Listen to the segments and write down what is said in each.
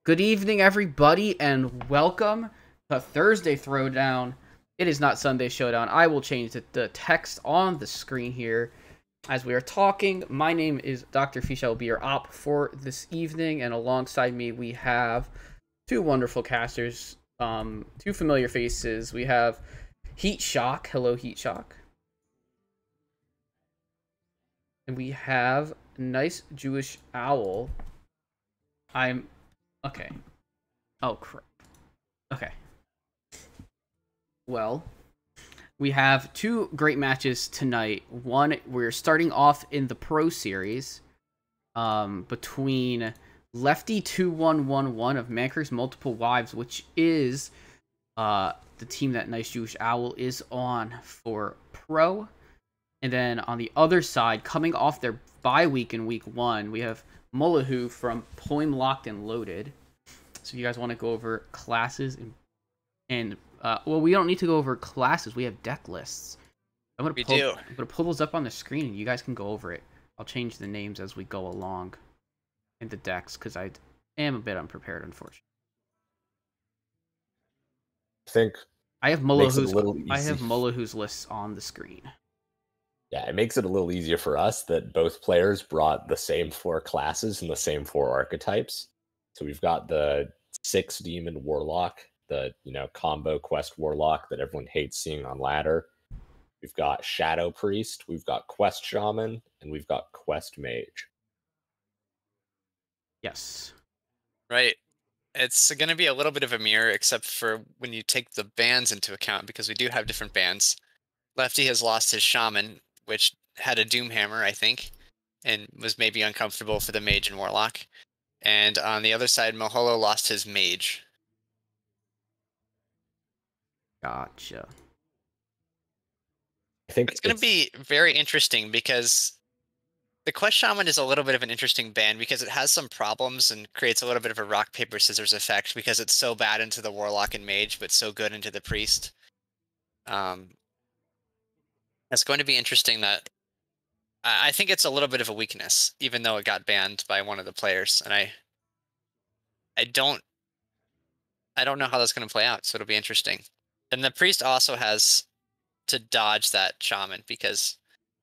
Good evening, everybody, and welcome to Thursday Throwdown. It is not Sunday Showdown. I will change the text on the screen here as we are talking. My name is Dr. Fish. I will be your op for this evening, and alongside me we have two wonderful casters, two familiar faces. We have Heat Shock. Hello, Heat Shock. And we have Nice Jewish Owl. Okay. Oh, crap. Okay. Well, we have two great matches tonight. One, we're starting off in the Pro Series between Lefty 2111 of Manker's Multiple Wives, which is the team that Nice Jewish Owl is on for Pro. And then on the other side, coming off their bye week in week 1, we have Mullahu from Poem Locked and Loaded. So if you guys want to go over classes and well, we don't need to go over classes. We have deck lists. I'm gonna pull those up on the screen, and you guys can go over it. I'll change the names as we go along in the decks because I am a bit unprepared, unfortunately. I have Mullahu's lists on the screen. Yeah, it makes it a little easier for us that both players brought the same 4 classes and the same 4 archetypes. So we've got the 6 Demon Warlock, the combo Quest Warlock that everyone hates seeing on ladder. We've got Shadow Priest, we've got Quest Shaman, and we've got Quest Mage. Yes. Right. It's going to be a little bit of a mirror, except for when you take the bands into account, because we do have different bands. Lefty has lost his Shaman, which had a Doomhammer, I think, and was maybe uncomfortable for the Mage and Warlock. And on the other side, Moholo lost his Mage. Gotcha. I think it's going to be very interesting because the Quest Shaman is a little bit of an interesting band because it has some problems and creates a little bit of a rock, paper, scissors effect because it's so bad into the Warlock and Mage, but so good into the Priest. It's going to be interesting that I think it's a little bit of a weakness, even though it got banned by one of the players, and I don't know how that's going to play out, so it'll be interesting. And the Priest also has to dodge that Shaman because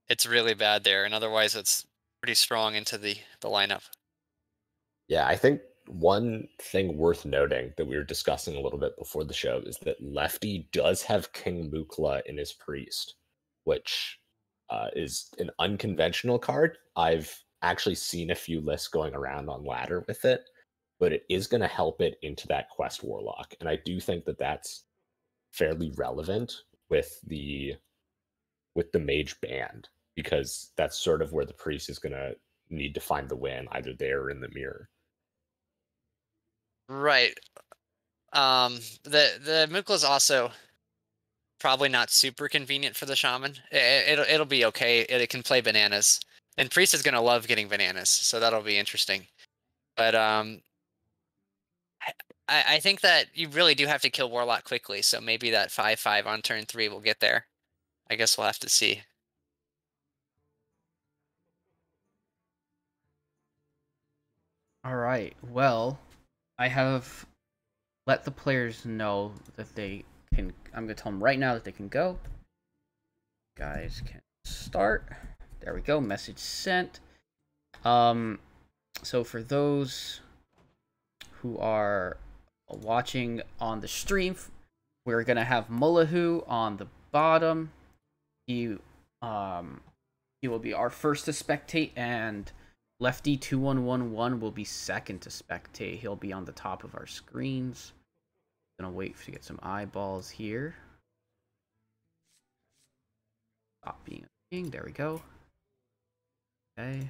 it's really bad there, and otherwise it's pretty strong into the lineup. Yeah, I think one thing worth noting that we were discussing a little bit before the show is that Lefty does have King Mukla in his Priest, which is an unconventional card. I've actually seen a few lists going around on ladder with it, but it is going to help it into that Quest Warlock. And I do think that that's fairly relevant with the Mage band, because that's sort of where the Priest is going to need to find the win, either there or in the mirror. Right. The Mukla is also probably not super convenient for the Shaman. It'll be okay. It can play bananas, and Priest is gonna love getting bananas, so that'll be interesting. But I think that you really do have to kill Warlock quickly, so maybe that 5/5 on turn 3 will get there. I guess we'll have to see. All right. Well, I have let the players know that they can. I'm gonna tell them right now that they can go. Guys can start. There we go. Message sent. So for those who are watching on the stream, we're gonna have Mullahu on the bottom. He will be our first to spectate, and Lefty 2111 will be second to spectate. He'll be on the top of our screens. Gonna wait to get some eyeballs here. Stop being a thing. There we go. Okay.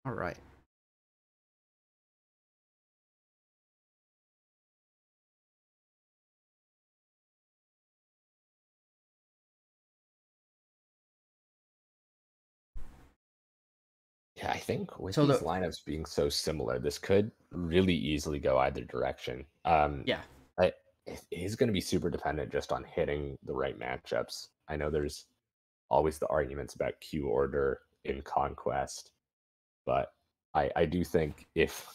All right. Yeah, I think with these lineups being so similar, this could really easily go either direction. Yeah. It is going to be super dependent just on hitting the right matchups. I know there's always the arguments about Q order in Conquest, but I do think if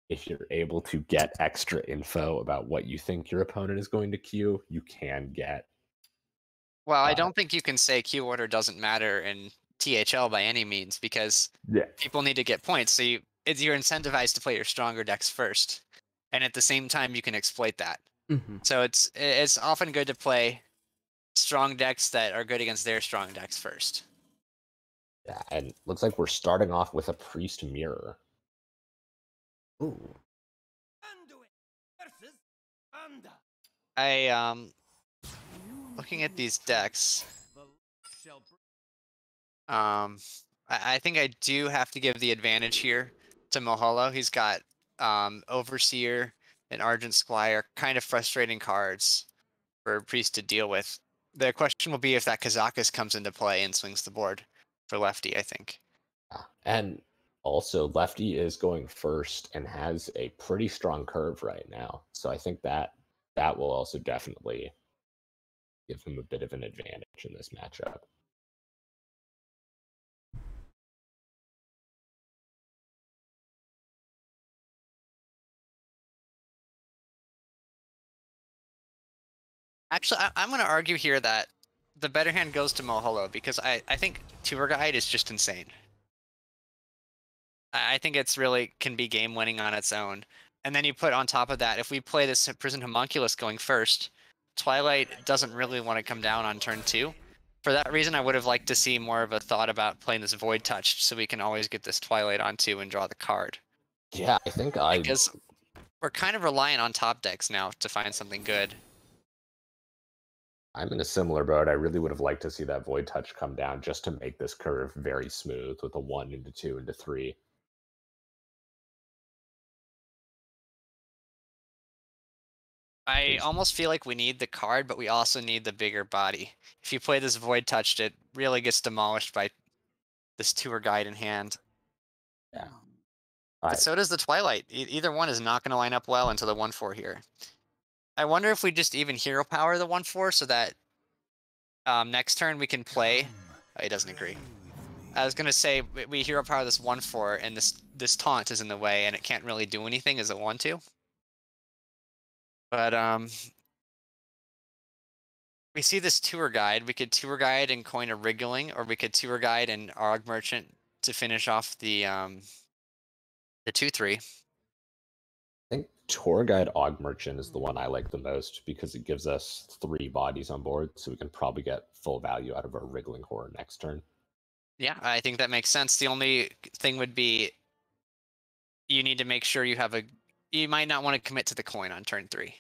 you're able to get extra info about what you think your opponent is going to queue, you can get Well, I uh, don't think you can say Q order doesn't matter in THL by any means because yeah. people need to get points. So you're incentivized to play your stronger decks first, and at the same time you can exploit that. Mm-hmm. So it's often good to play strong decks that are good against their strong decks first. Yeah, and looks like we're starting off with a Priest Mirror. Ooh. Looking at these decks, I think I do have to give the advantage here to Moholo. He's got Overseer and Argent Squire, kind of frustrating cards for Priest to deal with. The question will be if that Kazakus comes into play and swings the board for Lefty, I think. And also, Lefty is going first and has a pretty strong curve right now. So I think that will also definitely give him a bit of an advantage in this matchup. Actually, I'm going to argue here that the better hand goes to Moholo because I think Tour Guide is just insane. I think it's really can be game winning on its own. And then you put on top of that, if we play this Prison Homunculus going first, Twilight doesn't really want to come down on turn 2. For that reason, I would have liked to see more of a thought about playing this Void Touched so we can always get this Twilight on 2 and draw the card. Yeah, I think Because we're kind of reliant on top decks now to find something good. I'm in a similar boat. I really would have liked to see that Void Touch come down just to make this curve very smooth with a 1 into 2 into 3. I almost feel like we need the card, but we also need the bigger body. If you play this Void Touched, it really gets demolished by this Tour Guide in hand. Yeah. But so does the Twilight. Either one is not going to line up well into the 1/4 here. I wonder if we just even hero power the 1/4 so that next turn we can play. Oh, he doesn't agree. I was going to say we hero power this 1/4 and this taunt is in the way and it can't really do anything as a 1/2. But we see this Tour Guide. We could Tour Guide and coin a Wriggling, or we could Tour Guide and Arg Merchant to finish off the 2/3. I think Tour Guide Og Merchant is the one I like the most because it gives us 3 bodies on board, so we can probably get full value out of our Wriggling Horror next turn. Yeah, I think that makes sense. The only thing would be you need to make sure you have you might not want to commit to the coin on turn 3.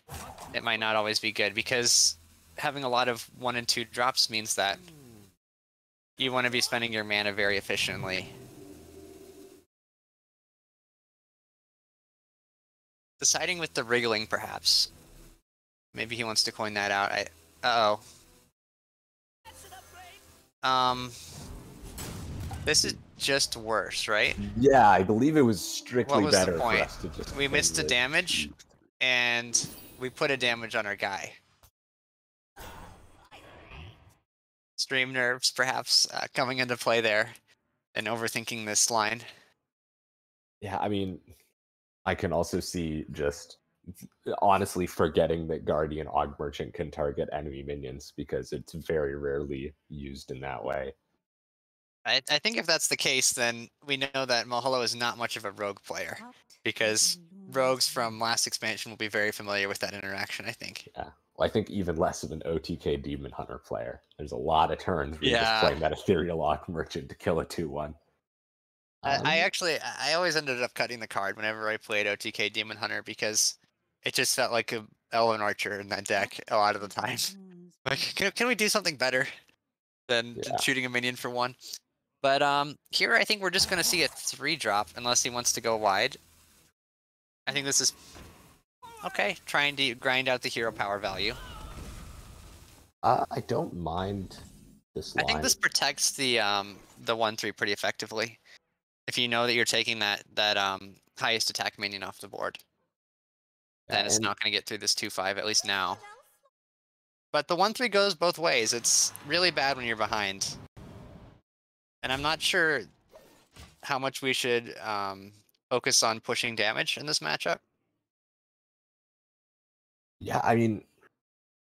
It might not always be good because having a lot of 1 and 2 drops means that you want to be spending your mana very efficiently. Deciding with the Wriggling, perhaps. Maybe he wants to coin that out. Uh-oh. This is just worse, right? Yeah, I believe it was strictly What was the better for point? us to just We missed a damage, and we put a damage on our guy. Stream nerves, perhaps, coming into play there, and overthinking this line. Yeah, I mean, I can also see just honestly forgetting that Guardian Og Merchant can target enemy minions because it's very rarely used in that way. I think if that's the case, then we know that Moholo is not much of a rogue player, because rogues from last expansion will be very familiar with that interaction, I think. Yeah. Well, I think even less of an OTK Demon Hunter player. There's a lot of turns where you're just Yeah. playing that Ethereal Og Merchant to kill a 2/1. I always ended up cutting the card whenever I played OTK Demon Hunter because it just felt like a Elven Archer in that deck a lot of the time. Like, can we do something better than shooting a minion for 1? But here I think we're just going to see a 3-drop unless he wants to go wide. I think this is okay, trying to grind out the hero power value. I don't mind this line. I think this protects the 1/3 pretty effectively. If you know that you're taking that highest attack minion off the board, then it's not going to get through this 2/5 at least now. But the 1-3 goes both ways. It's really bad when you're behind. And I'm not sure how much we should focus on pushing damage in this matchup. Yeah, I mean,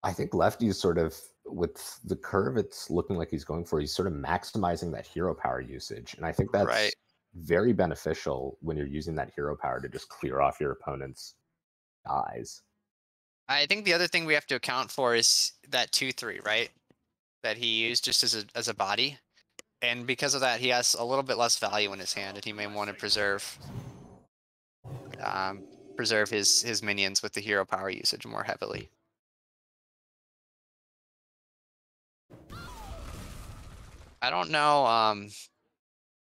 I think Lefty's sort of, with the curve it's looking like he's going for, he's sort of maximizing that hero power usage. And I think that's Right. very beneficial when you're using that hero power to just clear off your opponent's eyes. I think the other thing we have to account for is that 2-3, right? That he used just as a body. And because of that, he has a little bit less value in his hand, and he may want to preserve his minions with the hero power usage more heavily. I don't know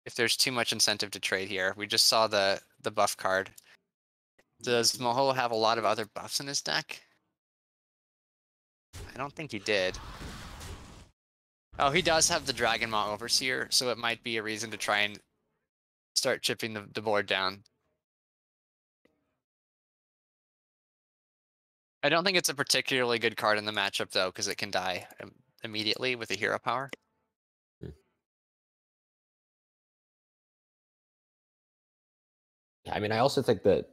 if there's too much incentive to trade here. We just saw the buff card. Does Moho have a lot of other buffs in his deck? I don't think he did. Oh, he does have the Dragon Maw Overseer, so it might be a reason to try and start chipping the board down. I don't think it's a particularly good card in the matchup, though, because it can die immediately with the hero power. I mean, I also think that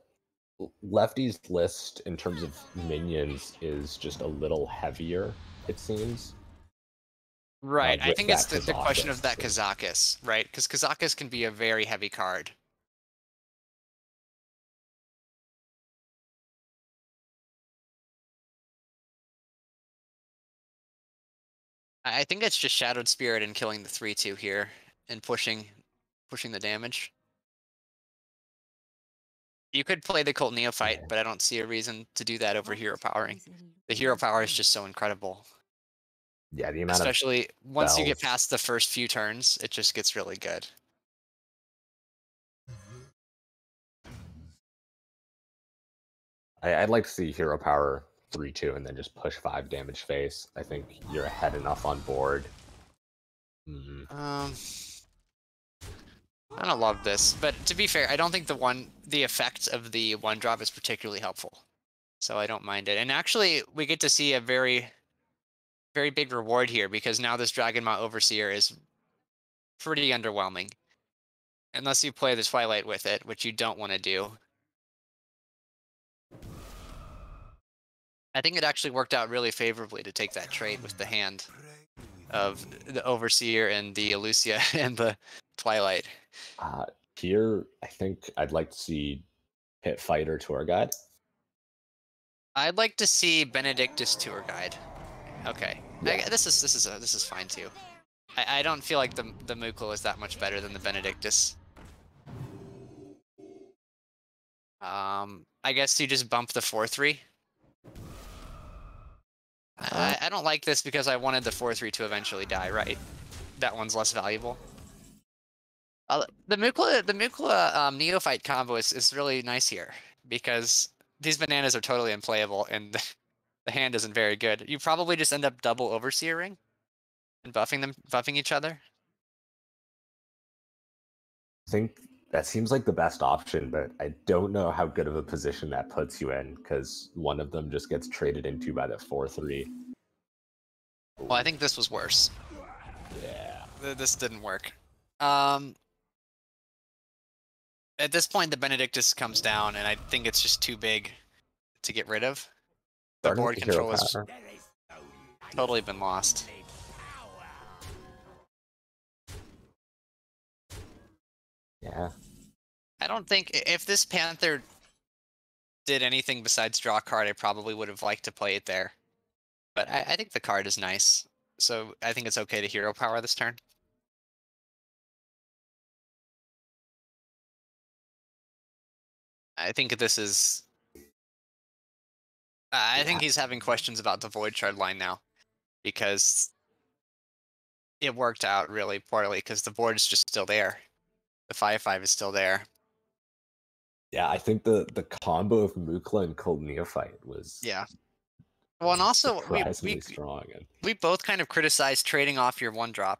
Lefty's list in terms of minions is just a little heavier, it seems. Right, I think it's that the question of Kazakus. that Kazakus, right? Because Kazakus can be a very heavy card. I think it's just Shadowed Spirit and killing the 3-2 here and pushing the damage. You could play the Cult Neophyte, but I don't see a reason to do that over hero powering. The hero power is just so incredible. Yeah, the amount Especially once you get spells. past the first few turns, it just gets really good. I'd like to see hero power 3-2 and then just push 5 damage face. I think you're ahead enough on board. I don't love this, but to be fair, I don't think the effect of the 1-drop is particularly helpful. So I don't mind it. And actually, we get to see a very, very big reward here, because now this Dragon Maw Overseer is pretty underwhelming. Unless you play the Twilight with it, which you don't want to do. I think it actually worked out really favorably to take that trade with the hand of the Overseer and the Elucia and the Twilight. Here, I think I'd like to see Pit Fighter Tour Guide. I'd like to see Benedictus Tour Guide. Okay, Yeah. this is fine too. I don't feel like the Mukul is that much better than the Benedictus. I guess you just bump the 4-3. I don't like this because I wanted the 4-3 to eventually die, right? That one's less valuable. The Mukula Neophyte combo is really nice here, because these bananas are totally unplayable and the hand isn't very good. You probably just end up double Overseering and buffing each other. I think that seems like the best option, but I don't know how good of a position that puts you in, because one of them just gets traded into by the 4-3. Well, I think this was worse. Yeah. This didn't work. At this point, the Benedictus comes down, and I think it's just too big to get rid of. The board control has totally been lost. Yeah. I don't think, if this Panther did anything besides draw a card, I probably would have liked to play it there. But I think the card is nice, so I think it's okay to hero power this turn. I think this is... I think he's having questions about the Void Shard line now, because it worked out really poorly, because the board is just still there. The 5-5 is still there. Yeah, I think the combo of Mukla and Cold Neophyte was Well, and also surprisingly strong. We both kind of criticized trading off your 1-drop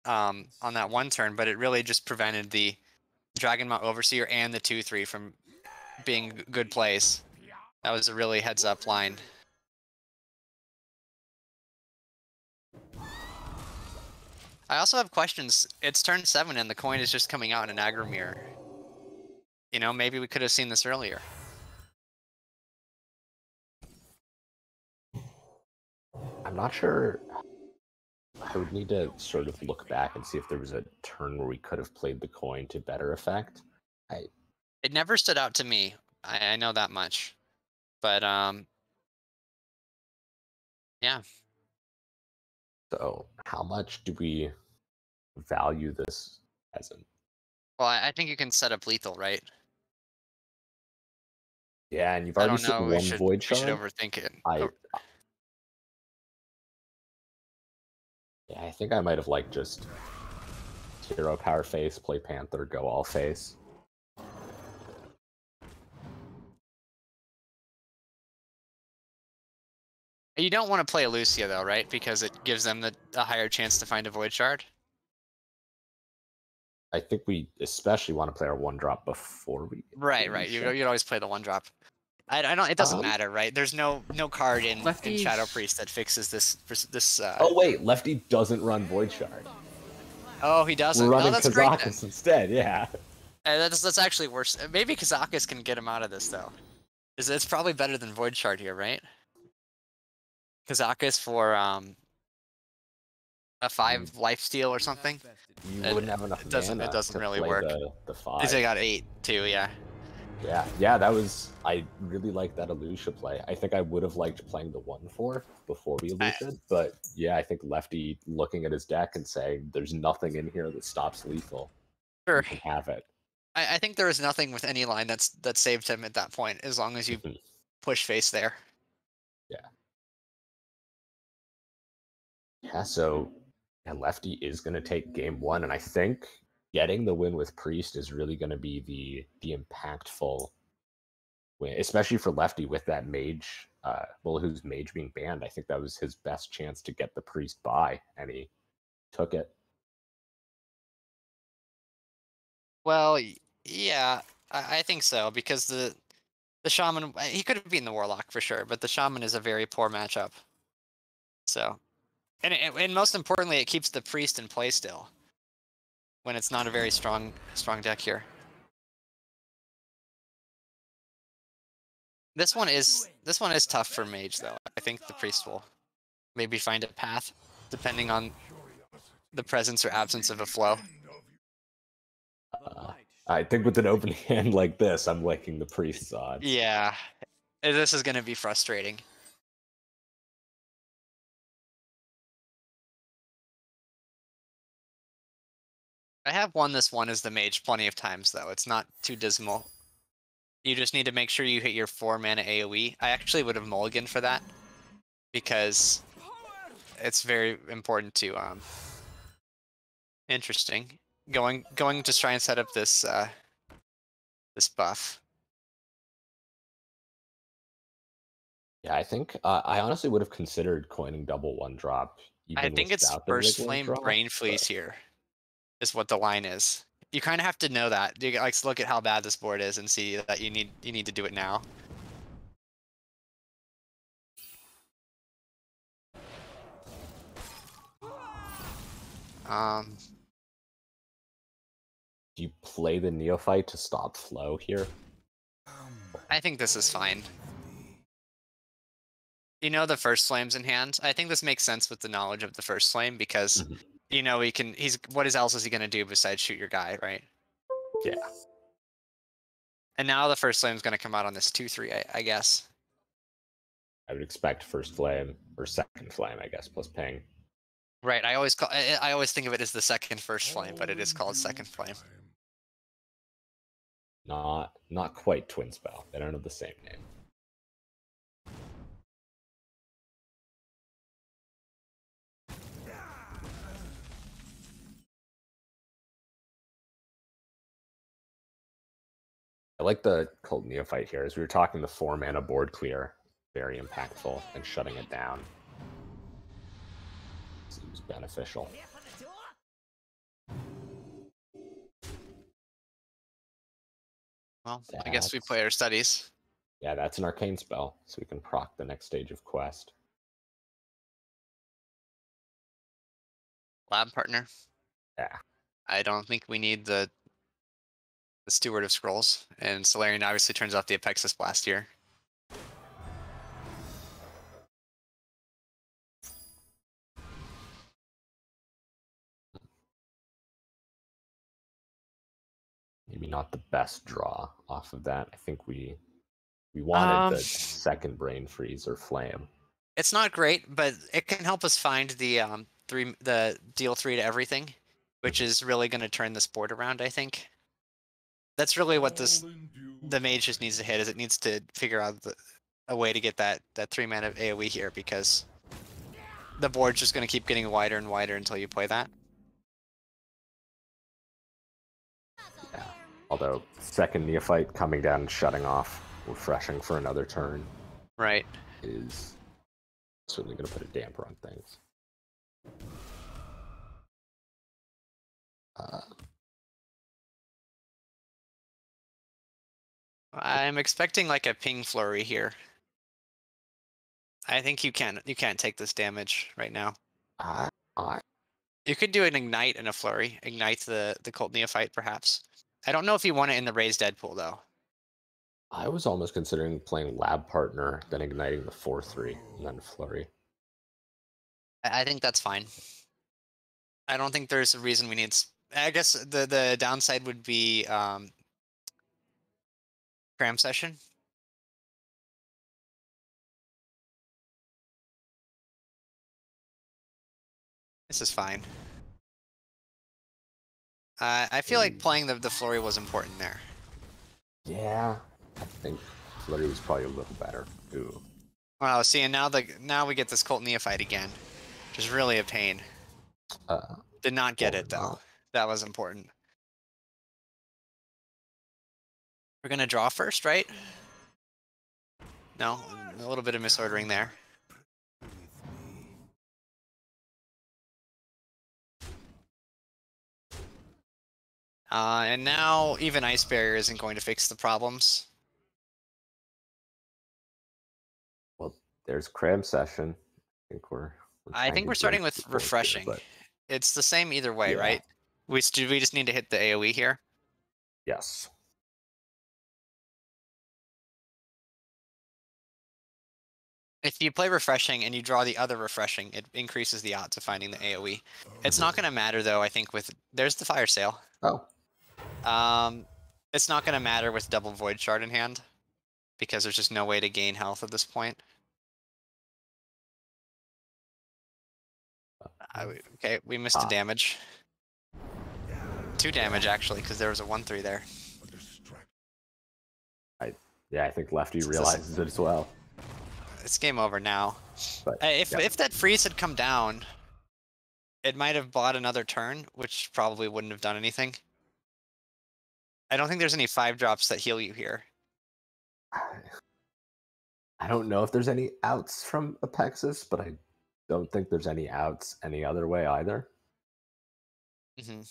on that one turn, but it really just prevented the Dragon Maw Overseer and the 2-3 from being good plays. That was a really heads-up line. I also have questions. It's turn 7 and the coin is just coming out in an aggro mirror. You know, maybe we could have seen this earlier. I'm not sure. I would need to sort of look back and see if there was a turn where we could have played the coin to better effect. It never stood out to me. I know that much. But yeah. So how much do we value this peasant? Well, I think you can set up lethal, right? Yeah, and you've I already don't seen know. one void We should shard. overthink it. I think I might have like just hero power face, play Panther, go all face. You don't want to play Lucia though, right? Because it gives them a higher chance to find a void shard. I think we especially want to play our 1-drop before we. Right. You'd always play the 1-drop. I don't. It doesn't matter, right? There's no card in Shadow Priest that fixes this. Oh wait, Lefty doesn't run Void Shard. Oh, he doesn't. We're running that's Kazakus instead. Yeah. That's actually worse. Maybe Kazakus can get him out of this though. It's probably better than Void Shard here, right? Kazakus for a 5 lifesteal or something. You wouldn't have enough mana. It doesn't to really play work. The 5. Because I got 8 too, yeah. Yeah, that was. I really like that Elucia play. I think I would have liked playing the 1/4 before we Elucia, but yeah, I think Lefty looking at his deck and saying, "There's nothing in here that stops lethal. Sure. You can have it." I think there is nothing with any line that saved him at that point, as long as you push face there. Yeah, so Lefty is going to take game 1, and I think getting the win with Priest is really going to be the impactful win, especially for Lefty with that mage. Whose mage being banned, I think that was his best chance to get the Priest by, and he took it. Well, yeah, I think so, because the Shaman, he could have beaten the Warlock for sure, but the Shaman is a very poor matchup. So, and most importantly, it keeps the Priest in play still, when it's not a very strong deck here. This one is tough for Mage though. I think the Priest will maybe find a path, depending on the presence or absence of a flow. I think with an open hand like this, I'm liking the Priest's odds. Yeah, this is going to be frustrating. I have won this one as the Mage plenty of times though. It's not too dismal. You just need to make sure you hit your 4 mana AoE. I actually would have mulliganed for that, because it's very important to interesting. Going to try and set up this this buff. Yeah, I think I honestly would have considered coining double 1-drop. I think it's Burst Flame Brain Fleece here, is what the line is. You kind of have to know that. You like look at how bad this board is and see that you need to do it now. Do you play the Neophyte to stop flow here? I think this is fine. You know the First Flame's in hand. I think this makes sense with the knowledge of the First Flame, because you know what else is he gonna do besides shoot your guy, right? Yeah. And now the First Flame's gonna come out on this 2/3, I guess. I would expect First Flame or Second Flame, I guess, plus ping. Right. I always think of it as the second First Flame, but it is called Second Flame. Not quite Twin Spell. They don't have the same name. I like the Cult Neophyte here. As we were talking, the 4 mana board clear, very impactful, and shutting it down seems beneficial. Well, I guess we play our studies. Yeah, that's an arcane spell, so we can proc the next stage of quest. Lab partner. Yeah. I don't think we need the Steward of Scrolls, and Solarian obviously turns off the Apexis Blast here. Maybe not the best draw off of that. I think we wanted the second Brain Freeze or Flame. It's not great, but it can help us find the deal 3 to everything, which is really going to turn this board around, I think. That's really what the mage just needs to hit, is it needs to figure out a way to get that 3-mana AoE here, because the board's just going to keep getting wider and wider until you play that. Yeah. Although second Neophyte coming down and shutting off, refreshing for another turn. Right. Is certainly going to put a damper on things. I'm expecting like a ping flurry here. I think you can't take this damage right now. You could do an ignite and a flurry. Ignite the Cult Neophyte, perhaps. I don't know if you want it in the raised Deadpool though. I was almost considering playing Lab Partner, then igniting the 4/3, and then Flurry. I think that's fine. I don't think there's a reason we need. I guess the downside would be cram session. This is fine. I feel like playing the flurry was important there. Yeah, I think Flurry was probably a little better. Ooh. Wow, see, and now we get this Cult Neophyte again, which is really a pain. Did not get it though. Not. That was important. We're gonna draw first, right? No, a little bit of misordering there. And now even Ice Barrier isn't going to fix the problems. Well, there's Cram Session. I think we're starting with Refreshing. Here, it's the same either way, yeah. right? We just need to hit the AoE here? Yes. If you play Refreshing and you draw the other Refreshing, it increases the odds of finding the AoE. It's not going to matter though, I think, with... There's the Fire Sale. Oh. It's not going to matter with double Void Shard in hand, because there's just no way to gain health at this point. Okay, we missed a damage. 2 damage, actually, because there was a 1/3 there. I think Lefty realizes it as well. It's game over now. But, if that freeze had come down, it might have bought another turn, which probably wouldn't have done anything. I don't think there's any 5-drops that heal you here. I don't know if there's any outs from Apexis, but I don't think there's any outs any other way either. Mm-hmm.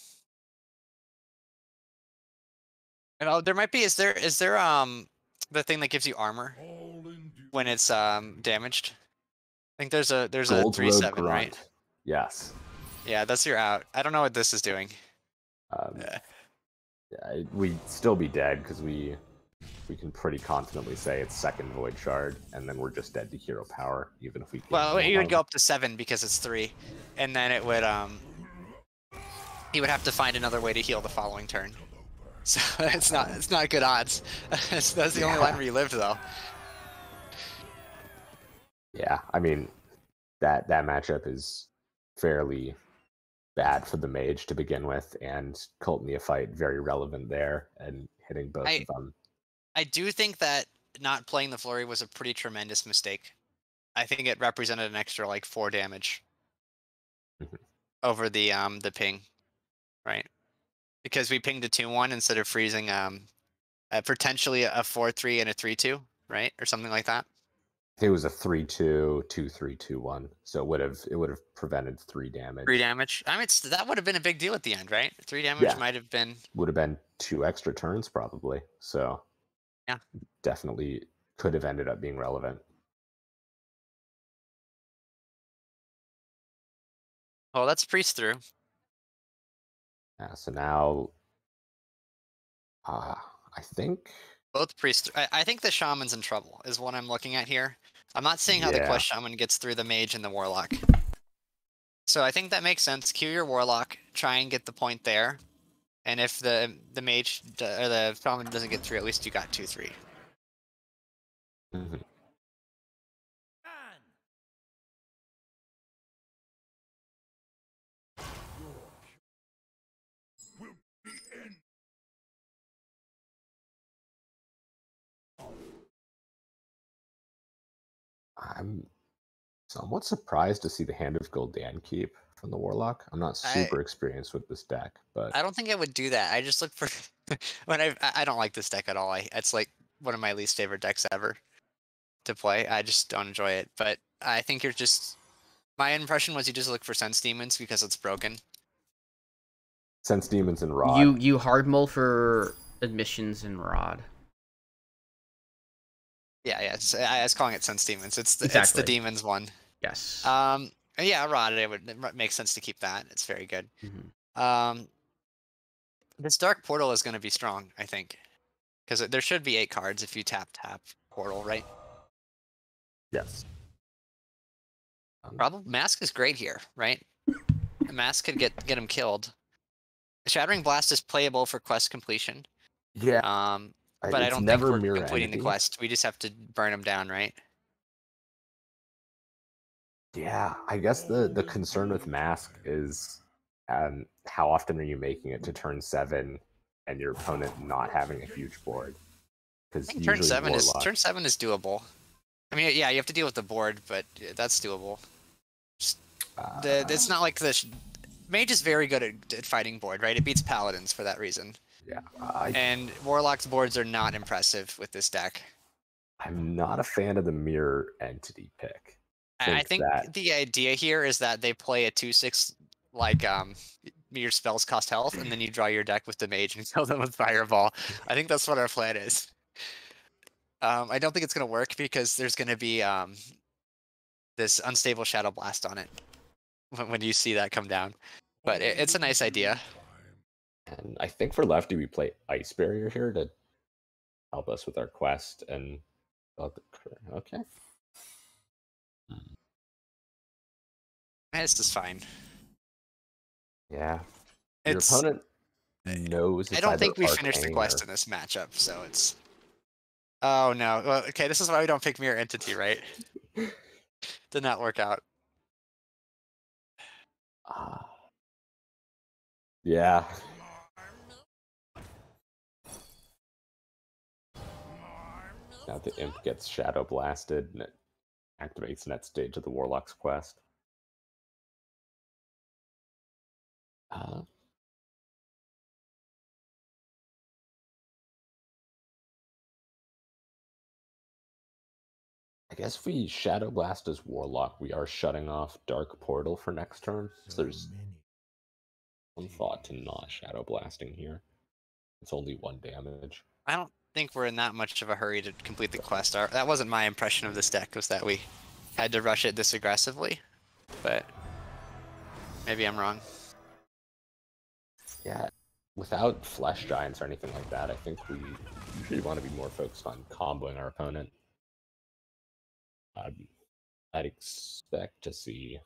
And there might be. Is there the thing that gives you armor when it's damaged? I think there's a Gold 3/7, Grunt. right? Yes. Yeah, that's your out. I don't know what this is doing. Yeah, we'd still be dead because we can pretty confidently say it's second Void Shard, and then we're just dead to hero power, even if we. Well, you would go up to 7 because it's 3, and then it would he would have to find another way to heal the following turn. So it's not good odds. That's the only line where you lived though. Yeah, I mean that matchup is fairly bad for the mage to begin with, and Cult Neophyte very relevant there, and hitting both of them. I do think that not playing the flurry was a pretty tremendous mistake. I think it represented an extra like 4 damage over the ping, right? Because we pinged a 2/1 instead of freezing potentially a 4/3 and a 3/2, right, or something like that. It was a 3/2, 2/3, 2/1, so it would have prevented 3 damage. 3 damage. I mean, that would have been a big deal at the end, right? 3 damage might have been. Would have been 2 extra turns probably. So yeah, definitely could have ended up being relevant. Well, that's priest through. Yeah, so now, I think, Both priests. I think the shaman's in trouble, is what I'm looking at here. I'm not seeing how the yeah, quest shaman gets through the mage and the warlock. So I think that makes sense. Queue your warlock, try and get the point there. And if the mage or the shaman doesn't get through, at least you got 2-3. mhm. I'm somewhat surprised to see the Hand of Gul'dan keep from the Warlock. I'm not I super experienced with this deck, but I don't think I would do that. I just look for when I don't like this deck at all. It's like one of my least favorite decks ever to play. I just don't enjoy it. But I think you're just my impression was you just look for sense demons because it's broken. Sense Demons and Rod. You hard mull for admissions and rod. Yeah, I was calling it sense demons. It's the Exactly. demons one. Yes. Yeah, rod. It make sense to keep that. It's very good. Mhm. This dark portal is going to be strong, I think, because there should be 8 cards if you tap portal, right? Yes. Problem mask is great here, right? A mask could get him killed. Shattering Blast is playable for quest completion. Yeah. But I It's don't think never we're mirror completing the entity. quest. We just have to burn him down, right? Yeah, I guess the concern with Mask is how often are you making it to turn 7 and your opponent not having a huge board? I Because think usually Warlock. turn 7 is doable. I mean, yeah, you have to deal with the board, but that's doable. It's not like mage is very good at fighting board, right? It beats paladins for that reason. Yeah, And warlock's boards are not impressive with this deck. I'm not a fan of the mirror entity pick. I think that the idea here is that they play a 2/6 like your spells cost health, and then you draw your deck with the mage and kill them with fireball. I think that's what our plan is. I don't think it's gonna work because there's gonna be this unstable shadow blast on it when you see that come down. But it's a nice idea. And I think for lefty we play Ice Barrier here to help us with our quest and okay. This is fine. Yeah. Your opponent knows it's I don't either think we finished the Arcane quest or... in this matchup, so it's. Oh no. Well, okay, this is why we don't pick mirror entity, right? Did not work out. Yeah. Now the imp gets shadow blasted and it activates next stage of the Warlock's quest. I guess if we Shadow Blast as Warlock, we are shutting off Dark Portal for next turn. So there's one thought to not Shadow Blasting here. It's only 1 damage. I don't think we're in that much of a hurry to complete the quest. That wasn't my impression of this deck, was that we had to rush it this aggressively. But maybe I'm wrong. Yeah, without Flesh Giants or anything like that, I think we usually want to be more focused on comboing our opponent. I'd expect to see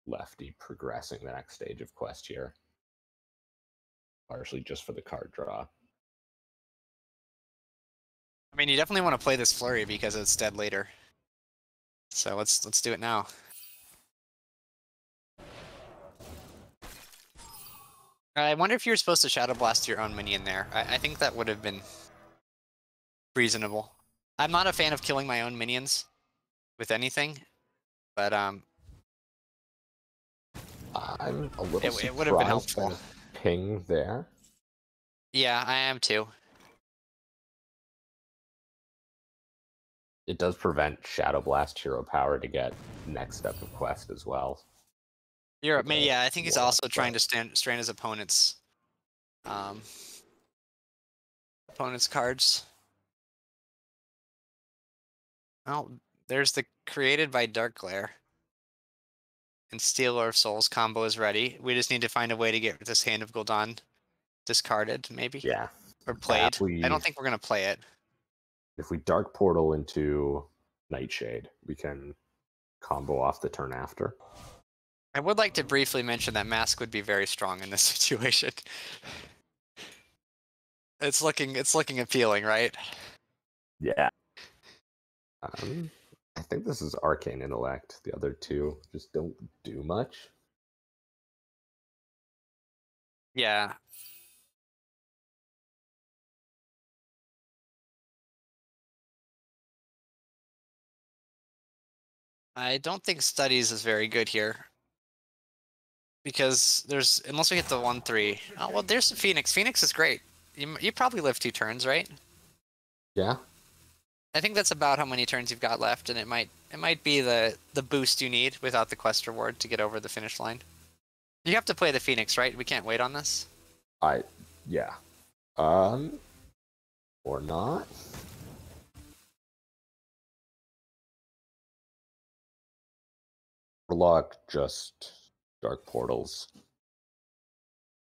lefty progressing the next stage of quest here. Partially just for the card draw. I mean, you definitely want to play this flurry because it's dead later. So let's do it now. I wonder if you were supposed to Shadow Blast your own minion there. I think that would have been reasonable. I'm not a fan of killing my own minions with anything, but I'm a little surprised it would have been helpful. by the ping there. Yeah, I am too. It does prevent Shadow Blast hero power to get next step of quest as well. Yeah, I think he's also trying to strain his opponent's cards. Oh, there's the created by Dark Glare. and Stealer of Souls combo is ready. We just need to find a way to get this Hand of Gul'dan discarded, maybe? Yeah. Or played. I don't If think we're going to play it. we Dark Portal into Nightshade, we can combo off the turn after. I would like to briefly mention that Mask would be very strong in this situation. It's looking appealing, right? Yeah. I think this is Arcane Intellect. The other two just don't do much. Yeah. I don't think Studies is very good here. Because unless we hit the 1/3. Oh, well, there's the Phoenix. Phoenix is great. You probably live 2 turns, right? Yeah. I think that's about how many turns you've got left, and it might be the boost you need without the quest reward to get over the finish line. You have to play the Phoenix, right? We can't wait on this? Yeah. Or not. Warlock just Dark Portals.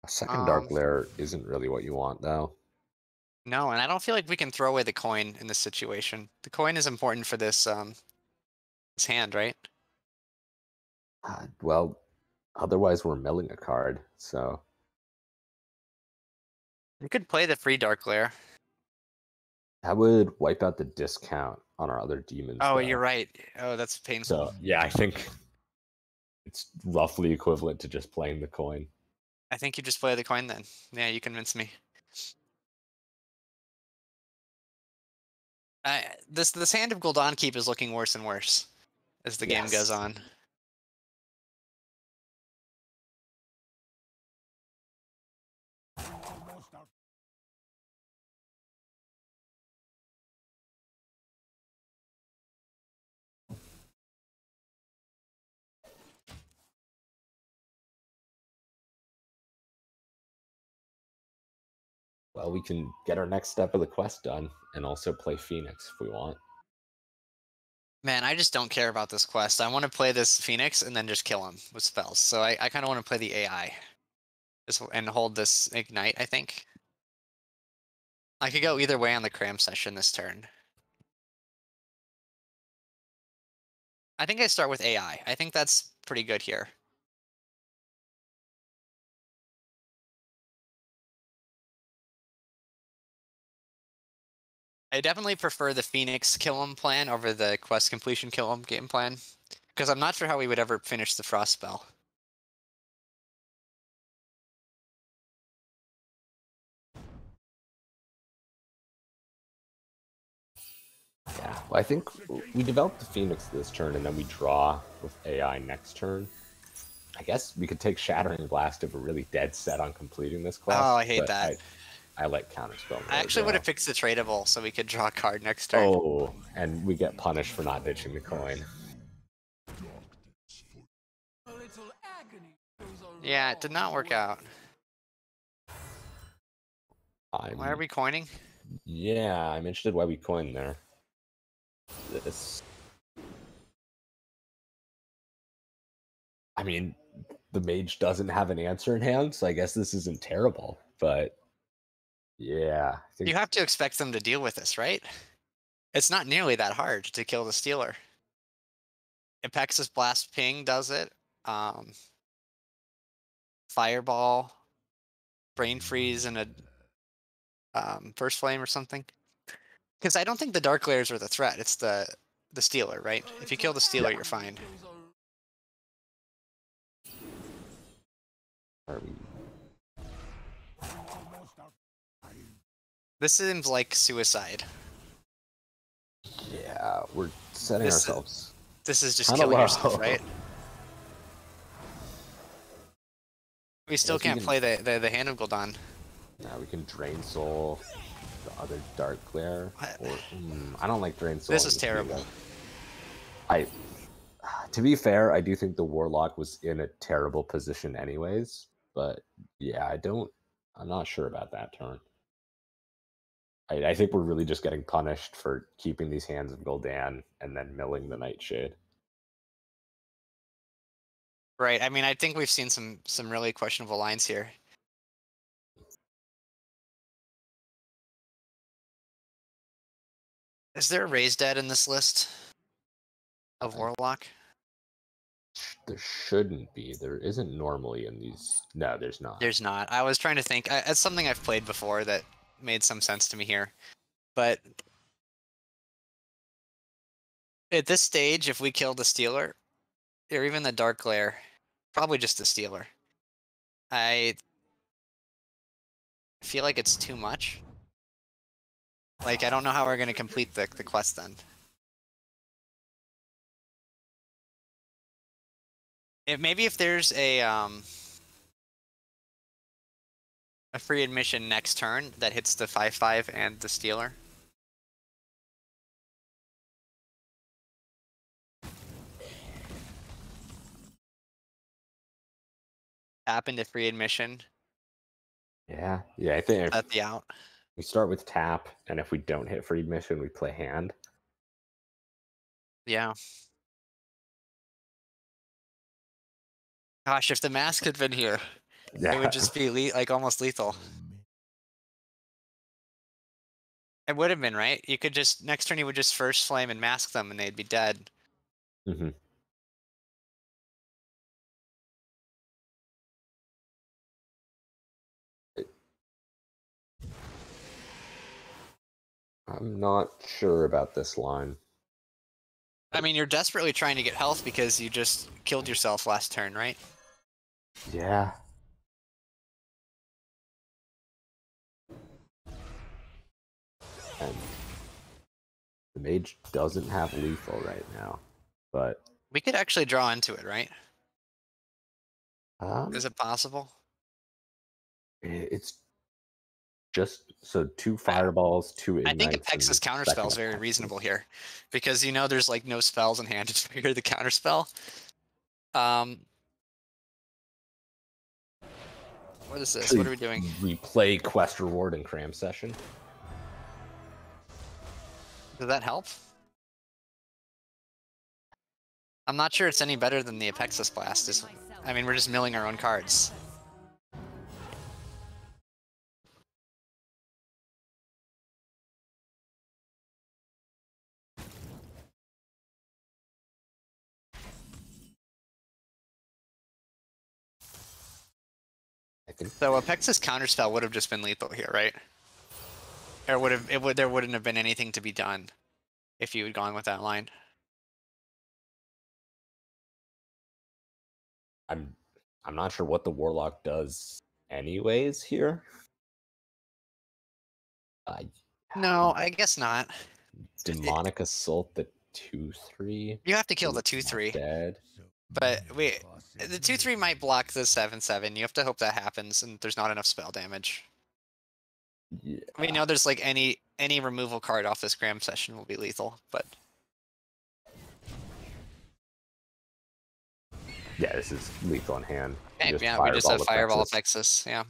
A second Dark Lair isn't really what you want, though. No, and I don't feel like we can throw away the coin in this situation. The coin is important for this hand, right? Well, otherwise we're milling a card, so... You could play the free Dark Lair. That would wipe out the discount on our other demons. Oh, though. you're right. Oh, that's painful. So, yeah, I think it's roughly equivalent to just playing the coin. I think you just play the coin then. Yeah, you convinced me. This Hand of Gul'dan keep is looking worse and worse as the game goes on. Well, we can get our next step of the quest done and also play Phoenix if we want. Man, I just don't care about this quest. I want to play this Phoenix and then just kill him with spells. So I kind of want to play the AI and hold this Ignite, I think. I could go either way on the Cram session this turn. I think I start with AI. I think that's pretty good here. I definitely prefer the Phoenix kill him plan over the quest completion kill him game plan. Because I'm not sure how we would ever finish the Frost spell. Yeah, well, I think we develop the Phoenix this turn and then we draw with AI next turn. I guess we could take Shattering Blast if we're really dead set on completing this quest. Oh, I hate that. I like Counterspell. I actually would have fixed the tradable so we could draw a card next turn. Oh, and we get punished for not ditching the coin. Yeah, it did not work out. Why are we coining? Yeah, I'm interested why we coined there. This... I mean, the mage doesn't have an answer in hand, so I guess this isn't terrible, but... Yeah. You have to expect them to deal with this, right? It's not nearly that hard to kill the Stealer. Apexis Blast Ping does it. Fireball, Brain Freeze, and a First Flame or something. Because I don't think the Dark Layers are the threat. It's the Stealer, right? If you kill the Stealer, you're fine. This seems like suicide. Yeah, we're setting ourselves. This is just killing yourself, right? We still can't play the Hand of Gul'dan. Yeah, we can Drain Soul, the other Dark Glare. Or, I don't like Drain Soul. This is terrible. To be fair, I do think the Warlock was in a terrible position anyways. But yeah, I'm not sure about that turn. I think we're really just getting punished for keeping these Hands of Gul'dan and then milling the Nightshade. Right. I mean, I think we've seen some really questionable lines here. Is there a Raise Dead in this list of Warlock? There shouldn't be. There isn't normally in these. No, there's not. There's not. I was trying to think. It's something I've played before that made some sense to me here. But at this stage, if we kill the Stealer, or even the Dark Glare, probably just the Stealer, I feel like it's too much. Like, I don't know how we're going to complete the quest then. Maybe if there's a free admission next turn that hits the 5/5 and the Stealer. Tap into free admission. Yeah, I think At the out. we start with tap, and if we don't hit free admission, we play hand. Yeah. Gosh, if the mask had been here, Yeah. it would just be like almost lethal. It would have been, right? You could just next turn you would just first flame and mask them, and they'd be dead. Mm-hmm. I'm not sure about this line. I mean, you're desperately trying to get health because you just killed yourself last turn, right? Yeah. And the mage doesn't have lethal right now, but We could actually draw into it, right? um, Is it possible? it's just so 2 fireballs, 2 ignites. I think Apex's and counterspell is second very attack. reasonable here, because you know there's like no spells in hand to trigger the counterspell. What is this? What are we doing? We play quest reward and cram session. Does that help? I'm not sure it's any better than the Apexis Blast. I mean, we're just milling our own cards. So Apexis counterspell would have just been lethal here, right? Or there wouldn't have been anything to be done if you had gone with that line. I'm not sure what the warlock does anyways here. No, I guess not. Demonic assault the 2/3. You have to kill the 2/3. Dead. But wait, the 2/3 might block the 7/7. You have to hope that happens, and there's not enough spell damage. Yeah. We know there's like any removal card off this Gram session will be lethal, but Yeah, this is lethal in hand. yeah, we just have Fireball Apexis. Yeah.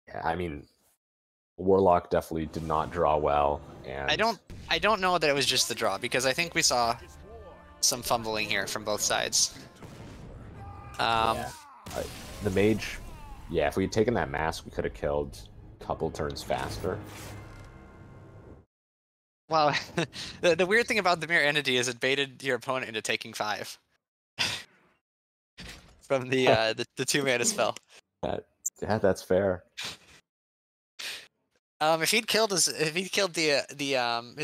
Yeah, I mean, Warlock definitely did not draw well, and I don't know that it was just the draw, because I think we saw some fumbling here from both sides. The mage, yeah, if we had taken that mask, we could have killed a couple turns faster. Well, the weird thing about the Mirror Entity is it baited your opponent into taking 5 from the 2-mana spell. Yeah, that's fair. If he'd killed his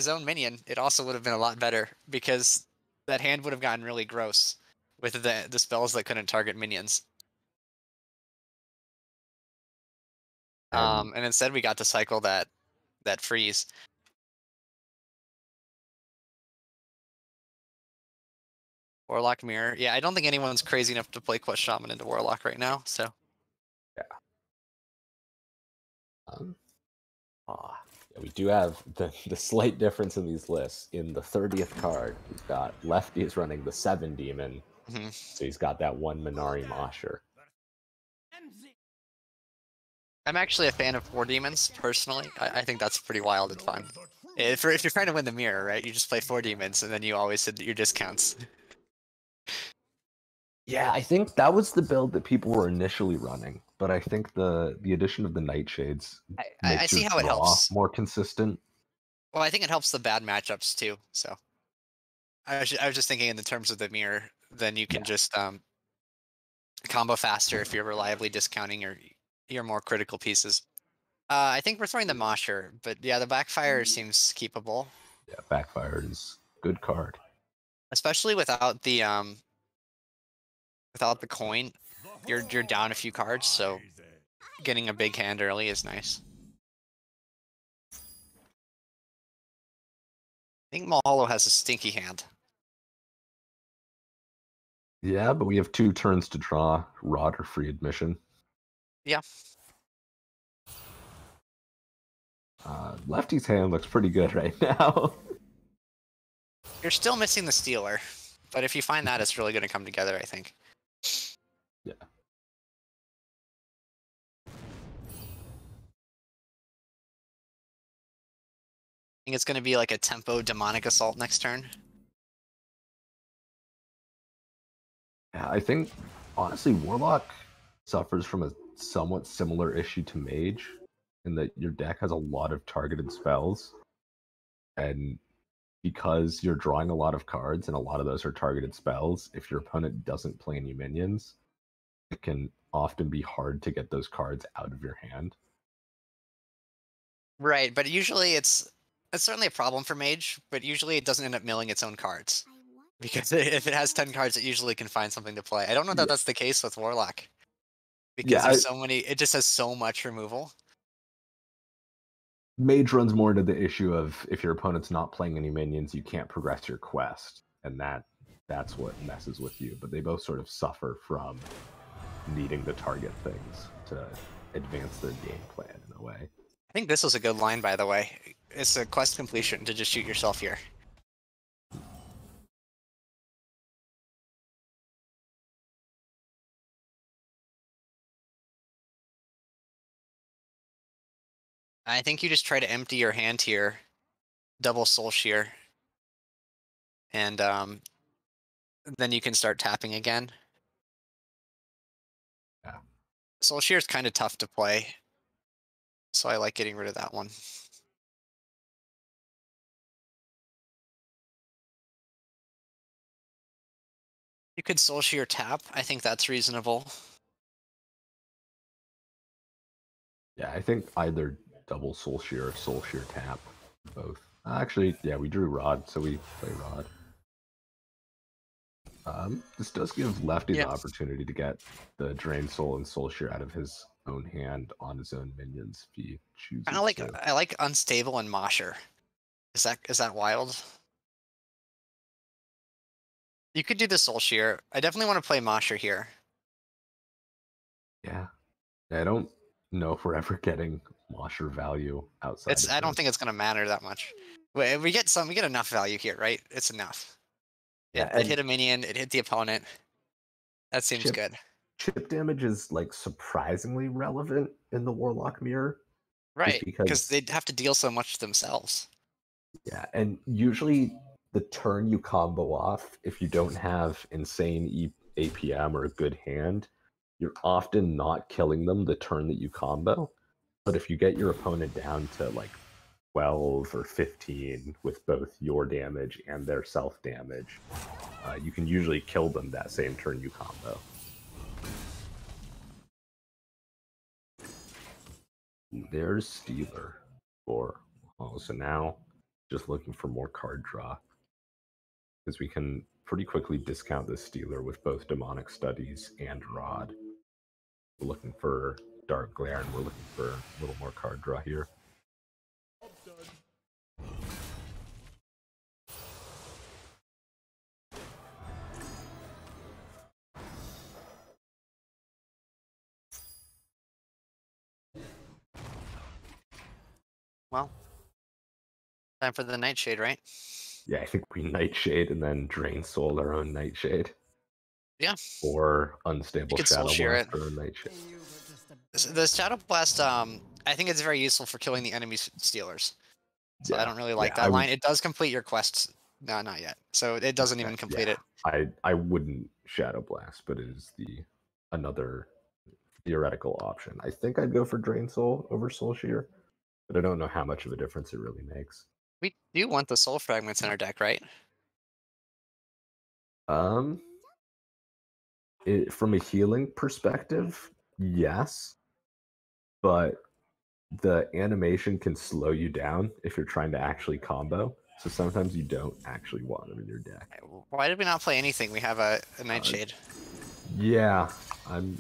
own minion, it also would have been a lot better, because that hand would have gotten really gross with the spells that couldn't target minions. And instead we got to cycle that freeze. Warlock Mirror. Yeah, I don't think anyone's crazy enough to play Quest Shaman into Warlock right now, so. Yeah. Yeah, we do have the slight difference in these lists. In the 30th card, we've got Lefty is running the 7 demon, so he's got that 1 Minari Mosher. I'm actually a fan of 4 demons, personally. I think that's pretty wild and fun. If you're trying to win the mirror, right, you just play 4 demons, and then you always hit your discounts. Yeah, I think that was the build that people were initially running, but I think the addition of the Nightshades I makes your see how it draw helps. more consistent. Well, I think it helps the bad matchups too. So I was just thinking in the terms of the mirror, then you can just combo faster if you're reliably discounting your more critical pieces. I think we're throwing the Mosher, but yeah, the backfire seems keepable, Yeah, Backfire is good card. especially without the coin. You're down a few cards, so getting a big hand early is nice. I think Mahalo has a stinky hand. Yeah, but we have 2 turns to draw Rod or Free Admission. Yeah. Lefty's hand looks pretty good right now. You're still missing the Stealer, but if you find that, it's really going to come together, I think. Yeah. I think it's going to be like a tempo demonic assault next turn. Yeah, I think, honestly, Warlock suffers from a somewhat similar issue to Mage, in that your deck has a lot of targeted spells, and because you're drawing a lot of cards and a lot of those are targeted spells, if your opponent doesn't play any minions, it can often be hard to get those cards out of your hand. Right, but usually it's certainly a problem for Mage, but usually it doesn't end up milling its own cards. Because if it has 10 cards, it usually can find something to play. I don't know that that's the case with Warlock. Because there's so many, it just has so much removal. Mage runs more into the issue of if your opponent's not playing any minions, you can't progress your quest, and that's what messes with you. But they both sort of suffer from needing to target things to advance their game plan in a way. I think this was a good line, by the way. It's a quest completion to just shoot yourself here. I think you just try to empty your hand here, double Soul Shear, and then you can start tapping again. Yeah. Soul Shear is kind of tough to play, so I like getting rid of that one. You could Soul Shear tap. I think that's reasonable. Yeah, I think either double Soul Shear or Soul Shear tap, both. Actually, yeah, we drew Rod, so we play Rod. This does give Lefty the opportunity to get the Drain Soul and Soul Shear out of his own hand on his own minions if he chooses to. I like Unstable and Mosher. Is that wild? You could do the Soul Shear. I definitely want to play Mosher here. Yeah. I don't know if we're ever getting Mosher value outside. I don't think it's going to matter that much. We get enough value here, right? It's enough. Yeah, it hit a minion. It hit the opponent. That seems good. Chip damage is like surprisingly relevant in the Warlock mirror. Right, because they'd have to deal so much themselves. Yeah, and usually the turn you combo off, if you don't have insane APM or a good hand, you're often not killing them the turn that you combo. But if you get your opponent down to like 12 or 15 with both your damage and their self damage, you can usually kill them that same turn you combo. There's Stealer for so now just looking for more card draw, because we can pretty quickly discount this Stealer with both Demonic Studies and Rod. We're looking for Dark Glare, and we're looking for a little more card draw here. Well, time for the Nightshade, right? Yeah, I think we Nightshade and then Drain Soul our own Nightshade. Yeah. Or Unstable Shadow Blast or Nightshade. The Shadow Blast, I think it's very useful for killing the enemy stealers. So I don't really like that line. It does complete your quests. No, not yet. So it doesn't even complete it. I wouldn't Shadow Blast, but it is another theoretical option. I think I'd go for Drain Soul over Soul Shear, but I don't know how much of a difference it really makes. We do want the soul fragments in our deck, right? From a healing perspective, yes, but the animation can slow you down if you're trying to actually combo. So sometimes you don't actually want them in your deck. Why did we not play anything? We have a Nightshade. Yeah, I'm.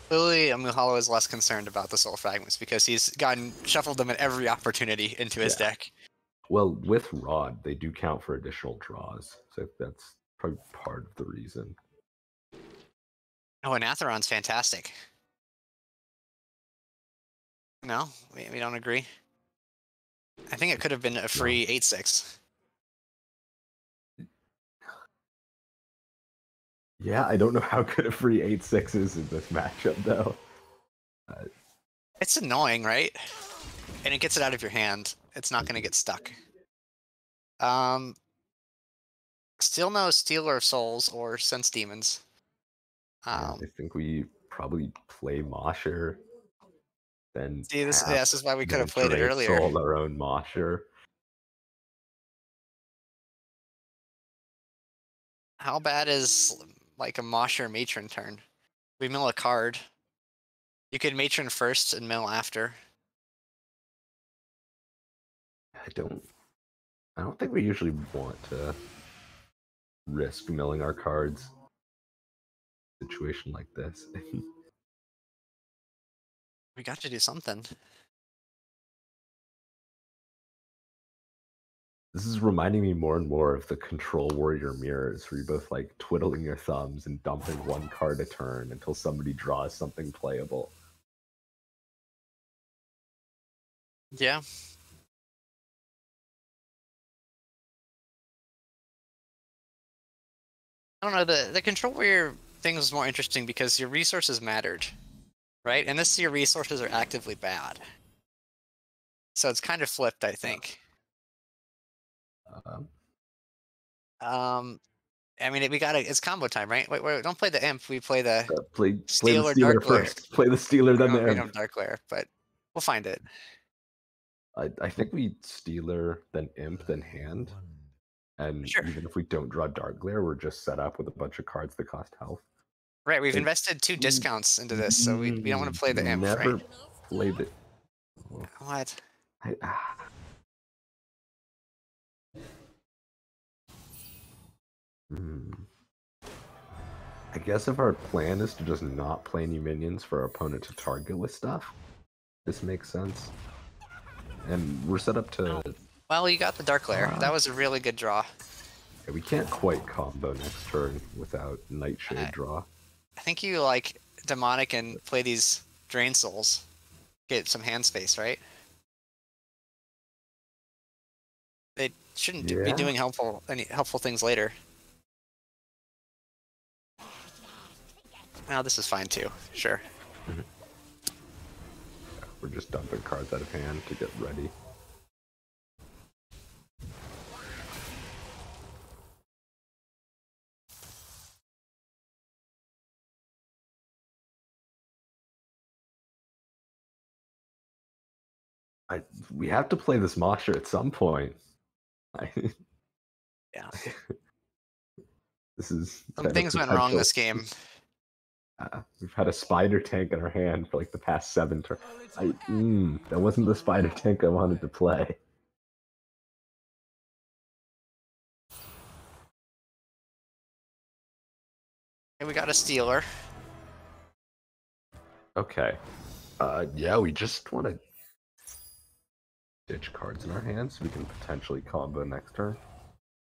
Clearly, Muhalo is less concerned about the soul fragments because he's shuffled them at every opportunity into his deck. Well, with Rod, they do count for additional draws, so that's probably part of the reason. Oh, and Atheron's fantastic. No, we don't agree. I think it could have been a free 8/6. Yeah, I don't know how good a free 8/6 is in this matchup, though. It's annoying, right? And it gets it out of your hand. It's not going to get stuck. Still no Stealer of Souls or Sense Demons. I think we probably play Mosher. Then see, this is why we could have played it earlier. Soul our own Mosher. How bad is like a Mosher Matron turn? We mill a card. You could Matron first and mill after. I don't think we usually want to risk milling our cards. Situation like this. We got to do something. This is reminding me more and more of the Control Warrior mirrors, where you're both like twiddling your thumbs and dumping one card a turn until somebody draws something playable. Yeah. I don't know, the Control Warrior thing was more interesting because your resources mattered, right? And this your resources are actively bad. So it's kind of flipped, I think. I mean, it's combo time, right? Wait, don't play the Imp. We play the play the Stealer first. Play the Stealer, then the Imp. Dark Lair, but we'll find it. I think we Stealer, then Imp, then Hand. And even if we don't draw Dark Glare, we're just set up with a bunch of cards that cost health. Right, we've invested 2 discounts into this, so we don't want to play the Imp, never right? played it. What? I guess if our plan is to just not play any minions for our opponent to target with stuff, this makes sense. And we're set up to... Well, you got the Dark Lair. That was a really good draw. Yeah, we can't quite combo next turn without Nightshade draw. I think you like Demonic and play these Drain Souls. Get some hand space, right? They shouldn't be doing helpful things later. Now this is fine too. Sure. We're just dumping cards out of hand to get ready. We have to play this Mosher at some point. Yeah. This is some things went wrong this game. We've had a spider tank in our hand for like the past 7 turns. That wasn't the spider tank I wanted to play. Okay, we got a Stealer. Okay. Yeah, we just want to ditch cards in our hands so we can potentially combo next turn. I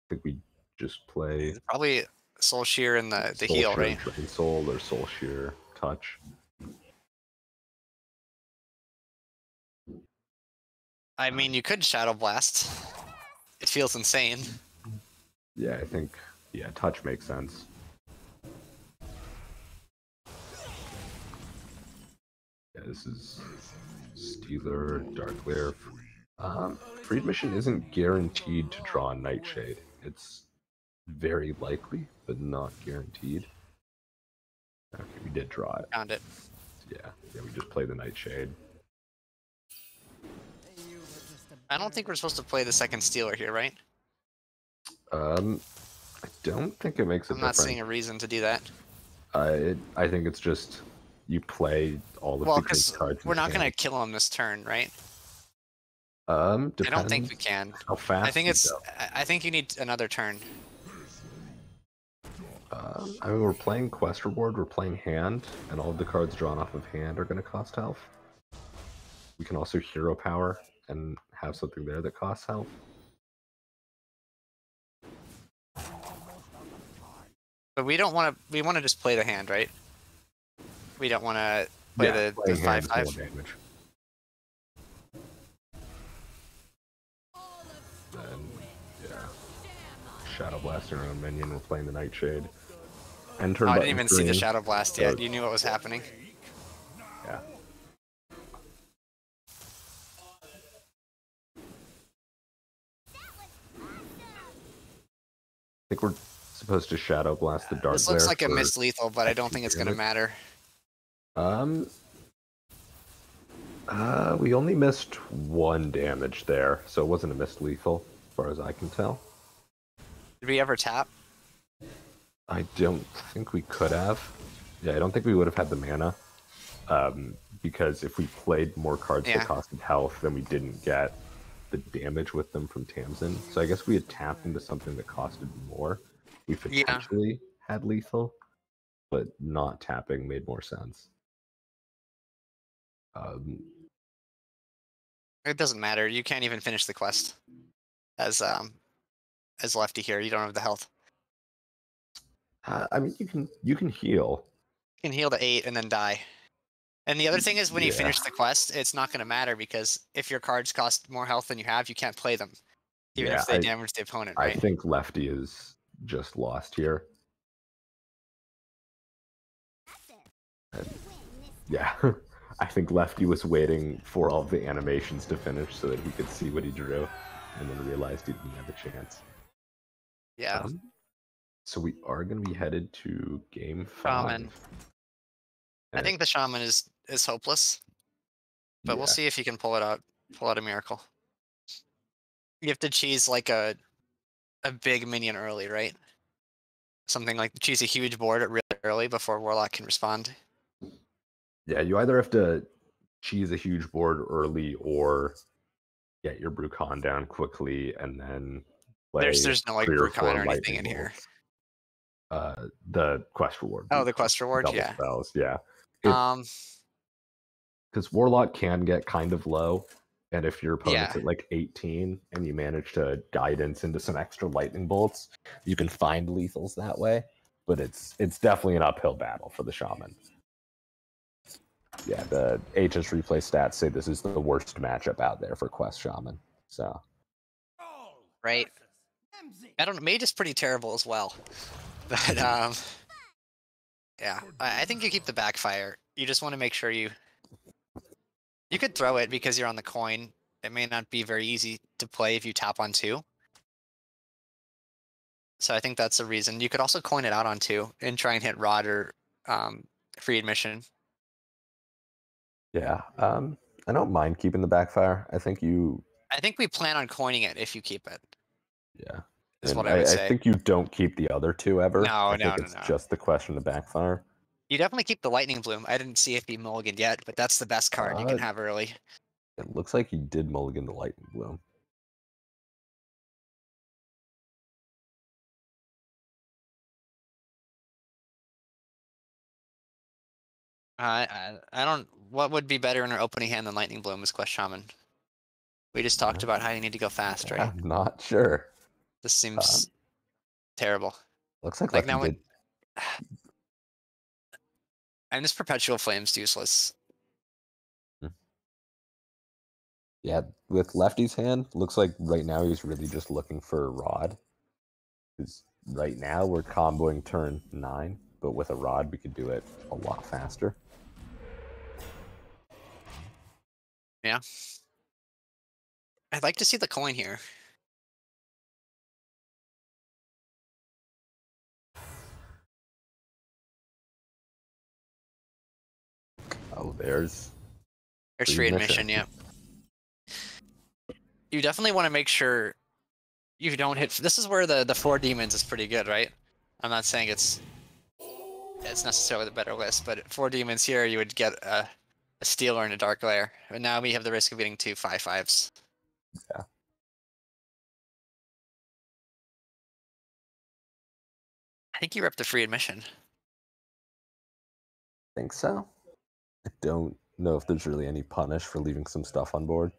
think we just play... Probably Soul Shear and the heal, right? Drain Soul or Soul Shear, touch. I mean, you could Shadow Blast. It feels insane. Yeah, I think touch makes sense. Yeah, this is Stealer, Darkglare. Freed Mission isn't guaranteed to draw a Nightshade. It's very likely, but not guaranteed. Okay, we did draw it. Found it. Yeah, we just play the Nightshade. I don't think we're supposed to play the second Stealer here, right? I don't think it makes a I'm not difference. seeing a reason to do that. I think it's just you play all of the good cards. We're not gonna kill him this turn, right? I don't think we can. How fast? I think you need another turn. I mean, we're playing Quest Reward, we're playing Hand, and all of the cards drawn off of Hand are going to cost health. We can also Hero Power and have something there that costs health. But we don't want to. We want to just play the hand, right? We don't want to play the 5/5. Damage. Then, yeah. Shadow Blast our own minion, we're playing the Nightshade. And turn I button didn't even see the 3. Shadow Blast yet. You knew what was happening. Yeah. I think we're supposed to Shadow Blast the Dark This looks Glare like a for missed lethal, but I don't think it's going to damage. matter. We only missed 1 damage there, so it wasn't a missed lethal, as far as I can tell. Did we ever tap? I don't think we could have. Yeah, I don't think we would have had the mana. Because if we played more cards that costed health, then we didn't get the damage with them from Tamsin. So I guess we had tapped into something that costed more. We potentially had lethal, but not tapping made more sense. It doesn't matter. You can't even finish the quest as Lefty here. You don't have the health. I mean, you can heal. You can heal to 8 and then die. And the other thing is, when you finish the quest, it's not going to matter, because if your cards cost more health than you have, you can't play them, even if they damage the opponent, right? I think Lefty is just lost here. And, yeah, I think Lefty was waiting for all the animations to finish so that he could see what he drew, and then realized he didn't have a chance. Yeah. So we are going to be headed to game 5. Shaman. I think the Shaman is hopeless, but we'll see if you can pull out a miracle. You have to cheese like a big minion early, right? Something like cheese a huge board really early before Warlock can respond. Yeah, you either have to cheese a huge board early or get your Brucon down quickly and then play. There's no like Brucon or anything in here. The quest reward. Oh, the quest reward, double yeah. Spells, yeah. Because Warlock can get kind of low, and if your opponent's at like 18 and you manage to guidance into some extra lightning bolts, you can find lethals that way. But it's definitely an uphill battle for the Shaman. Yeah, the HS replay stats say this is the worst matchup out there for Quest Shaman. So, right. I don't know. Mage is pretty terrible as well. But yeah, I think you keep the backfire. You just want to make sure you could throw it because you're on the coin. It may not be very easy to play if you tap on 2. So I think that's a reason. You could also coin it out on 2 and try and hit Rod or free admission. Yeah, I don't mind keeping the backfire. I think we plan on coining it if you keep it. Yeah. Is what I would say. I think you don't keep the other 2 ever. No, I think it's just the question of backfire. You definitely keep the Lightning Bloom. I didn't see it be mulliganed yet, but that's the best card you can have early. It looks like he did mulligan the Lightning Bloom. I don't. What would be better in our opening hand than Lightning Bloom is Quest Shaman. We just talked about how you need to go fast, right? I'm not sure. This seems terrible. Looks like now did. And this Perpetual Flame's useless. Yeah, with Lefty's hand, looks like right now he's really just looking for a rod. Because right now we're comboing turn 9, but with a rod we could do it a lot faster. Yeah. I'd like to see the coin here. Oh, there's Free admission, yeah. You definitely want to make sure you don't hit. This is where the 4 demons is pretty good, right? I'm not saying it's necessarily the better list, but 4 demons here, you would get a Stealer and a Dark Lair. And now we have the risk of getting 2 5/5s. Yeah. I think you rep the free admission. Think so. I don't know if there's really any punish for leaving some stuff on board.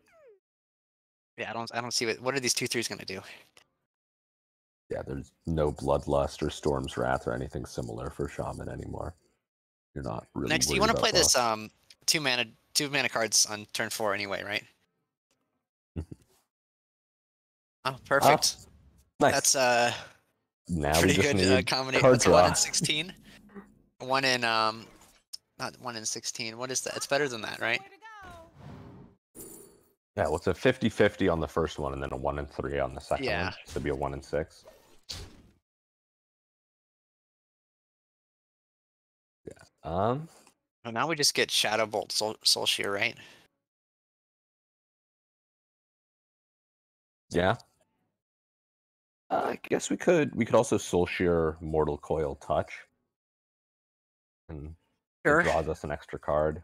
Yeah, I don't see what are these 2/3s gonna do. Yeah, there's no Bloodlust or Storm's Wrath or anything similar for Shaman anymore. You're not really Next, you want to play this 2 mana cards on turn 4 anyway, right? Oh, perfect. Nice. That's now pretty we just good need combination. card That's a 1 draw. in 16. 1 in not 1 in 16. What is that? It's better than that, right? Yeah, well, it's a 50-50 on the first one, and then a 1 in 3 on the second Yeah. one. So it'd be a 1 in 6. Yeah. Well, now we just get Shadow Bolt Soul Shear, right? Yeah. I guess we could also Soul Shear Mortal Coil Touch. And Sure. it draws us an extra card.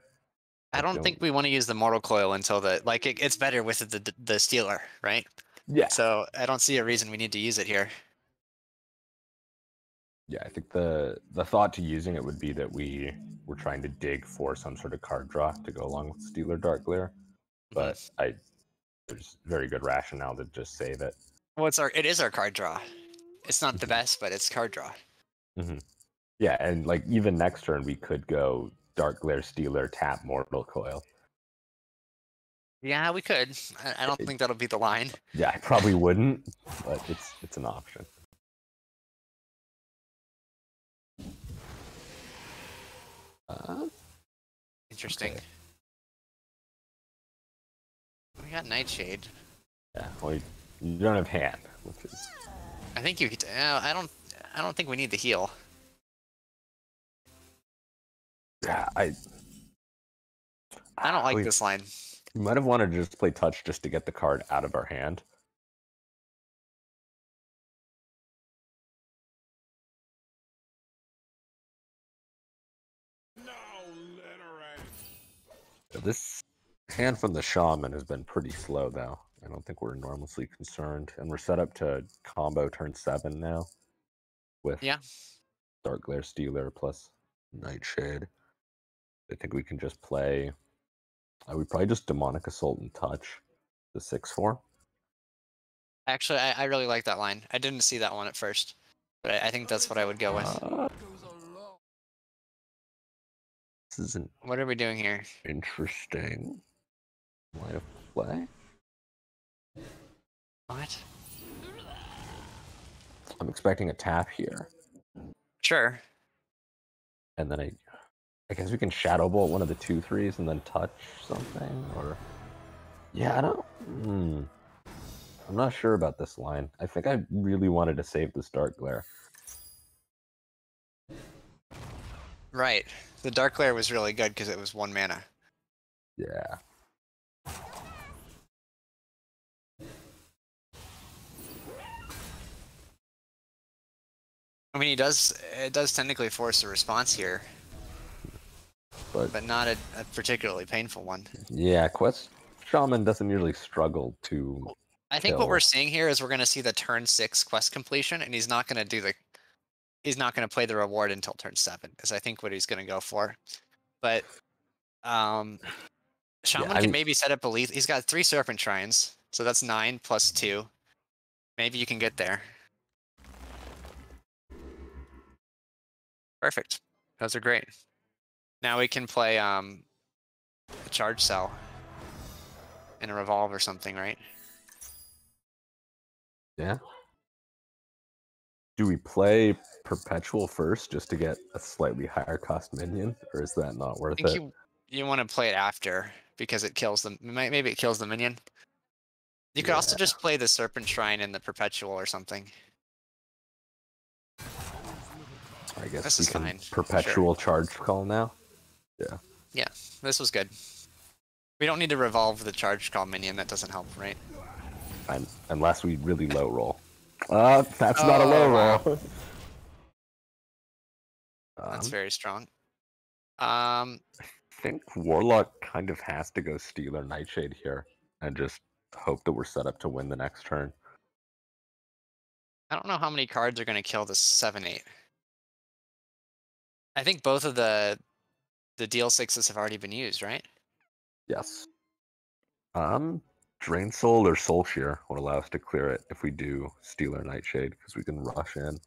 I don't think we want to use the Mortal Coil until it's better with the Stealer, right? Yeah. So I don't see a reason we need to use it here. Yeah, I think the thought to using it would be that we were trying to dig for some sort of card draw to go along with Stealer Dark Glare. But there's very good rationale to just save it. Well, it is our card draw. It's not the best, but it's card draw. Mm-hmm. Yeah, and like even next turn we could go Dark Glare Stealer, tap Mortal Coil. Yeah, we could. I don't think that'll be the line. Yeah, I probably wouldn't, but it's an option. Interesting. Okay. We got Nightshade. Yeah, well, you don't have hand, which is. I think you could. I don't think we need the heal. Yeah, I don't like this line. We might have wanted to just play touch just to get the card out of our hand. This hand from the Shaman has been pretty slow, though. I don't think we're enormously concerned. And we're set up to combo turn 7 now with Dark Glare Stealer plus Nightshade. I think we can just play... I would probably just Demonic Assault and Touch the 6/4. Actually, I really like that line. I didn't see that one at first, but I think that's what I would go with. This is an What are we doing here? interesting line of play. What? I'm expecting a tap here. Sure. And then I guess we can Shadow Bolt one of the 2/3s and then touch something, or... Yeah, I don't... I'm not sure about this line. I think I really wanted to save this Dark Glare. Right. The Dark Glare was really good because it was 1 mana. Yeah. I mean, it does technically force a response here, but not a particularly painful one. Yeah, Quest Shaman doesn't usually struggle to... I think what we're seeing here is we're going to see the turn 6 quest completion, and he's not going to he's not going to play the reward until turn 7, is I think what he's going to go for. But Shaman can maybe set up a lethal. He's got 3 Serpent Shrines, so that's 9 plus 2. Maybe you can get there. Perfect. Those are great. Now we can play a charge cell in a revolve or something, right? Yeah. Do we play Perpetual first just to get a slightly higher cost minion, or is that not I worth think it? you want to play it after because it kills them. Maybe it kills the minion. You could also Yeah. just play the Serpent Shrine in the Perpetual or something. I guess This we is can fine. Perpetual charge call now. Yeah. Yeah, this was good. We don't need to revolve the charge call minion. That doesn't help, right? Fine. Unless we really low roll. That's not a low wow. roll. That's very strong. I think Warlock kind of has to go Stealer Nightshade here and just hope that we're set up to win the next turn. I don't know how many cards are going to kill this 7/8. I think both of the deal 6s have already been used, right? Yes. Drain Soul or Soul Shear will allow us to clear it if we do Stealer Nightshade because we can rush in.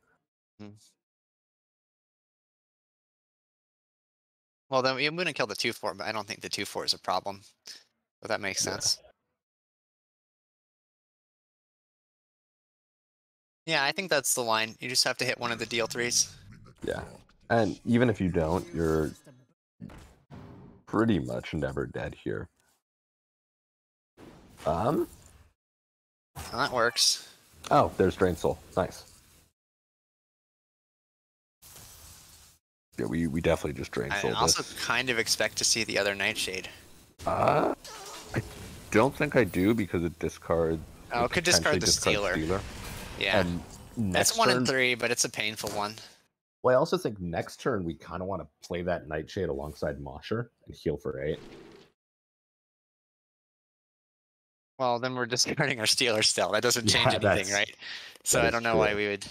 Well, then I'm going to kill the 2/4, but I don't think the 2/4 is a problem. But that makes sense. Yeah, I think that's the line. You just have to hit one of the deal 3s. Yeah. And even if you don't, you're pretty much never dead here. Well, that works. Oh, there's Drain Soul. Nice. Yeah, we definitely just Drain Soul I also this. kind of expect to see the other Nightshade. I don't think I do because it discards. Oh, it could discard the Stealer. Yeah. And next It's 1 turn, and 3, but it's a painful one. Well, I also think next turn we kind of want to play that Nightshade alongside Mosher and heal for 8. Well, then we're discarding our Stealer still. That doesn't change anything, right? So I don't know why we would.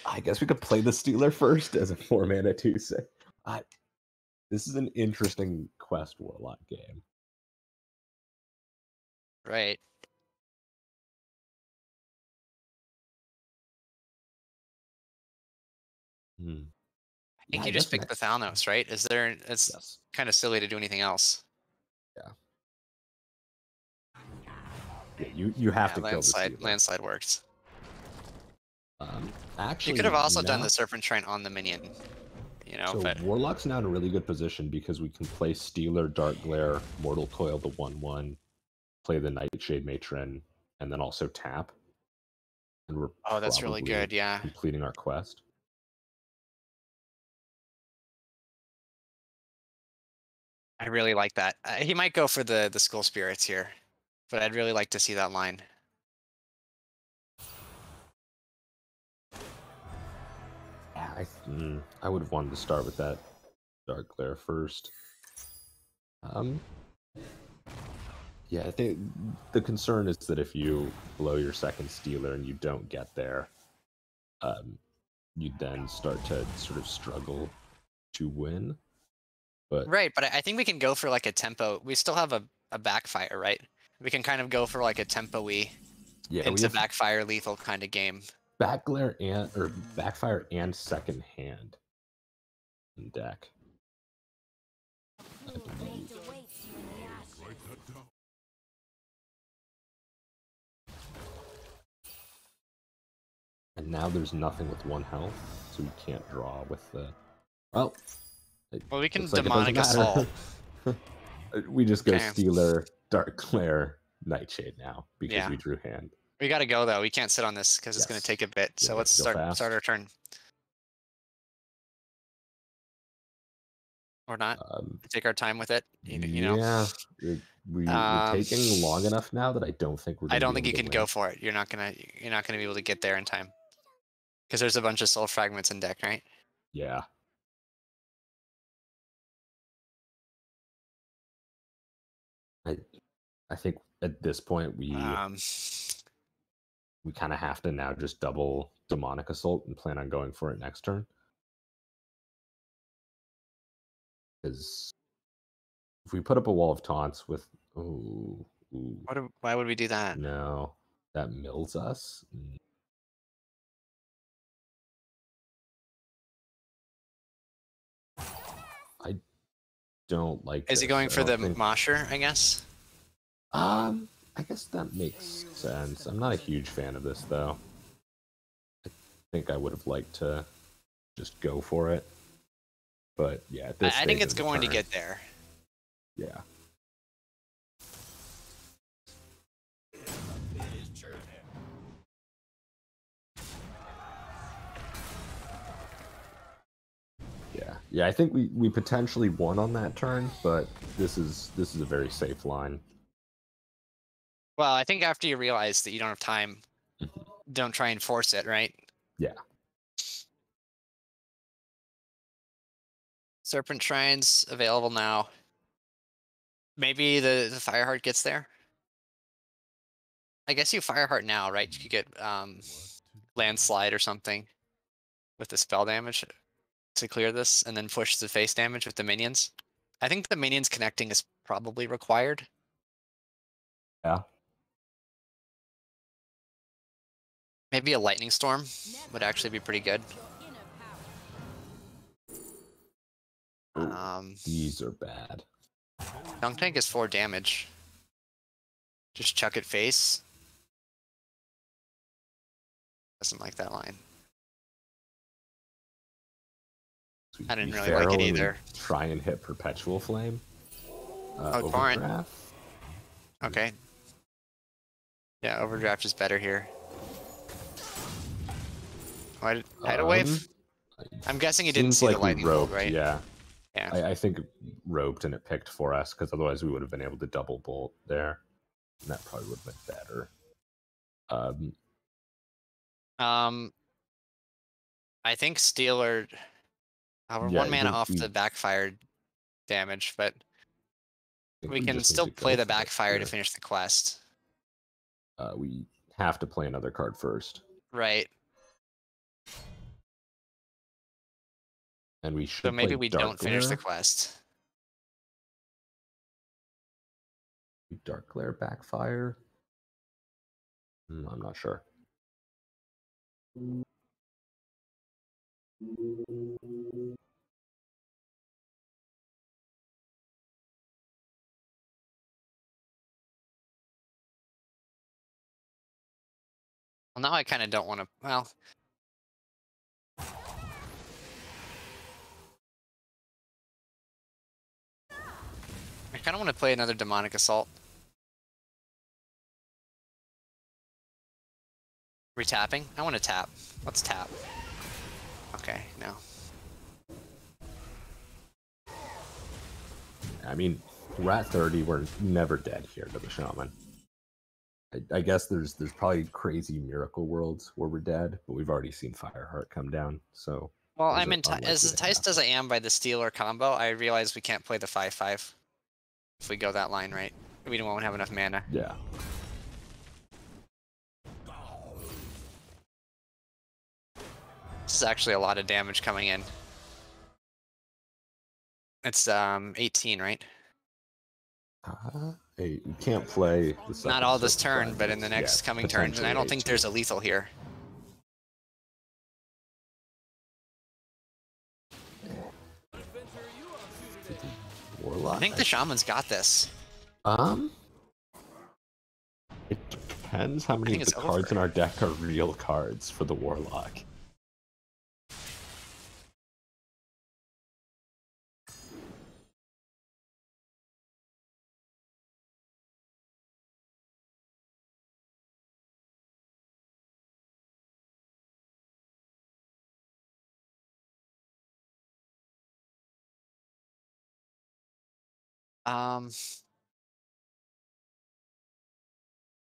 I guess we could play the Stealer first as a 4-mana 2/6. This is an interesting Quest Warlock game. Right. I think you just pick the Thalnos, right? It's Yes. kind of silly to do anything else. Yeah, you have to kill the Stealer. Landslide works. Actually, you could have also done the Serpent Shrine on the minion. You know, so but Warlock's now in a really good position because we can play Stealer, Dark Glare, Mortal Coil, the 1/1, play the Nightshade Matron, and then also tap. And we're that's really good. Yeah, completing our quest. I really like that. He might go for the Skull Spirits here, but I'd really like to see that line. I would have wanted to start with that Dark Glare first. Yeah, I think the concern is that if you blow your second Stealer and you don't get there, you then start to sort of struggle to win. But Right, but I think we can go for like a tempo. We still have a backfire, right? We can kind of go for like a tempo-y into backfire lethal kind of game. Backglare or backfire and second hand in deck. And now there's nothing with 1 health, so we can't draw with the. Well, we can demonic assault. We just go Stealer, Dark Glare, Nightshade now because we drew hand. We got to go though. We can't sit on this because it's going to take a bit. So let's start our turn. Or not. Take our time with it. You know. Yeah, we're taking long enough now that I don't think we're. I don't think you can go for it. You're not gonna be able to get there in time. Because there's a bunch of soul fragments in deck, right? Yeah. I think at this point we kind of have to now just double Demonic Assault and plan on going for it next turn. Because if we put up a wall of taunts with why would we do that? No, that mills us. don't like. Is he this. going I for the don't think- Mosher, I guess? I guess that makes sense. I'm not a huge fan of this, though. I think I would have liked to just go for it. But yeah, at this I think stage it's of the going to turn, get there. Yeah. Yeah, I think we potentially won on that turn, but this is a very safe line. Well, I think after you realize that you don't have time, Mhm. don't try and force it, right? Yeah. Serpent Shrines available now. Maybe the Fireheart gets there. I guess you Fireheart now, right? You could get Landslide or something with the spell damage to clear this, and then push the face damage with the minions. I think the minions connecting is probably required. Yeah. Maybe a Lightning Storm would actually be pretty good. These are bad. Dunk Tank is 4 damage. Just chuck it face. Doesn't like that line. So we I didn't beat really like it Feral and we either. Try and hit Perpetual Flame. Oh, Torrent. Overdraft. Okay. Yeah, Overdraft is better here. Why Tidal Wave? I'm guessing he didn't Seems see like the we lightning bolt, roped, right? Yeah. Yeah. I think it roped and it picked for us, because otherwise we would have been able to double bolt there. And that probably would have been better. I think Steel or we're Yeah, 1 I mana think off we- the backfired damage, but think we can just need still to play go the for it backfire to here. finish the quest. We have to play another card first. Right. And we should So maybe play we Dark don't finish the Glare. quest. Dark Glare backfire. I'm not sure. Well, now I kind of don't want to. Well, I kind of want to play another Demonic Assault. Retapping? I want to tap. Let's tap. Okay, no. I mean, we're at 30. We're never dead here to the Shaman. I guess there's probably crazy miracle worlds where we're dead, but we've already seen Fireheart come down. So Well, those I'm are as unlikely to enticed happen. as I am by the Stealer combo, I realize we can't play the 5/5 if we go that line right. We won't have enough mana. Yeah. This is actually a lot of damage coming in. It's 18, right? Hey, you can't play the Not second all this Serpent turn, Shrine, but in the it's- next yeah, coming turns, and I don't think potentially there's a lethal here. Warlock. I think the Shaman's got this. It depends how many think of the it's cards over. in our deck are real cards for the Warlock.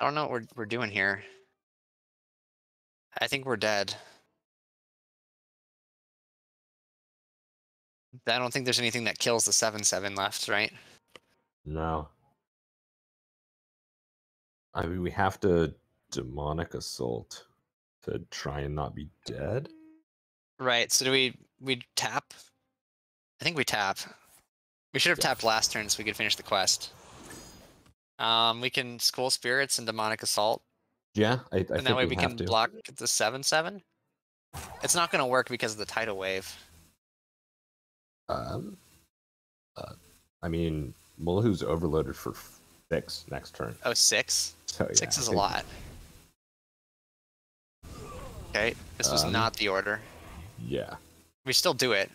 I don't know what we're doing here. I think we're dead. I don't think there's anything that kills the 7/7 left, right? No. I mean, we have to Demonic Assault to try and not be dead. Right. So do we tap? I think we tap. We should have Yeah. tapped last turn so we could finish the quest. We can School Spirits and Demonic Assault, Yeah, I and think that way we we have can to. block the 7/7. It's not going to work because of the tidal wave. Um, I mean, Mulhu's overloaded for 6 next turn. Oh, 6? So, yeah, 6 is I a think- lot. Okay, this was not the order. Yeah. We still do it.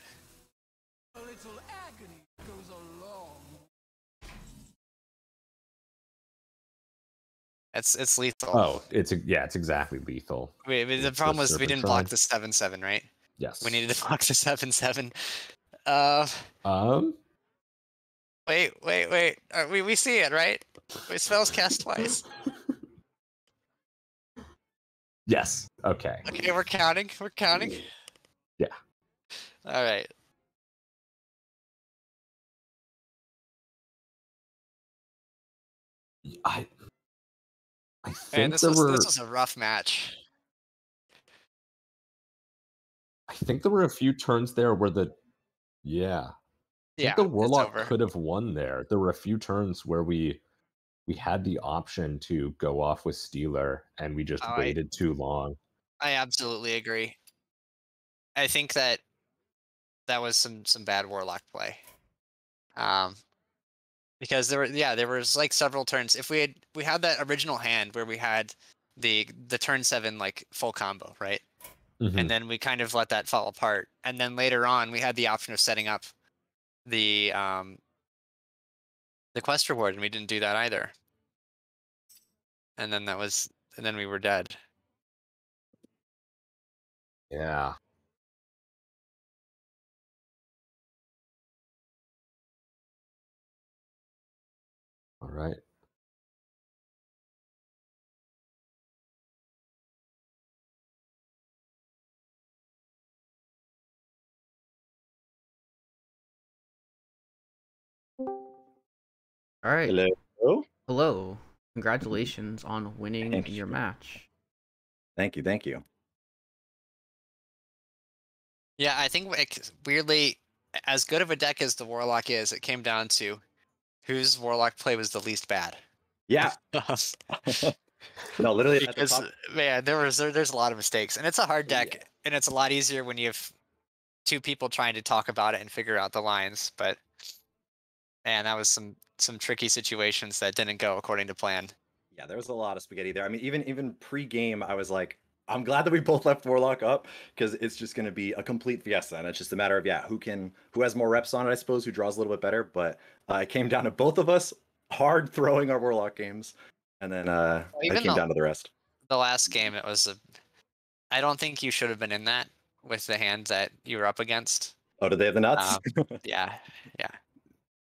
It's lethal. Oh, it's exactly lethal. Wait, the It's problem the was we didn't Serpentron. block the 7/7, right? Yes. We needed to block the 7/7. Wait. We see it, right? We spells cast twice. Yes. Okay. Okay, we're counting. We're counting. Yeah. All right. I Man, think this there was were. this was a rough match. I think there were a few turns there where the. Yeah. I Yeah, think the it's Warlock over. could have won there. There were a few turns where we had the option to go off with Steeler, and we just waited too long. I absolutely agree. I think that was some bad Warlock play. Because there was like several turns. If we had that original hand where we had the turn 7 like full combo, right? Mhm. And then we kind of let that fall apart. And then later on we had the option of setting up the quest reward, and we didn't do that either. And then we were dead. Yeah. All right. All right. Hello. Hello. Congratulations on winning Thank your you. match. Thank you. Thank you. Yeah, I think weirdly, as good of a deck as the Warlock is, it came down to whose Warlock play was the least bad. Yeah. No, literally at the Because top. man, there's a lot of mistakes, and it's a hard deck, Yeah. and it's a lot easier when you have two people trying to talk about it and figure out the lines. But man, that was some tricky situations that didn't go according to plan. Yeah, there was a lot of spaghetti there. I mean, even pre-game, I was like, I'm glad that we both left Warlock up because it's just going to be a complete fiesta, and it's just a matter of who has more reps on it, I suppose, who draws a little bit better. But it came down to both of us hard throwing our Warlock games, and then it came down to the rest. The last game, it was I don't think you should have been in that with the hand that you were up against. Oh, did they have the nuts? Yeah.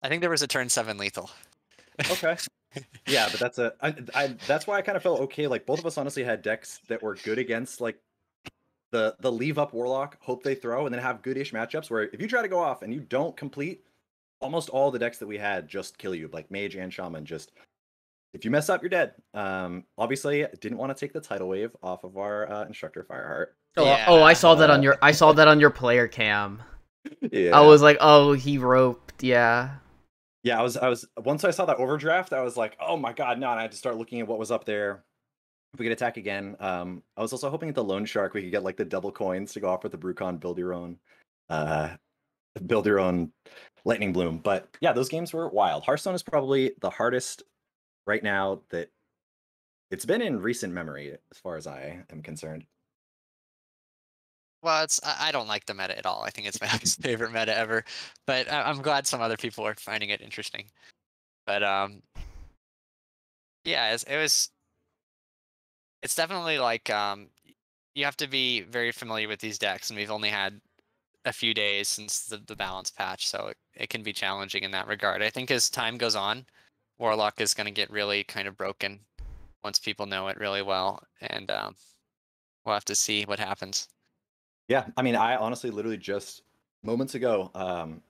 I think there was a turn 7 lethal. Okay. Yeah, but that's why I kind of felt okay. Like both of us honestly had decks that were good against like the leave up Warlock, hope they throw, and then have goodish matchups where if you try to go off and you don't complete, almost all the decks that we had just kill you, like Mage and Shaman. Just if you mess up, you're dead. Obviously, didn't want to take the tidal wave off of our instructor Fireheart. I saw that on your player cam. Yeah. I was like, oh, he roped. Yeah. Yeah, I was once I saw that overdraft, I was like, oh my god, no, and I had to start looking at what was up there. If we could attack again. I was also hoping at the Loan Shark we could get like the double coins to go off with the Brucon build your own Lightning Bloom. But yeah, those games were wild. Hearthstone is probably the hardest right now that it's been in recent memory, as far as I am concerned. Well, I don't like the meta at all. I think it's my least favorite meta ever, but I'm glad some other people are finding it interesting. But yeah, it's definitely like you have to be very familiar with these decks, and we've only had a few days since the balance patch, so it can be challenging in that regard. I think as time goes on, Warlock is going to get really kind of broken once people know it really well, and we'll have to see what happens. Yeah, I mean, I honestly literally just moments ago, an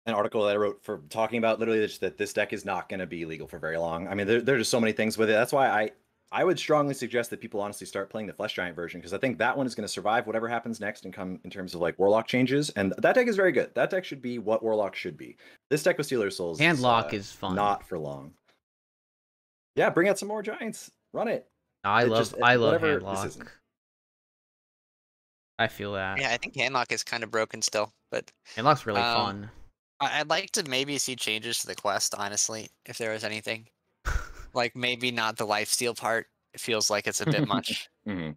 article that I wrote for talking about literally just that this deck is not going to be legal for very long. I mean, there's just so many things with it. That's why I would strongly suggest that people honestly start playing the Flesh Giant version, because I think that one is going to survive whatever happens next and come in terms of like Warlock changes. And that deck is very good. That deck should be what Warlock should be. This deck with Stealer Souls Handlock is fun. Not for long. Yeah, bring out some more Giants. Run it. I love whatever this Handlock. isn't. I feel that. Yeah, I think Handlock is kind of broken still, but Handlock's really fun. I'd like to maybe see changes to the quest, honestly, if there was anything. Like maybe not the lifesteal part. It feels like it's a bit much. I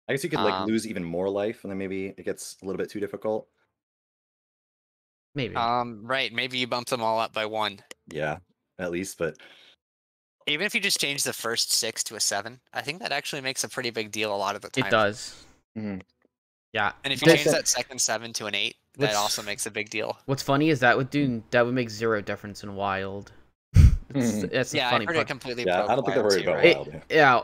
guess you could like Um, lose even more life, and then maybe it gets a little bit too difficult. Maybe. right. Maybe you bump them all up by 1. Yeah, at least. But Even if you just change the first 6 to a 7, I think that actually makes a pretty big deal a lot of the time. It does. Mhm. Yeah. And if you change that second 7 to an 8, that also makes a big deal. What's funny is that would make 0 difference in wild. That's the Yeah, I funny heard part. it completely yeah, broke I don't think they're wild worried too, about right? wild. Yeah,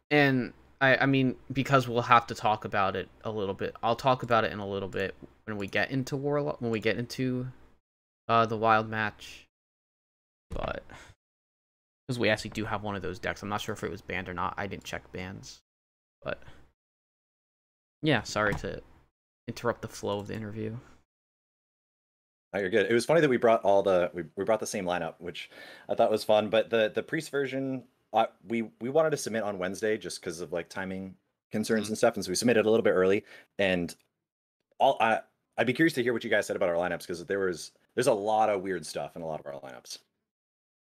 and I mean, because we'll have to talk about it a little bit. I'll talk about it in a little bit when we get into Warlock, when we get into the wild match. But because we actually do have one of those decks, I'm not sure if it was banned or not. I didn't check bans, but yeah, sorry to interrupt the flow of the interview. Oh, you're good. It was funny that we brought we brought the same lineup, which I thought was fun. But the priest version, we wanted to submit on Wednesday just because of like timing concerns and stuff, and so we submitted a little bit early. And I'd be curious to hear what you guys said about our lineups because there's a lot of weird stuff in a lot of our lineups.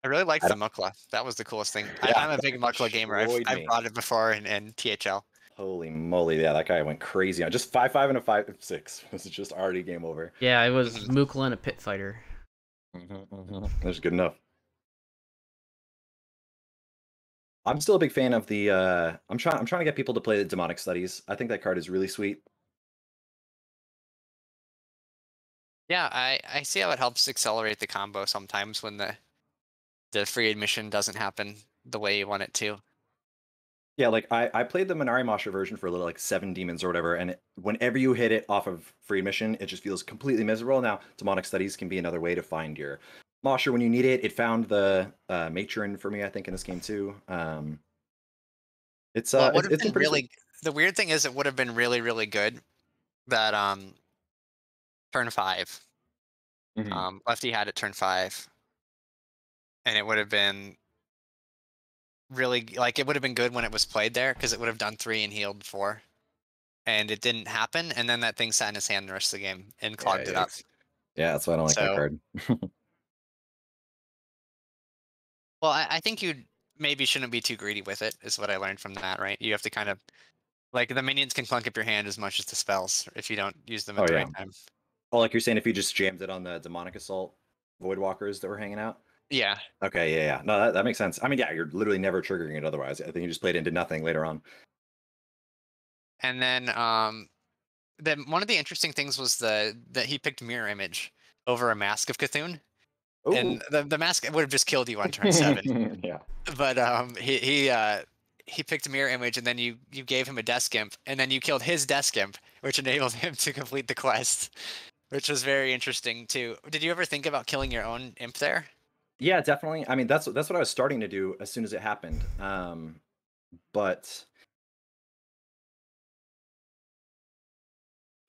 I really liked the Mukla. That was the coolest thing. Yeah, I'm a big Mukla gamer. I've brought it before in THL. Holy moly, yeah, that guy went crazy on just 5-5 and a 5-6. This is just already game over. Yeah, it was Mukla and a pit fighter. That's good enough. I'm still a big fan of the I'm trying to get people to play the Demonic Studies. I think that card is really sweet. Yeah, I see how it helps accelerate the combo sometimes when the free admission doesn't happen the way you want it to. Yeah, like I played the Minari Masha version for a little like 7 demons or whatever, and whenever you hit it off of free admission, it just feels completely miserable. Now, Demonic Studies can be another way to find your Masha when you need it. It found the matron for me, I think, in this game too. It's Well, it would have it's been pretty really. sweet. The weird thing is, it would have been really, really good that turn 5. Lefty had it turn 5, and it would have been really like it would have been good when it was played there because it would have done 3 and healed 4, and it didn't happen. And then that thing sat in his hand the rest of the game and clogged it up. Yeah, that's why I don't like that So- card. Well, I think you maybe shouldn't be too greedy with it. Is what I learned from that. Right? You have to kind of like the minions can clunk up your hand as much as the spells if you don't use them at the right time. Oh, like you're saying if you just jammed it on the Demonic Assault Voidwalkers that were hanging out? Yeah. Okay, yeah. No, that makes sense. I mean, yeah, you're literally never triggering it otherwise. I think you just played into nothing later on. And then one of the interesting things was that he picked Mirror Image over a Mask of Cthulhu. Ooh. And the mask would have just killed you on turn 7. Yeah. But he picked Mirror Image, and then you gave him a Desk Imp, and then you killed his Desk Imp, which enabled him to complete the quest, which was very interesting too. Did you ever think about killing your own Imp there? Yeah, definitely. I mean, that's what I was starting to do as soon as it happened. But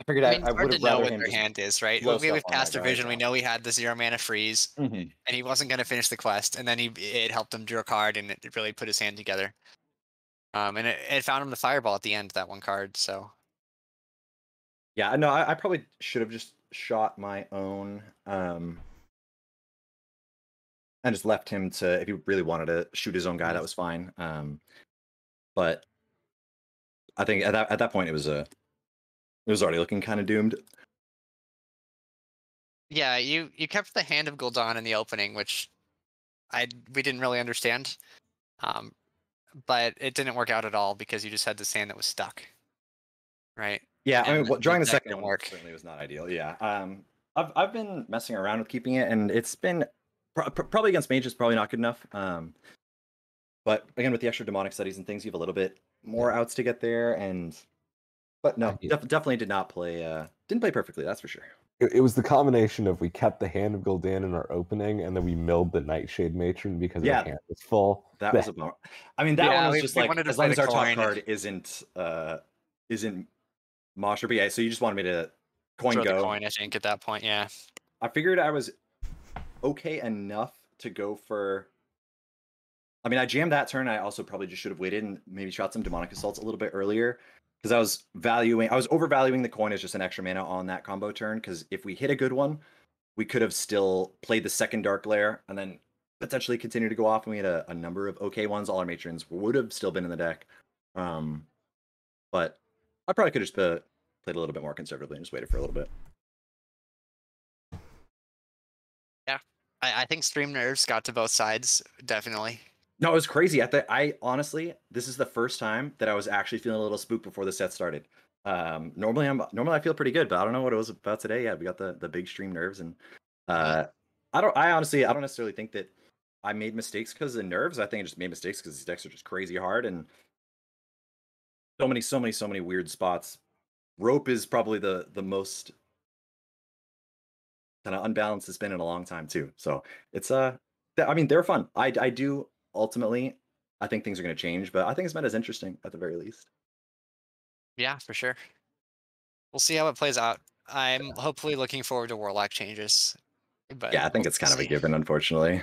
I figured I would have know rather what him their just hand is, right? blow We've stuff on that cast a guy, vision. so. We know he had the 0 mana freeze, and he wasn't going to finish the quest. And then it helped him draw a card, and it really put his hand together. And it found him the fireball at the end, that one card. So yeah, no, I probably should have just shot my own, and just left him to if he really wanted to shoot his own guy, that was fine. But I think at that point it was already looking kind of doomed. yeah, you kept the Hand of Gul'dan in the opening, which we didn't really understand. But it didn't work out at all because you just had this hand that was stuck, right? Yeah, I And mean, drawing the deck second didn't one work. certainly was not ideal. Yeah, I've been messing around with keeping it, and it's been probably against mages probably not good enough. But again, with the extra demonic studies and things, you have a little bit more outs to get there. But no, definitely didn't play perfectly. That's for sure. It was the combination of we kept the Hand of Gul'dan in our opening, and then we milled the Nightshade Matron because our hand was full. That was a bummer. I mean, that one was just like as long as our top card isn't Mosher, but yeah. So you just wanted me to Throw go. the coin, I think, at that point. Yeah. I figured I was okay enough to go for. I mean, I jammed that turn. I also probably just should have waited and maybe shot some demonic assaults a little bit earlier because I was overvaluing the coin as just an extra mana on that combo turn. Because if we hit a good one, we could have still played the second Dark Lair and then potentially continue to go off, and we had a number of okay ones. All our matrons would have still been in the deck. But I probably could have just played a little bit more conservatively and just waited for a little bit. Yeah, I think stream nerves got to both sides, definitely. No, it was crazy. I honestly, this is the first time that I was actually feeling a little spooked before the set started. Normally I feel pretty good, but I don't know what it was about today. Yeah, we got the big stream nerves, and I don't necessarily think that I made mistakes because of the nerves. I think I just made mistakes because these decks are just crazy hard and so many weird spots. Rope is probably the most kind of unbalanced it's been in a long time too. So it's I mean, they're fun. I do ultimately, I think things are going to change, but I think it's meant as interesting at the very least. Yeah, for sure. We'll see how it plays out. I'm hopefully looking forward to Warlock changes. But yeah, I think it's kind of a given, unfortunately.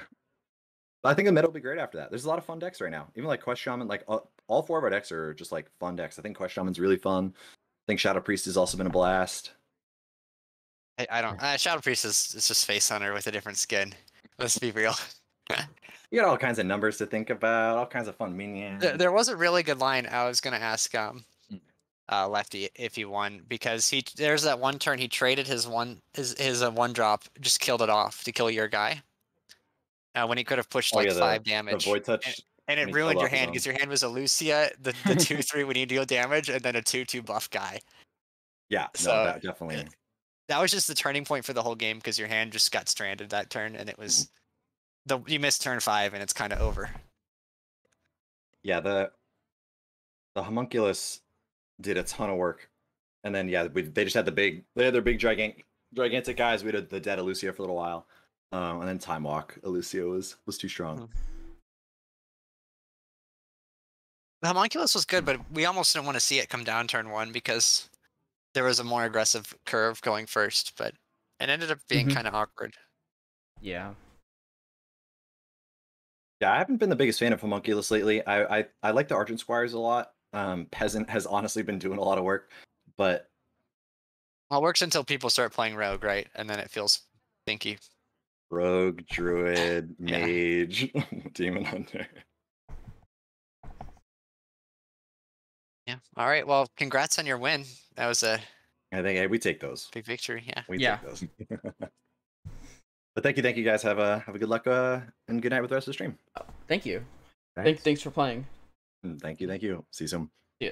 But I think the meta will be great after that. There's a lot of fun decks right now. Even like Quest Shaman, like all four of our decks are just like fun decks. I think Quest Shaman's really fun. I think Shadow Priest has also been a blast. I don't. Shadow Priest is just Face Hunter with a different skin. Let's be real. You got all kinds of numbers to think about, all kinds of fun minions. There was a really good line I was gonna ask Lefty if he won, because there's that one turn he traded his one drop, just killed it off to kill your guy. When he could have pushed like 5 damage. The Void Touch. And it ruined your hand because your hand was a Lucia, the 2/3 when you deal damage, and then a 2/2 buff guy. Yeah, so no, that definitely. That was just the turning point for the whole game because your hand just got stranded that turn, and it was you missed turn 5 and it's kind of over. Yeah, the homunculus did a ton of work, and then yeah, they just had their big gigantic guys. We did the dead Elucia for a little while, and then Time Walk Elucia was too strong. The homunculus was good, but we almost didn't want to see it come down turn 1 because there was a more aggressive curve going first, but it ended up being kind of awkward. Yeah. Yeah, I haven't been the biggest fan of homunculus lately. I like the Argent Squires a lot. Peasant has honestly been doing a lot of work, but well, it works until people start playing Rogue, right? And then it feels stinky. Rogue, Druid, Mage, Demon Hunter. Yeah. All right. Well, congrats on your win. That was I think we take those. Big victory. Yeah. We take those. But thank you guys. Have a good luck and good night with the rest of the stream. Thank you. Thanks for playing. Thank you. See you soon. Yeah.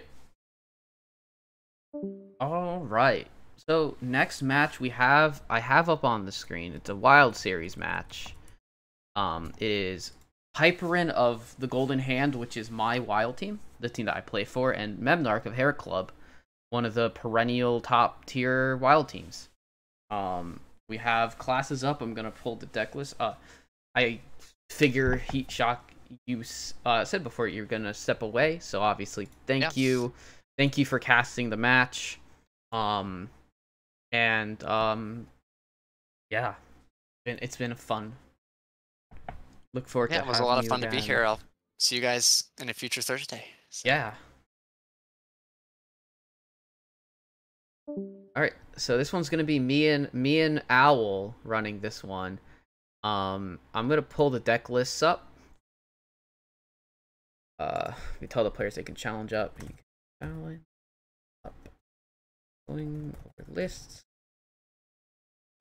All right. So next match I have up on the screen. It's a Wild Series match. It is Hyperin of the Golden Hand, which is my Wild team, the team that I play for, and Memnarch of Hair Club, one of the perennial top tier Wild teams. We have classes up. I'm gonna pull the deck list. I figure Heat Shock. You said before you're gonna step away, so obviously thank you for casting the match. Yeah, it's been fun. Look forward to. Yeah, it was a lot of fun to be here. I'll see you guys in a future Thursday. So. Yeah. All right, so this one's gonna be me and Owl running this one. I'm gonna pull the deck lists up. We tell the players they can challenge up. You can challenge up. Going over lists.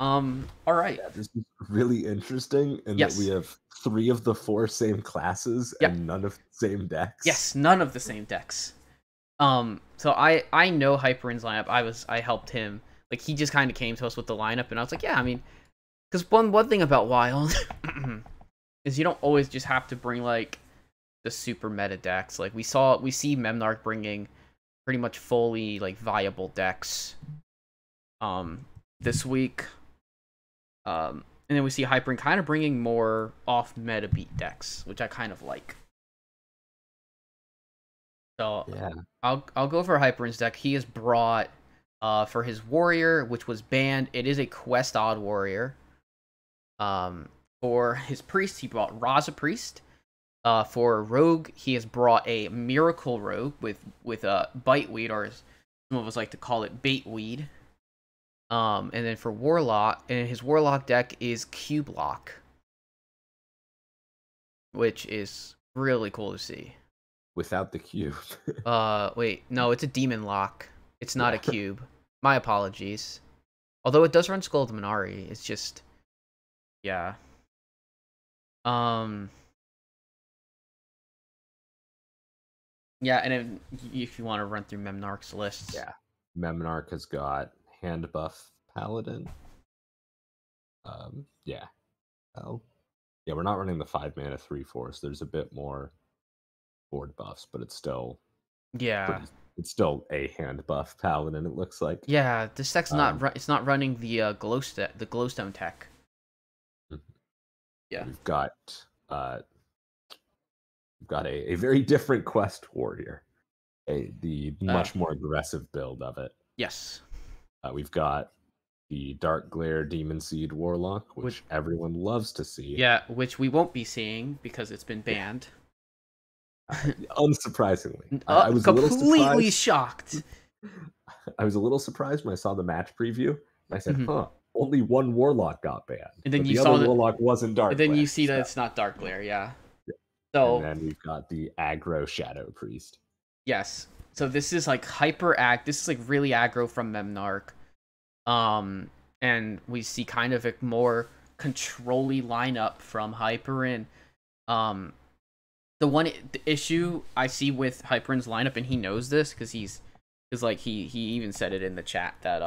All right. Yeah, this is really interesting in that we have 3 of the 4 same classes and none of the same decks. Yes, none of the same decks. So I know Hyperin's lineup. I helped him. Like, he just kind of came to us with the lineup, and I was like, yeah, I mean, because one thing about Wild is you don't always just have to bring like the super meta decks. Like we see Memnarch bringing pretty much fully like viable decks this week. And then we see Hyperin kind of bringing more off meta beat decks, which I kind of like. So yeah, I'll go for Hyperin's deck. He has brought for his warrior, which was banned. It is a Quest Odd warrior. For his priest, he brought Raza Priest. For rogue, he has brought a Miracle Rogue with a Biteweed, or as some of us like to call it, Baitweed. And then for Warlock, and his Warlock deck is Cube Lock, which is really cool to see. Without the cube. Wait, no, it's a Demon Lock. It's not a cube. My apologies. Although it does run Skull of the Minari, it's just, yeah. Yeah, and if you want to run through Memnarch's lists. Yeah. Memnarch has got hand buff Paladin. Yeah. Oh. Yeah, we're not running the 5-mana 3/4. There's a bit more board buffs, but it's still it's still a hand buff Paladin, it looks like. Yeah, this deck's it's not running the glowstone tech. Yeah. We've got a very different quest warrior. The much more aggressive build of it. Yes. We've got the Dark Glare Demon Seed Warlock, which everyone loves to see. Yeah, which we won't be seeing because it's been banned. Unsurprisingly. I was completely shocked. I was a little surprised when I saw the match preview. And I said, only one Warlock got banned. And then but you the saw other Warlock wasn't Dark Glare. And then you see that it's not Dark Glare, yeah. So, and then we've got the aggro Shadow Priest. Yes. So this is like this is like really aggro from Memnarch. And we see kind of a more control-y lineup from Hyperin. The issue I see with Hyperin's lineup, and he knows this because he even said it in the chat that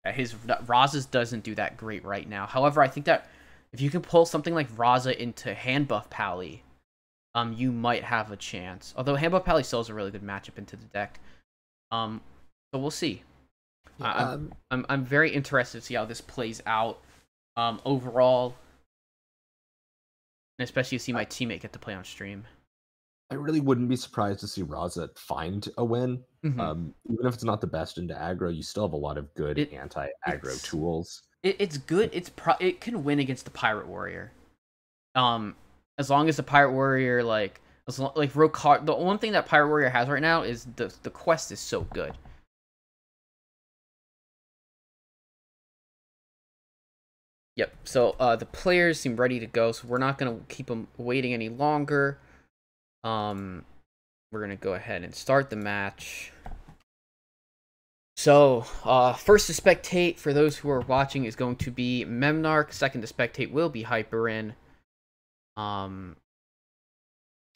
Raza's doesn't do that great right now. However, I think that if you can pull something like Raza into hand buff Pally, you might have a chance. Although hand buff Pally still is a really good matchup into the deck. So we'll see. I'm very interested to see how this plays out overall, and especially to see my teammate get to play on stream. I really wouldn't be surprised to see Raza find a win. Even if it's not the best into aggro, you still have a lot of good anti-aggro tools. It's good. It can win against the Pirate Warrior. As long as the Pirate Warrior Rokar. The one thing that Pirate Warrior has right now is the quest is so good. Yep. So the players seem ready to go, so we're not gonna keep them waiting any longer. We're gonna go ahead and start the match. So first to spectate for those who are watching is going to be Memnarch. Second to spectate will be Hyperin.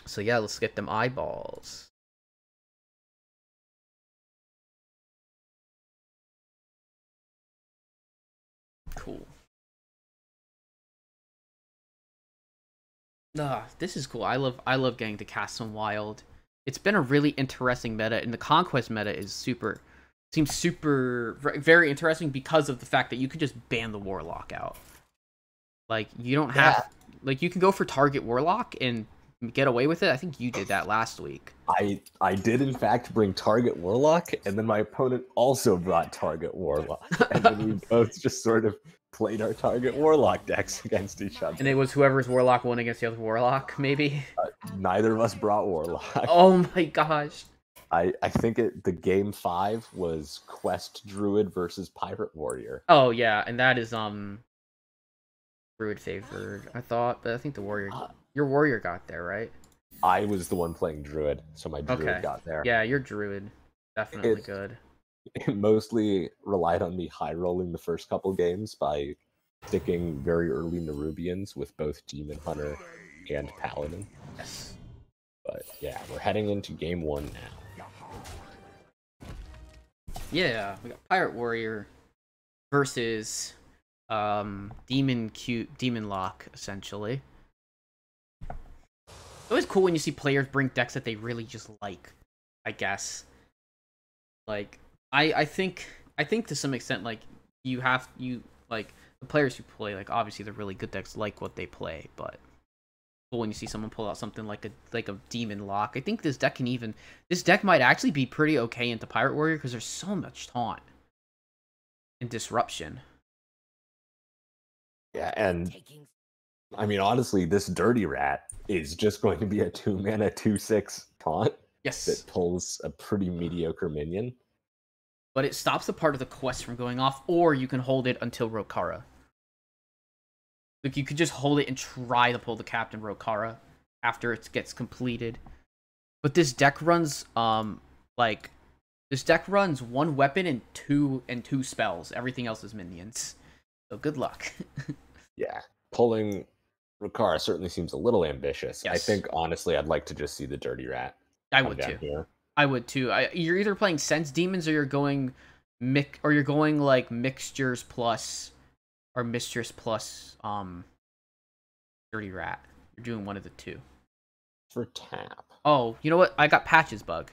So yeah, let's get them eyeballs. Cool. This is cool. I love getting to cast some wild. It's been a really interesting meta, and the conquest meta seems very interesting because of the fact that you could just ban the warlock out. Like you don't have you can go for target warlock and get away with it. I think you did that last week. I did in fact bring target warlock, and then my opponent also brought target warlock, and then we both just sort of played our target warlock decks against each other. And it was whoever's warlock won against the other warlock, maybe? Neither of us brought warlock. Oh my gosh. I think the game 5 was Quest Druid versus Pirate Warrior. Oh yeah, and that is Druid favored, I thought, but I think the warrior your warrior got there, right? I was the one playing Druid, so my Druid got there. Yeah, your Druid. Definitely good. It mostly relied on me high rolling the first couple games by sticking very early Nerubians with both Demon Hunter and Paladin. Yes. But yeah, we're heading into game 1 now. Yeah, we got Pirate Warrior versus Demon Lock, essentially. It's always cool when you see players bring decks that they really just like, I guess. Like I think to some extent, like the players who play, like obviously they're really good decks like what they play, but cool when you see someone pull out something like a Demon Lock. I think this deck might actually be pretty okay into Pirate Warrior because there's so much taunt and disruption. Yeah, and I mean honestly, this Dirty Rat is just going to be a 2-mana 2/6 taunt. Yes. That pulls a pretty mediocre minion. but it stops the part of the quest from going off, or you can hold it until Rokara. Like, you could just hold it and try to pull the Captain Rokara after it gets completed. But this deck runs, this deck runs 1 weapon and two spells. Everything else is minions. So good luck. Yeah, pulling Rokara certainly seems a little ambitious. Yes. I think, honestly, I'd like to just see the Dirty Rat. I would too. Here. I would too. You're either playing Sense Demons or you're going like Mixtures plus or Mistress plus Dirty Rat. You're doing one of the two. For tap. Oh, you know what? I got Patches bug.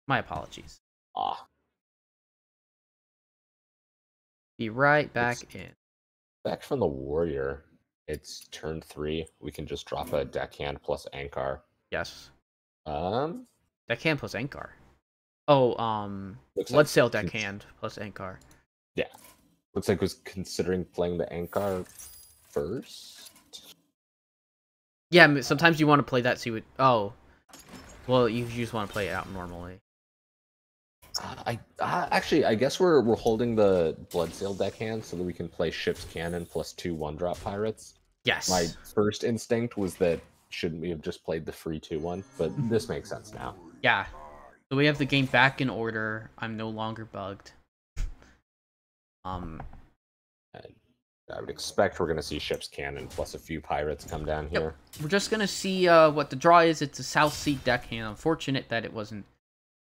My apologies. Ah. Be right back in. Back from the Warrior. It's turn 3. We can just drop a Deckhand plus Ankar. Yes. Deckhand plus Ankar. Oh, Bloodsail Deckhand plus Ankar. Yeah. Looks like was considering playing the Ankar first. Yeah, sometimes you want to play that so you would... Oh. Well, you just want to play it out normally. Actually, I guess we're holding the Bloodsail Deckhand so that we can play Ship's Cannon plus 2 1-drop pirates. Yes. My first instinct was that shouldn't we have just played the free 2-1, but this makes sense now. Yeah. So we have the game back in order. I'm no longer bugged. And I would expect we're going to see Ship's Cannon plus a few pirates come down here. Yep. We're just going to see what the draw is. It's a South Sea Deckhand. Unfortunate that it wasn't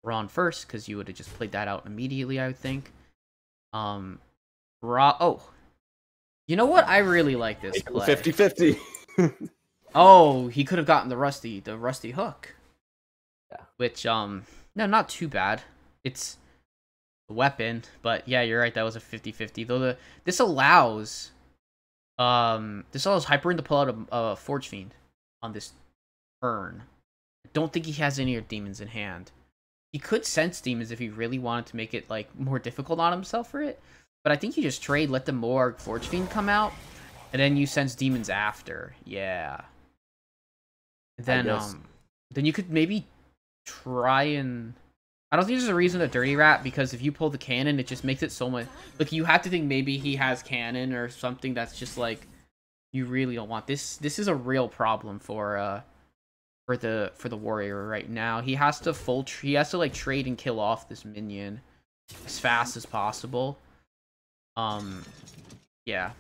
drawn first, because you would have just played that out immediately, I would think. Oh. You know what? I really like this play. 50-50. Oh, he could have gotten the rusty hook. Yeah. Which, no, not too bad. It's a weapon, but yeah, you're right, that was a 50-50. Though this allows Hyper to pull out a Forge Fiend on this turn. I don't think he has any of demons in hand. He could sense demons if he really wanted to make it like more difficult on himself for it. But I think you just trade, let the Morg Forge Fiend come out, and then you sense demons after. Yeah. Then then you could maybe try and... I don't think there's a reason to Dirty Rat, because if you pull the cannon, it just makes it so much... Like, you have to think maybe he has cannon or something that's just like, you really don't want. This is a real problem for the Warrior right now. He has to like trade and kill off this minion as fast as possible. Yeah.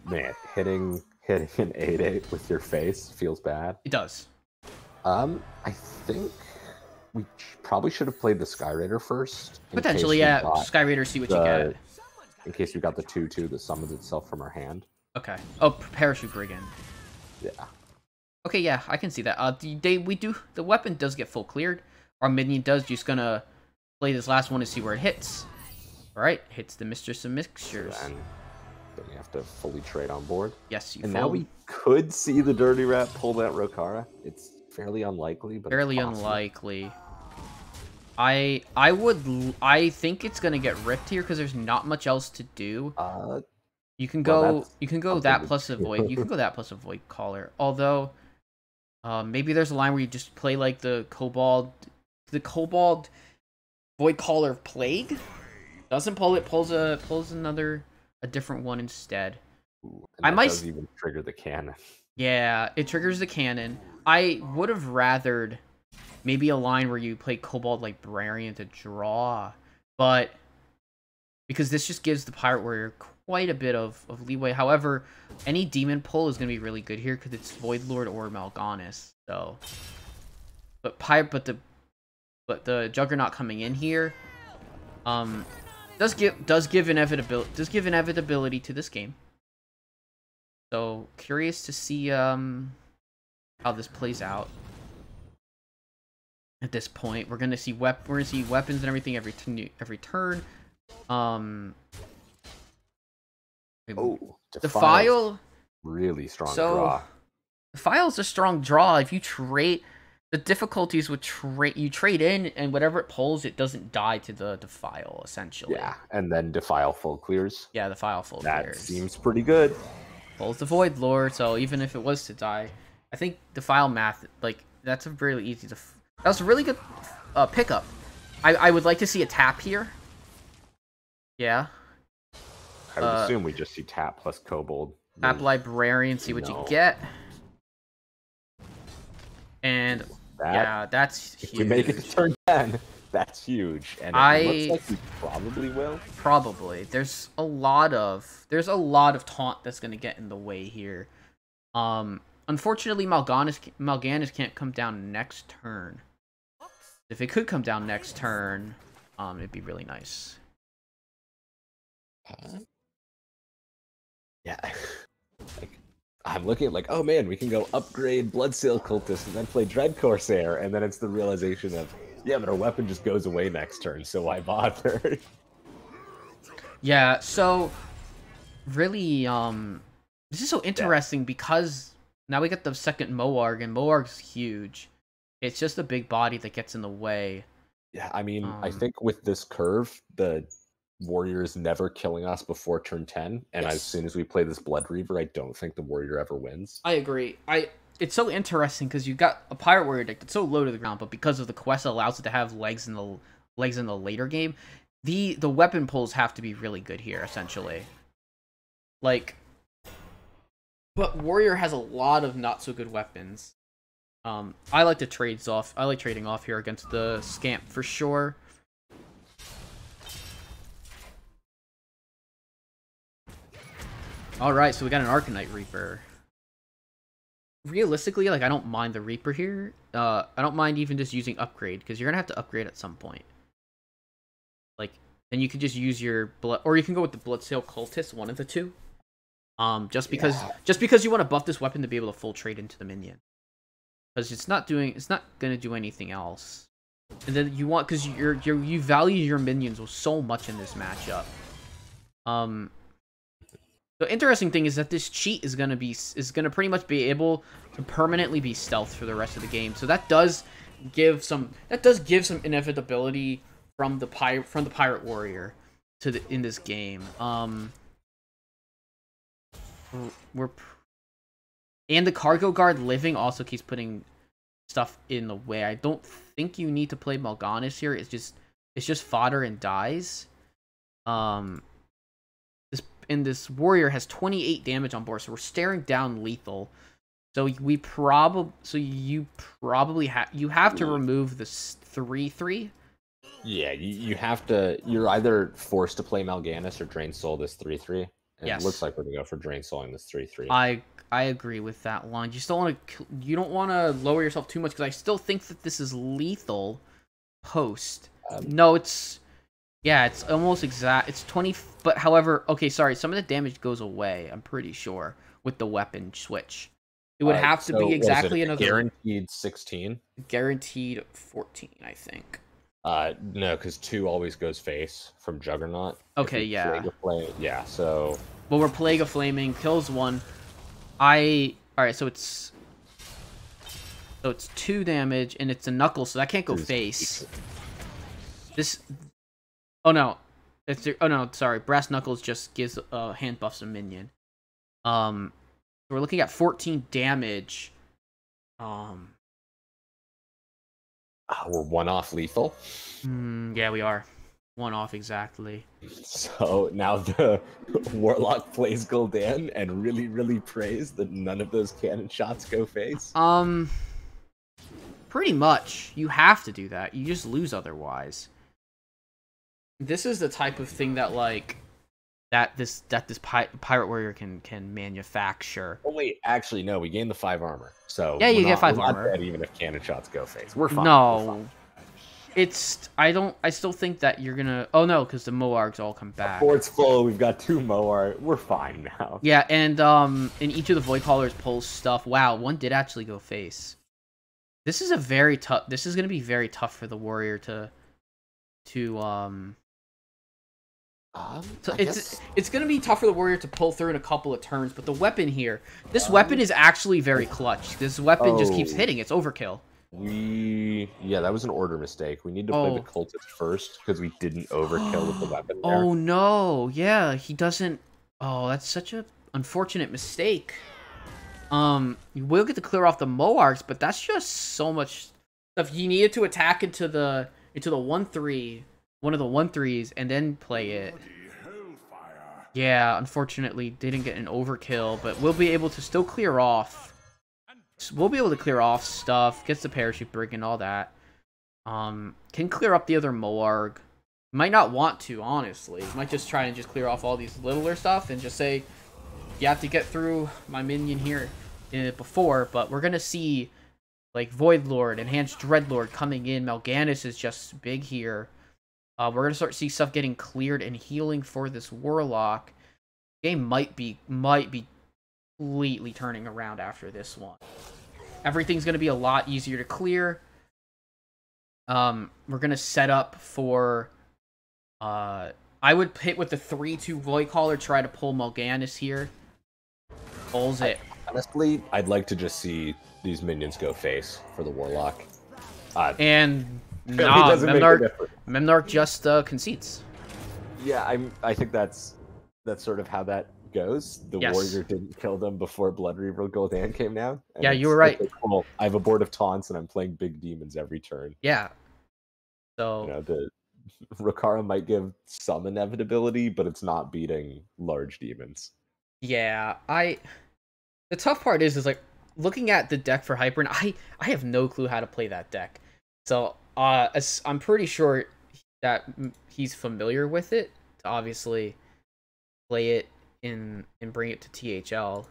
Man, hitting an 8/8 with your face feels bad. It does. I think we probably should have played the Sky Raider first. Potentially, yeah. Sky Raider, see what you get. In case we got the 2/2 that summons itself from our hand. Okay. Oh, Parachute Brigand. Yeah. Okay, yeah, I can see that. The weapon does get full cleared. Our minion does just gonna play this last one to see where it hits. Alright, hits the Mistress of Mixtures. Then we have to fully trade on board. Yes, and now we could see the Dirty Rat pull that Rokara. It's fairly unlikely, but fairly unlikely. I think it's gonna get ripped here because there's not much else to do. You can go that plus a void. You can go that plus a void caller. Although maybe there's a line where you just play like the Kobold Void Caller Plague. Doesn't pull it, pulls a different one instead. Ooh, I might does even trigger the cannon. Yeah, it triggers the cannon. I would have rathered maybe a line where you play Kobold Librarian to draw, but because this just gives the Pirate Warrior quite a bit of leeway. However, any demon pull is going to be really good here because it's Void Lord or Mal'Ganis. So, but the Juggernaut coming in here, does give inevitability to this game. So curious to see how this plays out. At this point, we're gonna see weapons and everything every turn. Defile, really strong draw. Defile's a strong draw. If you trade, the difficulties with you trade in, and whatever it pulls, it doesn't die to the Defile, essentially. Yeah, and then Defile full clears. Yeah, Defile full clears. That seems pretty good. Pulls the Void Lord, so even if it was to die, I think Defile math, like, that's a really easy that was a really good pickup. I would like to see a tap here. Yeah. I would assume we just see tap plus kobold. Tap librarian, see what you get. And yeah, that's huge. If we make it to turn 10, that's huge. And it looks like we probably will. Probably. There's a lot of taunt that's gonna get in the way here. Unfortunately, Mal'Ganis can't come down next turn. If it could come down next turn, it'd be really nice. Yeah. Like, I'm looking at like, oh man, we can go upgrade Bloodsail Cultist and then play Dread Corsair, and then it's the realization of, yeah, but our weapon just goes away next turn, so why bother? Yeah, so really, this is so interesting because now we get the second Moarg, and Moarg's huge. It's just a big body that gets in the way. Yeah, I mean, I think with this curve, the warrior is never killing us before turn 10, and as soon as we play this Blood Reaver, I don't think the warrior ever wins. I agree. It's so interesting because you got a pirate warrior deck that's so low to the ground, but because of the quest that allows it to have legs in the later game, the weapon pulls have to be really good here, essentially. Like, but warrior has a lot of not so good weapons. I like to trades off. I like trading off here against the Scamp for sure. Alright, so we got an Arcanite Reaper. Realistically, like, I don't mind the Reaper here. I don't mind even just using upgrade, because you're gonna have to upgrade at some point. Like, then you can just use your blood, or you can go with the Bloodsail Cultist, one of the two. Just because you want to buff this weapon to be able to full trade into the minion. Because it's not gonna do anything else. And then you want, because you value your minions so much in this matchup. The interesting thing is that this cheat is gonna pretty much be able to permanently be stealth for the rest of the game. So that does give some inevitability from the pirate warrior in this game. And the cargo guard living also keeps putting stuff in the way. I don't think you need to play Mal'Ganis here. It's just fodder and dies. This warrior has 28 damage on board, so we're staring down lethal. So you probably have to remove this 3/3. Yeah, you have to. You're either forced to play Mal'Ganis or Drain Soul this 3/3. Yes. It looks like we're gonna go for Drain Souling this 3/3. I agree with that line. You don't want to lower yourself too much because I still think that this is lethal post. No, it's almost exact. It's 20, but however, okay, sorry, some of the damage goes away, I'm pretty sure, with the weapon switch. It would have to be exactly another guaranteed 16. Guaranteed 14, I think. No, because 2 always goes face from Juggernaut. Okay, yeah. Yeah, so. Well, we're Plague of Flaming, kills 1. Alright, so it's 2 damage, and it's a knuckle, so that can't go face. Oh no, sorry. Brass Knuckles just gives hand buffs a minion. We're looking at 14 damage. We're 1 off lethal. Yeah, we are. 1 off exactly. So now the Warlock plays Gul'dan and really, really prays that none of those cannon shots go face. Pretty much. You have to do that. You just lose otherwise. This is the type of thing that this pirate warrior can manufacture. Oh wait, actually no, we gain the 5 armor. So yeah, you get 5 we're armor. Not dead even if cannon shots go face. We're fine. No, I still think that you're gonna. Oh no, because the Moargs all come back. Our board's full. We've got 2 Moarg. We're fine now. Yeah, and in each of the Void Callers pulls stuff. Wow, 1 did actually go face. This is gonna be very tough for the warrior to So it's gonna be tough for the warrior to pull through in a couple of turns, but the weapon here, this weapon is actually very clutch. This weapon just keeps hitting. It's overkill. Yeah, that was an order mistake. We need to play the cultist first because we didn't overkill with the weapon there. Oh no, yeah, he doesn't. Oh, that's such a unfortunate mistake. You will get to clear off the Moargs, but that's just so much stuff. You needed to attack into the into the 1-3, one of the 1-3s, and then play it. Yeah, unfortunately, didn't get an overkill, but we'll be able to still clear off. We'll be able to clear off stuff, gets the parachute brick and all that. Can clear up the other Moarg. Might not want to, honestly. Might just try and just clear off all these littler stuff and just say, you have to get through my minion here before, but we're gonna see like Void Lord, Enhanced Dreadlord coming in. Mal'Ganis is just big here. We're gonna start to see stuff getting cleared and healing for this Warlock. Game might be completely turning around after this one. Everything's gonna be a lot easier to clear. We're gonna set up for I would hit with the 3-2 Void Caller, try to pull Mal'Ganis here. Pulls it. Honestly, I'd like to just see these minions go face for the Warlock. And nah, Memnarch just concedes. Yeah, I think that's sort of how that goes. The warrior didn't kill them before Blood Reaver Gul'dan came down. Yeah, you were right. Cool. I have a board of taunts and I'm playing big demons every turn. Yeah. So you know, the Rokara might give some inevitability, but it's not beating large demons. Yeah, the tough part is like looking at the deck for Hyper, and I have no clue how to play that deck. So I'm pretty sure that he's familiar with it to obviously play it and bring it to THL.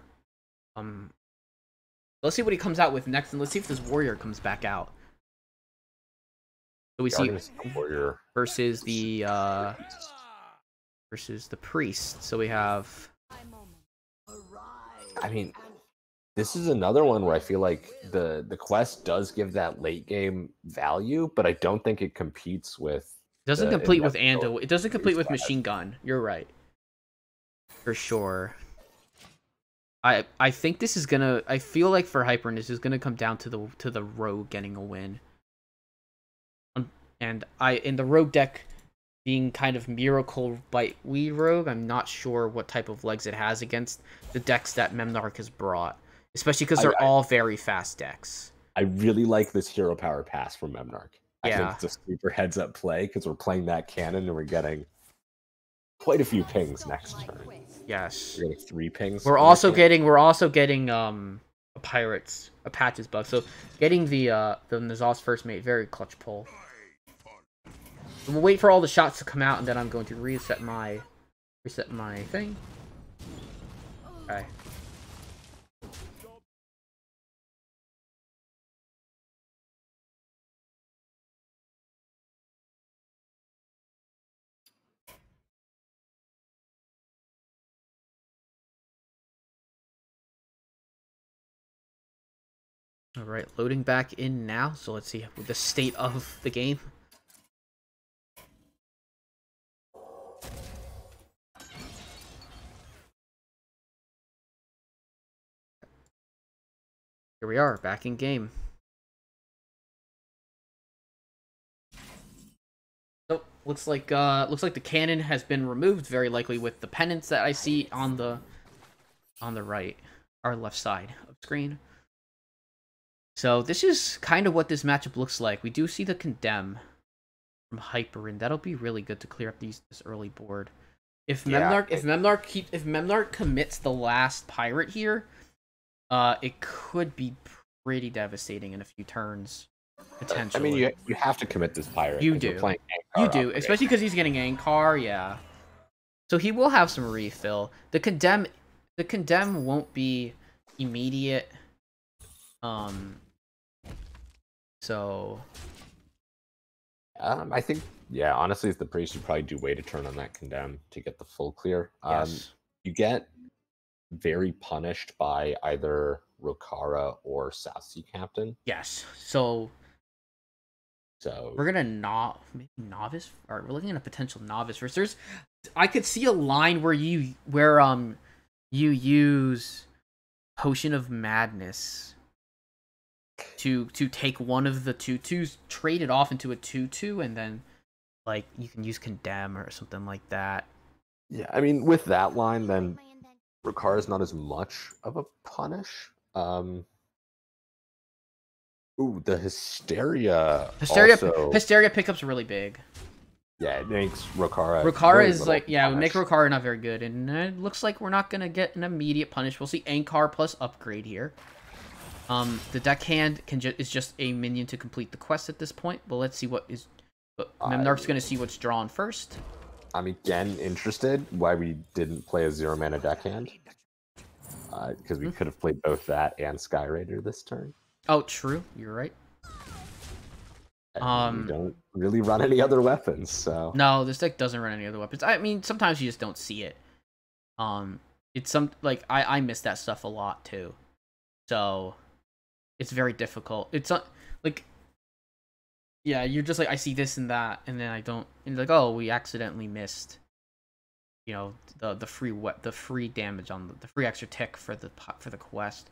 Let's see what he comes out with next, and let's see if this warrior comes back out. So we see warrior versus the priest. So we have. I mean, this is another one where I feel like the quest does give that late game value, but I don't think it competes with. It doesn't compete with Ando. It doesn't compete with Machine Gun. You're right. For sure. I think this is gonna. I feel like for Hyper, this is gonna come down to the rogue getting a win. And in the rogue deck being kind of Miracle Bite Weed Rogue, I'm not sure what type of legs it has against the decks that Memnarch has brought. Especially because they're all very fast decks. I really like this hero power pass from Memnarch. I think it's a super heads up play because we're playing that cannon and we're getting quite a few pings next turn. Yes. We're getting 3 pings. We're also getting a Patches buff. So getting the N'Zoth's first mate, very clutch pull. We'll wait for all the shots to come out, and then I'm going to reset my thing. Okay. All right, loading back in now. So let's see the state of the game. Here we are, back in game. So looks like the cannon has been removed, very likely with the pennants that I see on the right, or left side of screen. So this is kind of what this matchup looks like. We do see the Condemn from Hyper, and that'll be really good to clear up this early board. If Memnarch commits the last pirate here, it could be pretty devastating in a few turns, potentially. I mean, you have to commit this pirate. You do. You do, especially because he's getting Ankar, yeah. So he will have some refill. The Condemn won't be immediate. So I think, yeah, honestly, as the priest, you probably do wait a turn on that Condemn to get the full clear. Yes. You get very punished by either Rokara or South Sea Captain. Yes. So we're gonna maybe novice, or we're looking at a potential novice versus. I could see a line where you use Potion of Madness to take one of the 2/2s, trade it off into a 2/2, and then like you can use Condemn or something like that. Yeah, I mean, with that line, then Rokara is not as much of a punish. Ooh, the Hysteria. Hysteria pickup's really big. Yeah, it makes Rokara. Rokara is like, yeah, we make Rokara not very good, and it looks like we're not gonna get an immediate punish. We'll see Ankar plus upgrade here. The deckhand is just a minion to complete the quest at this point, but let's see what is. But Memnarch's gonna see what's drawn first. I'm again interested why we didn't play a 0-mana deckhand. Because we could have played both that and Sky Raider this turn. Oh, true. You're right. And we don't really run any other weapons, so... No, this deck doesn't run any other weapons. I mean, sometimes you just don't see it. It's I miss that stuff a lot, too. So, it's very difficult. It's like... Yeah, you're just like, I see this and that, and then I don't... And like, oh, we accidentally missed... You know, the free damage on the free extra tick for the quest.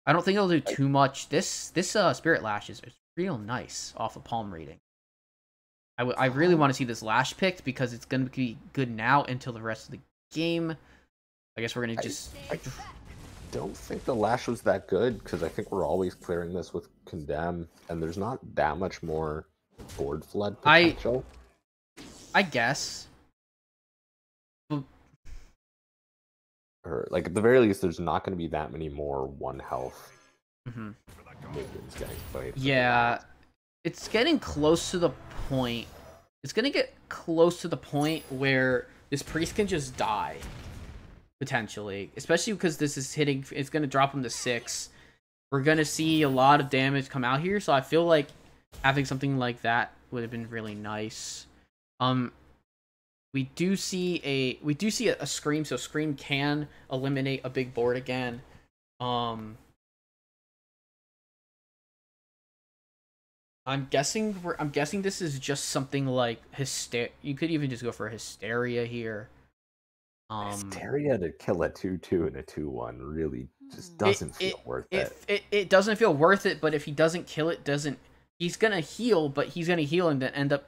I don't think it'll do too much. This Spirit Lash is real nice off of Palm Reading. I really want to see this Lash picked because it's gonna be good now until the rest of the game. I guess we're gonna just. I don't think the Lash was that good because I think we're always clearing this with Condemn, and there's not that much more board flood potential. I guess. Or, like, at the very least, there's not going to be that many more 1 health. Yeah, it's getting close to the point. It's going to get close to the point where this priest can just die, potentially. Especially because this is hitting, it's going to drop him to 6. We're going to see a lot of damage come out here, so I feel like having something like that would have been really nice. We do see a Scream, so Scream can eliminate a big board again. I'm guessing this is just something like Hysteria. You could even just go for Hysteria here. Hysteria to kill a 2/2 and a 2/1 really just doesn't feel worth it. It doesn't feel worth it, but if he doesn't kill it, he's gonna heal, but he's gonna heal and then end up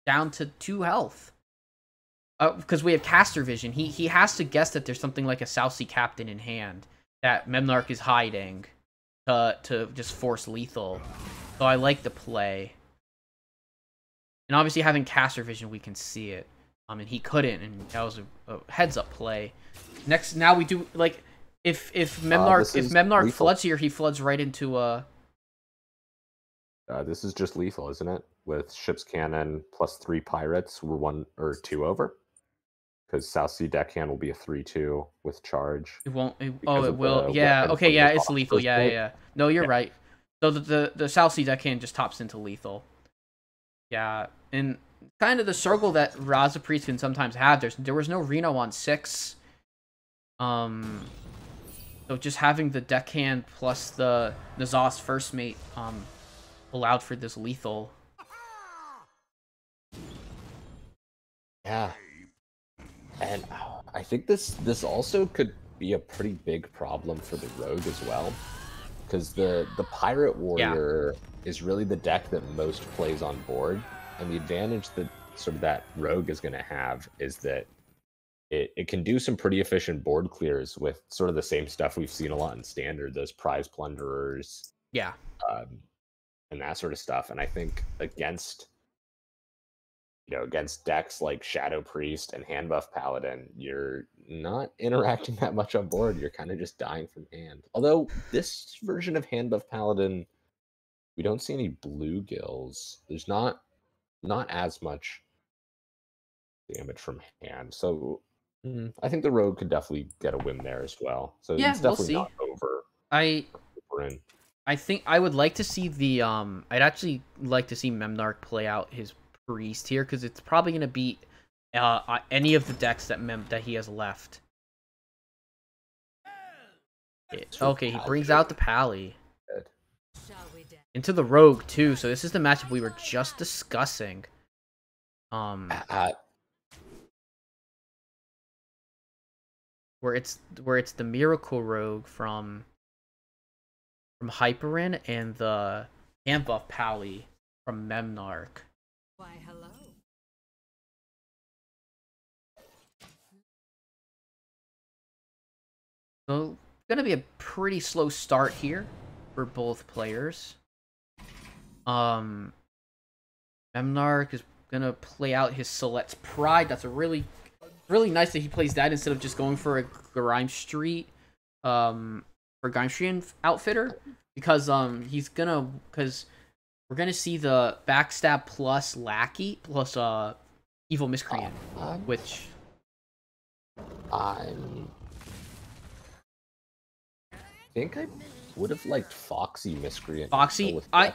down to 2 health. Because we have Caster Vision, he has to guess that there's something like a South Sea Captain in hand that Memnarch is hiding to just force lethal. So I like the play. And obviously having Caster Vision, we can see it. And he couldn't, and that was a heads-up play. Now we do, like, if Memnarch floods here, he floods right into a... this is just lethal, isn't it? With Ship's Cannon plus 3 Pirates, we're 1 or 2 over. Because South Sea Deckhand will be a 3/2 with charge. It won't. It will. Yeah. Okay. Yeah. It's lethal. Yeah. No, you're right. So the South Sea Deckhand just tops into lethal. Yeah, and kind of the circle that Raza Priest can sometimes have. There was no Reno on 6. So just having the Deckhand plus the Nazos First Mate allowed for this lethal. Yeah. And I think this also could be a pretty big problem for the Rogue as well. Because the Pirate Warrior is really the deck that most plays on board. And the advantage that sort of that Rogue is going to have is that it can do some pretty efficient board clears with sort of the same stuff we've seen a lot in Standard, those Prize Plunderers. Yeah. And that sort of stuff. And I think against decks like Shadow Priest and Hand Buff Paladin, you're not interacting that much on board. You're kind of just dying from hand. Although this version of Hand Buff Paladin, we don't see any bluegills. There's not as much damage from hand. So I think the Rogue could definitely get a win there as well. So yeah, it's definitely we'll not over. I think I would like to see the I'd actually like to see Memnarch play out his Priest here, because it's probably going to beat any of the decks that he has left. Okay, he brings out the Pally. Into the Rogue, too, so this is the matchup we were just discussing. Where it's the Miracle Rogue from Hyperin and the Hand Buff Pally from Memnarch. Why, hello. So, gonna be a pretty slow start here for both players. Memnarch is gonna play out his Selet's Pride. That's a really nice that he plays that instead of just going for a Grime Street, outfitter, because we're gonna see the backstab plus lackey plus evil miscreant, which I think I would have liked Foxy Miscreant. Foxy, I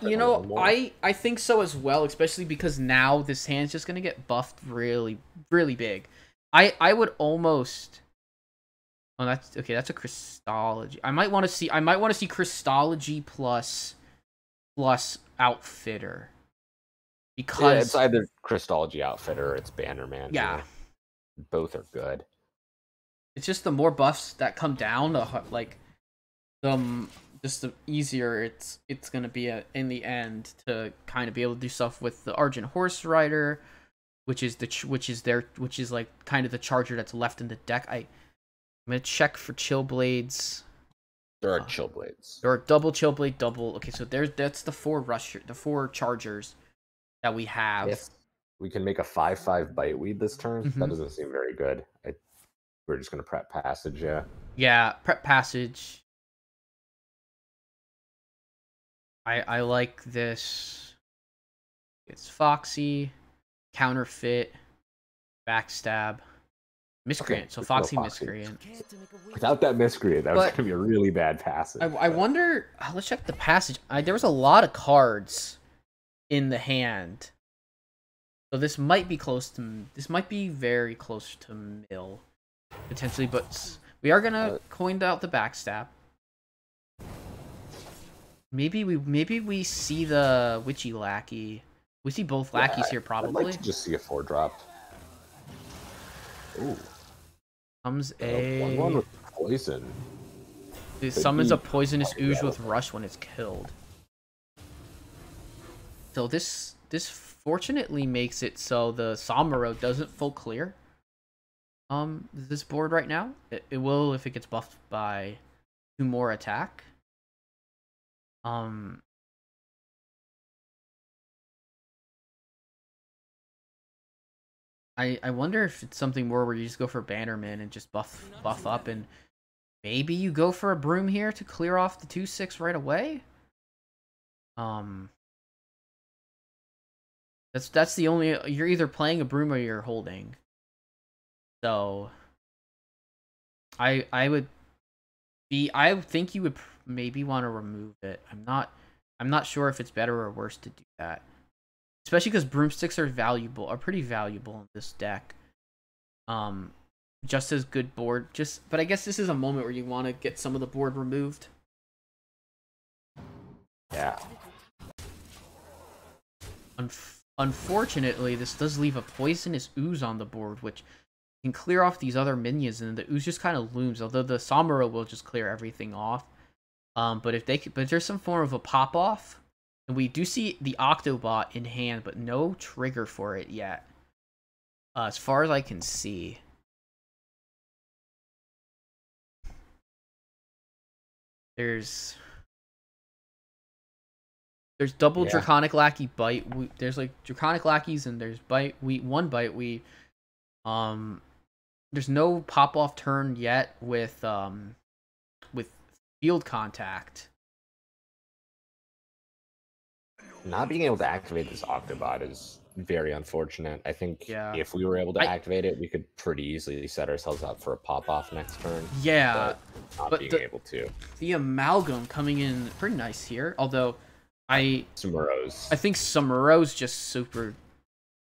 think so as well, especially because now this hand's just gonna get buffed really big. I would almost. Oh, that's okay. That's a Christology. I might want to see Christology plus Outfitter, because it's either Christology Outfitter or it's Bannerman. Yeah, both are good. It's just the more buffs that come down, just the easier it's gonna be in the end to kind of be able to do stuff with the Argent Horse Rider, which is like kind of the charger that's left in the deck. I'm gonna check for Chill Blades. There are Chill Blades. There are double Chill Blade, double. Okay, so that's the four chargers that we have. If we can make a 5/5 Biteweed this turn, that doesn't seem very good. We're just gonna prep Passage, yeah. Yeah, prep Passage. I like this. It's Foxy, Counterfeit, Backstab, Miscreant. Okay, So Foxy, Miscreant. Without that Miscreant, that was going to be a really bad passage. I wonder. Let's check the passage. There was a lot of cards in the hand, so this might be close to. This might be very close to mill, potentially. But we are gonna coin out the Backstab. Maybe we see the Witchy Lackey. We see both lackeys here, probably. I'd like to just see a 4-drop. Ooh. Comes a 1/1 with poison. It summons a poisonous ooze with rush when it's killed. So this fortunately makes it so the Samuro doesn't full clear this board right now. It will if it gets buffed by 2 more attack. I wonder if it's something more where you just go for Bannerman and just buff up, and maybe you go for a Broom here to clear off the 2/6 right away. That's the only. You're either playing a Broom or you're holding. So I think you would maybe want to remove it. I'm not sure if it's better or worse to do that. Especially because Broomsticks are pretty valuable in this deck. Just as good board. But I guess this is a moment where you want to get some of the board removed. Yeah. Unfortunately, this does leave a poisonous ooze on the board, which can clear off these other minions, and the ooze just kind of looms. Although the Samuro will just clear everything off. But there's some form of a pop off. And we do see the Octobot in hand, but no trigger for it yet. As far as I can see. There's double Draconic Lackey Bite. There's like Draconic Lackeys and there's Bite. One Bite. There's no pop off turn yet with Field Contact. Not being able to activate this Octobot is very unfortunate. I think if we were able to activate it, we could pretty easily set ourselves up for a pop-off next turn. Yeah. But being able to. The Amalgam coming in pretty nice here, although I think Samuro's just super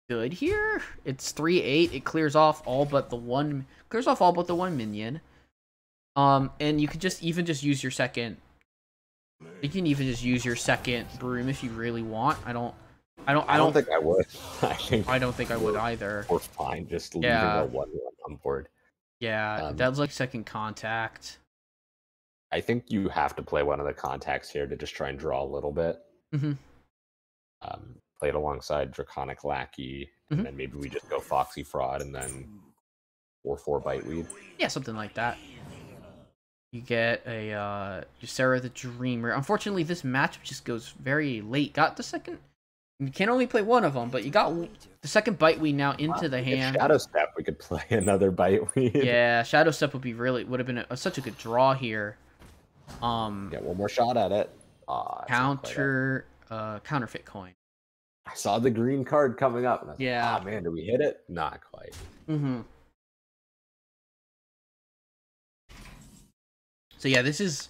good here. It's 3/8. It clears off all but the one minion. And you could just use your second. You can even just use your second Broom if you really want. I don't think I would. I don't think I would either. We're fine just leaving a 1/1 on board. Yeah, that's like second contact. I think you have to play one of the contacts here to just try and draw a little bit. Play it alongside Draconic Lackey, and then maybe we just go Foxy Fraud and then 4/4 Biteweed. Yeah, something like that. You get a Ysera the Dreamer. Unfortunately, this matchup just goes very late. Got the second. You can only play one of them, but you got the second Biteweed now into the hand. Shadow Step, we could play another Biteweed. Yeah, Shadow Step would have been such a good draw here. Get one more shot at it. Counterfeit coin. I saw the green card coming up. And I was Yeah. like, oh man, did we hit it? Not quite. Mm-hmm. So yeah, this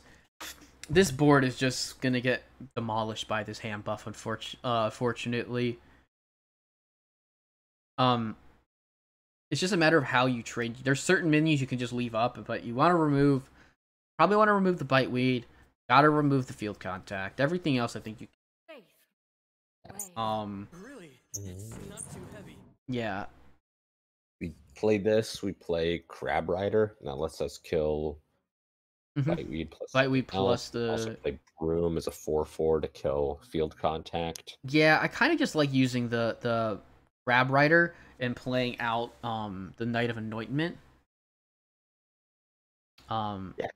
board is just gonna get demolished by this hand buff. Unfortunately, it's just a matter of how you trade. There's certain menus you can just leave up, but you want to probably want to remove the Biteweed. Gotta remove the field contact. Everything else, I think you. Really? Not too heavy. Yeah. We play this. We play Crab Rider. That lets us kill. Biteweed plus the. Also play Broom as a 4/4 to kill field contact. Yeah, I kind of just like using the Crab Rider and playing out the Knight of Anointment. Yeah.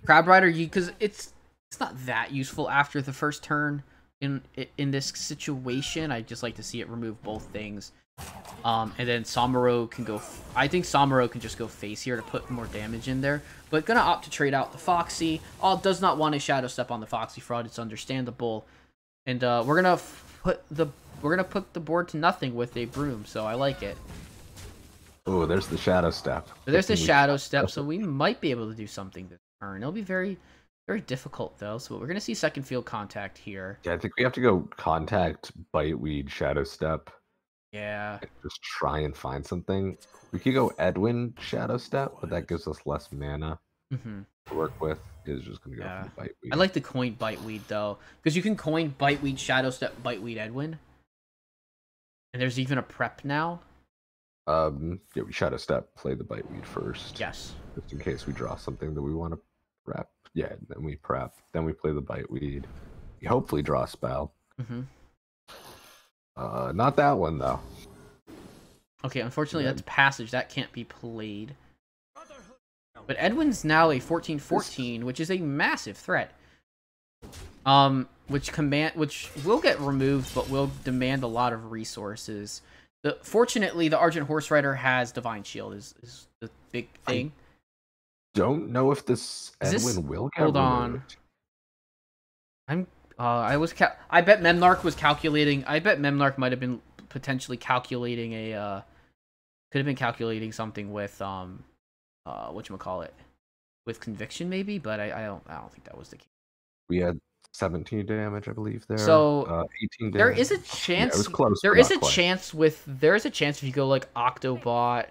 Crab Rider, because it's not that useful after the first turn in this situation. I just like to see it remove both things. And then Samuro can go. I think Samuro can just go face here to put more damage in there. But gonna opt to trade out the Foxy. Does not want a Shadow Step on the Foxy Fraud. It's understandable. And we're gonna put the board to nothing with a Broom. So I like it. Oh, there's the Shadow Step. So there's the Shadow Step. So we might be able to do something this turn. It'll be very, very difficult though. So we're gonna see second field contact here. Yeah, I think we have to go contact, Biteweed, Shadow Step. Yeah. Just try and find something. We could go Edwin Shadow Step, but that gives us less mana to work with. Is just gonna go for the Biteweed. I like the coin Biteweed though, because you can coin Biteweed, Shadow Step, Biteweed, Edwin, and there's even a prep now. Yeah, we Shadow Step, play the Biteweed first. Yes. Just in case we draw something that we want to prep. Yeah, then we prep. Then we play the Biteweed. We hopefully draw a spell. Not that one though. Okay, unfortunately that's passage. That can't be played. But Edwin's now a 14/14, which is a massive threat. Which will get removed, but will demand a lot of resources. Fortunately, the Argent Horse Rider has Divine Shield. Is the big thing. Don't know if this Edwin will get removed. On. I bet Memnarch was calculating. I bet Memnarch might have been potentially calculating could have been calculating something with whatchamacallit, with Conviction maybe, but I don't think that was the case. We had 17 damage, I believe there. So 18 damage. There is a chance. Yeah, it was close. There is a chance if you go like Octobot,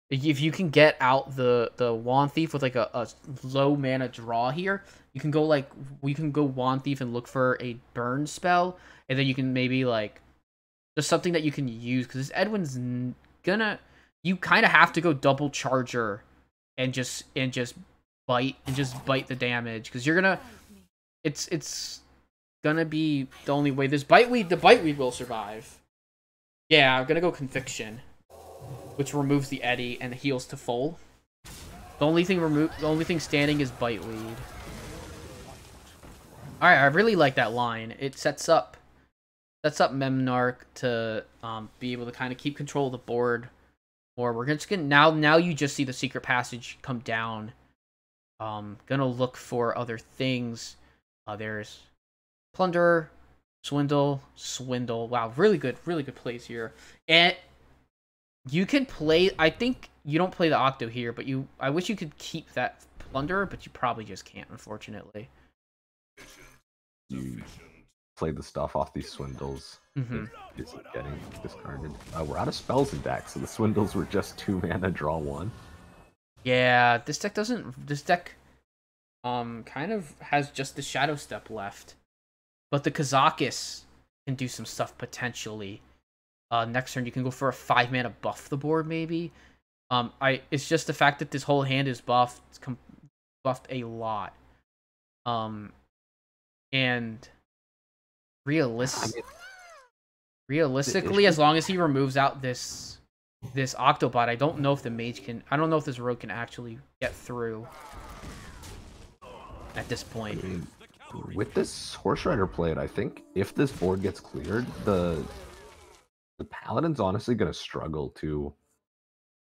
if you can get out the Wand Thief with like a low mana draw here, you can go Wand Thief and look for a burn spell, and then you can maybe like just something that you can use, because Edwin's you kind of have to go double Charger and just bite the damage, because you're gonna it's gonna be the only way. The Biteweed will survive. Yeah, I'm gonna go Conviction, which removes the Eddy and heals to full. The only thing standing is Biteweed. Alright, I really like that line. It sets up Memnarch to be able to kind of keep control of the board. Or we're just gonna now you just see the secret passage come down. Gonna look for other things. There's Plunder, Swindle. Wow, really good plays here. And you can play. I think you don't play the Octo here, but I wish you could keep that Plunder, but you probably just can't, unfortunately. You play the stuff off these Swindles. Is getting discarded. We're out of spells in deck, so the Swindles were just 2 mana, draw 1. Yeah, this deck kind of has just the Shadow Step left. But the Kazakis can do some stuff potentially. Next turn you can go for a 5 mana buff the board maybe. It's just the fact that this whole hand is buffed. It's buffed a lot. And realistically, as long as he removes out this Octobot, I don't know if the mage can. I don't know if this rogue can actually get through. at this I point. mean, with this Horse Rider played, I think if this board gets cleared, the Paladin's honestly going to struggle to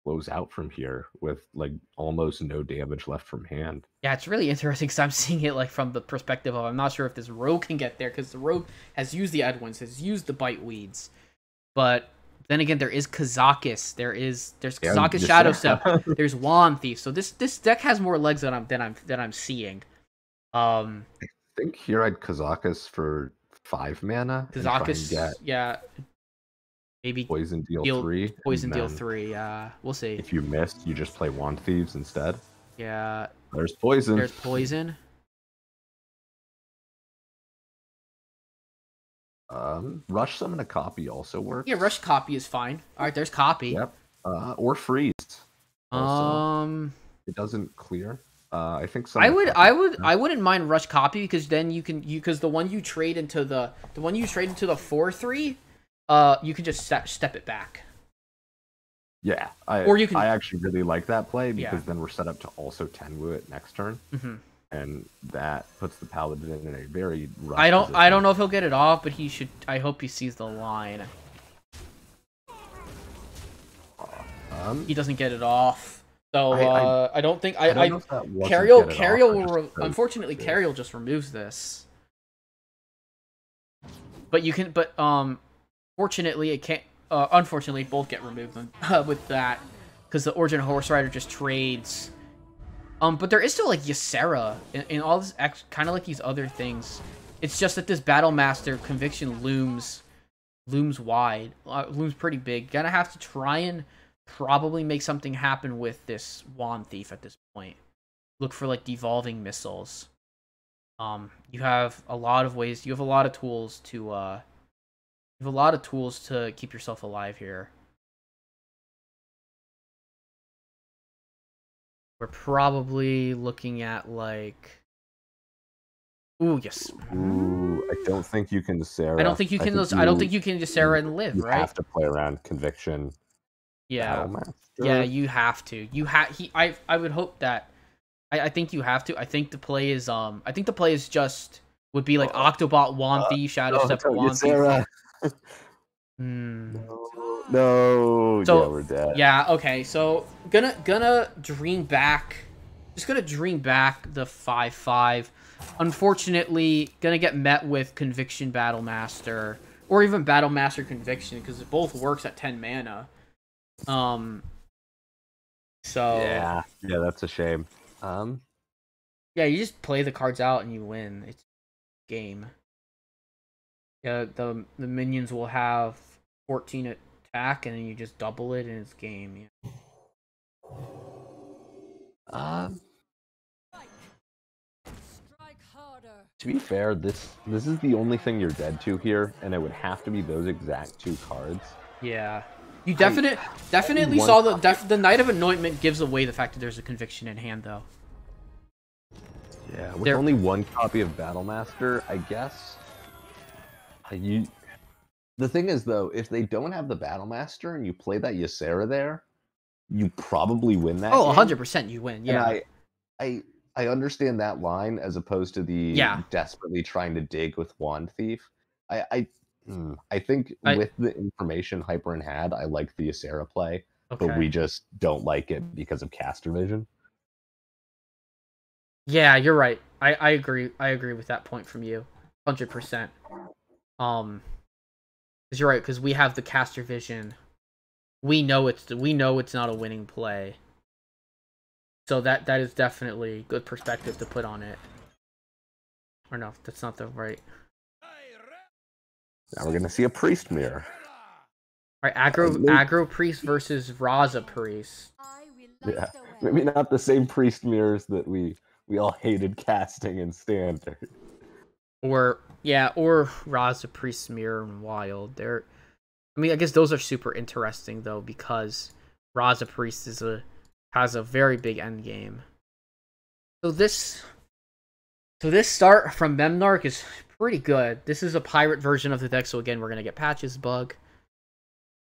close out from here with like almost no damage left from hand. Yeah, it's really interesting because I'm seeing it like from the perspective of I'm not sure if this rogue can get there because the rogue has used the Edwins, has used the bite weeds, but then again there is Kazakis, there's Kazakis Shadow Step, there's Wand Thief, so this deck has more legs than I'm seeing. I think here I'd Kazakis for 5 mana. Kazakis, and try and yeah, maybe get poison deal 3. poison and deal then 3. Yeah, we'll see. If you miss, you just play Wand Thieves instead. Yeah, There's poison. there's poison. Rush Summon a Copy also works. Yeah, rush copy is fine. All right, there's copy. Yep. Or Freeze. Also. It doesn't clear. I think some. I wouldn't mind rush copy because then because the one you trade into the 4/3, you can just step it back. Yeah, Or you can. I actually really like that play because Yeah. then we're set up to also Tenwu it next turn, and that puts the Paladin in a very rough I don't position. know if he'll get it off, but he should. I hope he sees the line. He doesn't get it off, so I don't think I don't know if that wasn't Carriel get it Carriel off, I will. just- Unfortunately, yeah. Carriel just removes this. But you can. But fortunately, it can't. Unfortunately, both get removed with that because the Origin Horse Rider just trades. But there is still like Ysera in all this, kind of like these other things. It's just that this Battle Master Conviction looms wide, looms pretty big. Gonna have to try and probably make something happen with this Wand Thief at this point. Look for like devolving missiles. You have a lot of ways. You have a lot of tools to. You have a lot of tools to keep yourself alive here. We're probably looking at like. Ooh, yes. Ooh, I don't think you can Sarah. I don't think you can. I don't think you can just Sarah and live, You right? have to play around Conviction. Yeah. Battlemaster. Yeah, you have to. I would hope that. I think you have to. I think the play is just would be like Octobot, Wand Thief, Shadow Step, Wand Thief. Sarah. No. So, yeah, we're dead. Yeah, okay, so gonna dream back. Just gonna dream back the 5/5. Unfortunately, gonna get met with Conviction Battlemaster. Or even Battlemaster Conviction, because it both works at 10 mana. So Yeah, that's a shame. yeah, you just play the cards out and you win. It's game. Yeah, the minions will have 14 attack, and then you just double it, and it's game. Yeah. Strike harder. To be fair, this is the only thing you're dead to here, and it would have to be those exact 2 cards. Yeah. You definitely one saw the Knight of Anointment gives away the fact that there's a conviction in hand, though. Yeah, with only 1 copy of Battlemaster, I guess. The thing is, though, if they don't have the Battlemaster and you play that Ysera there, you probably win that. Oh, game. 100% you win. Yeah. And I understand that line as opposed to the desperately trying to dig with Wand Thief. I think with the information Hyperin had, I like the Ysera play, but we just don't like it because of caster vision. Yeah, you're right. I agree. I agree with that point from you, 100%. Because you're right. Because we have the caster vision. We know it's not a winning play. So that is definitely good perspective to put on it. Or no, that's not the right. Now we're gonna see a priest mirror. All right, aggro priest versus Raza priest. Yeah, maybe not the same priest mirrors that we all hated casting in standard. Or Raza priest mirror and wild. I guess those are super interesting though because Raza priest has a very big end game. So this start from Memnarch is pretty good. This is a pirate version of the deck, so again we're gonna get patches bug.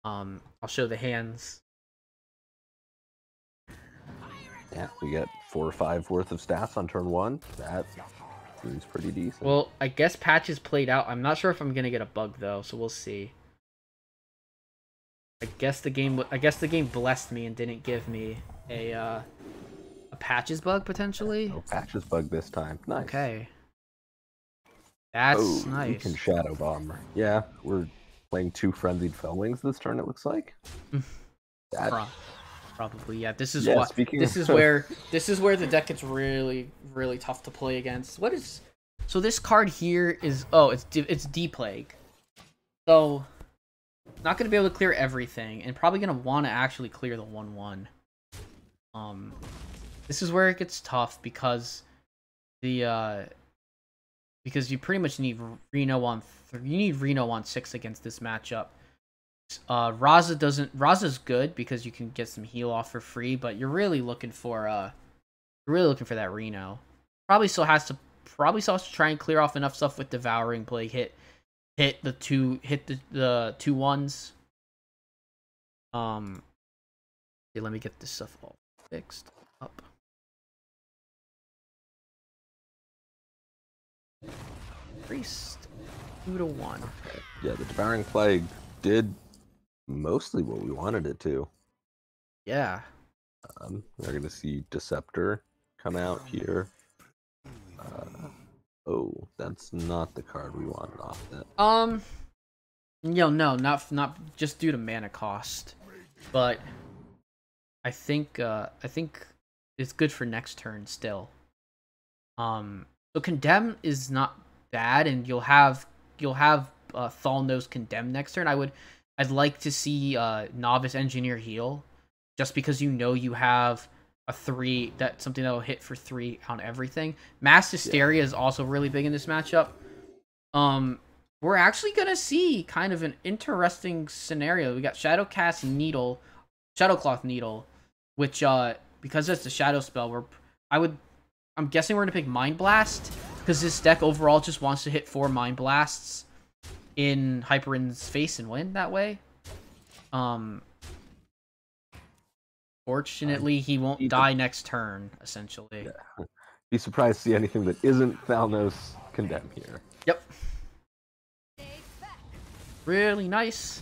I'll show the hands. Yeah, we get 4 or 5 worth of stats on turn 1. That seems pretty decent. Well, I guess patches played out. I'm not sure if I'm gonna get a bug though, so we'll see. I guess the game blessed me and didn't give me a patches bug potentially. No patches bug this time. Nice. Okay. That's We nice. can Shadow Bomb. Yeah, we're playing 2 Frenzied Fellwings this turn, it looks like. That... Probably, yeah. This is where the deck gets really, really tough to play against. So this card here is it's D-Plague. So not gonna be able to clear everything, and probably gonna want to actually clear the 1/1. This is where it gets tough because because you pretty much need Reno on 6 against this matchup. Raza's good because you can get some heal off for free, but you're really looking for that Reno. Probably still has to try and clear off enough stuff with Devouring Plague, hit the 2/1s. Okay, let me get this stuff all fixed up. Priest 2-1. Yeah, the Devouring Plague did mostly what we wanted it to. Yeah. We're gonna see Deceptor come out here. Oh, that's not the card we wanted off that. No, not just due to mana cost, but I think it's good for next turn still. So Condemn is not bad, and you'll have Thalnos Condemn next turn. I'd like to see Novice Engineer heal, just because you have a 3 something that'll hit for 3 on everything. Mass Hysteria is also really big in this matchup. We're actually gonna see kind of an interesting scenario. We got Shadowclath Needle, which because it's a shadow spell, I'm guessing we're gonna pick Mind Blast, because this deck overall just wants to hit 4 Mind Blasts in Hyperin's face and win that way. Fortunately, he won't die next turn, essentially. Yeah. Be surprised to see anything that isn't Thalnos Condemn here. Yep. Really nice.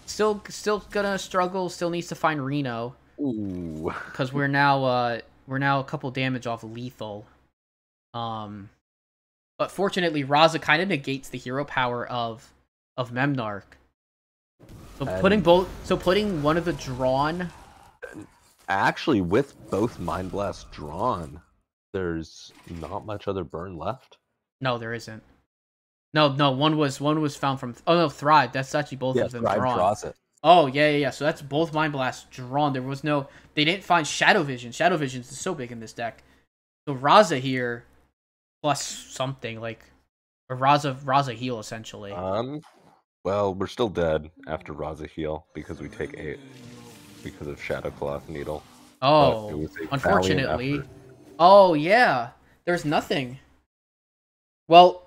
Still gonna struggle. Still needs to find Reno. Ooh. Because we're now a couple damage off lethal. But fortunately, Raza kind of negates the hero power of Memnarch. So putting one of the drawn. Actually, with both Mind Blast drawn, there's not much other burn left. No, there isn't. No, one was found from. Oh no, Thrive. That's actually both of them Thrive drawn. draws it. Oh yeah. So that's both Mind Blasts drawn. There was no. They didn't find Shadow Vision. Shadow Vision is so big in this deck. So Raza here, plus something like a Raza heal essentially. Well, we're still dead after Raza heal because we take 8 because of Shadowclath Needle. Oh, unfortunately. Oh yeah, there's nothing. Well,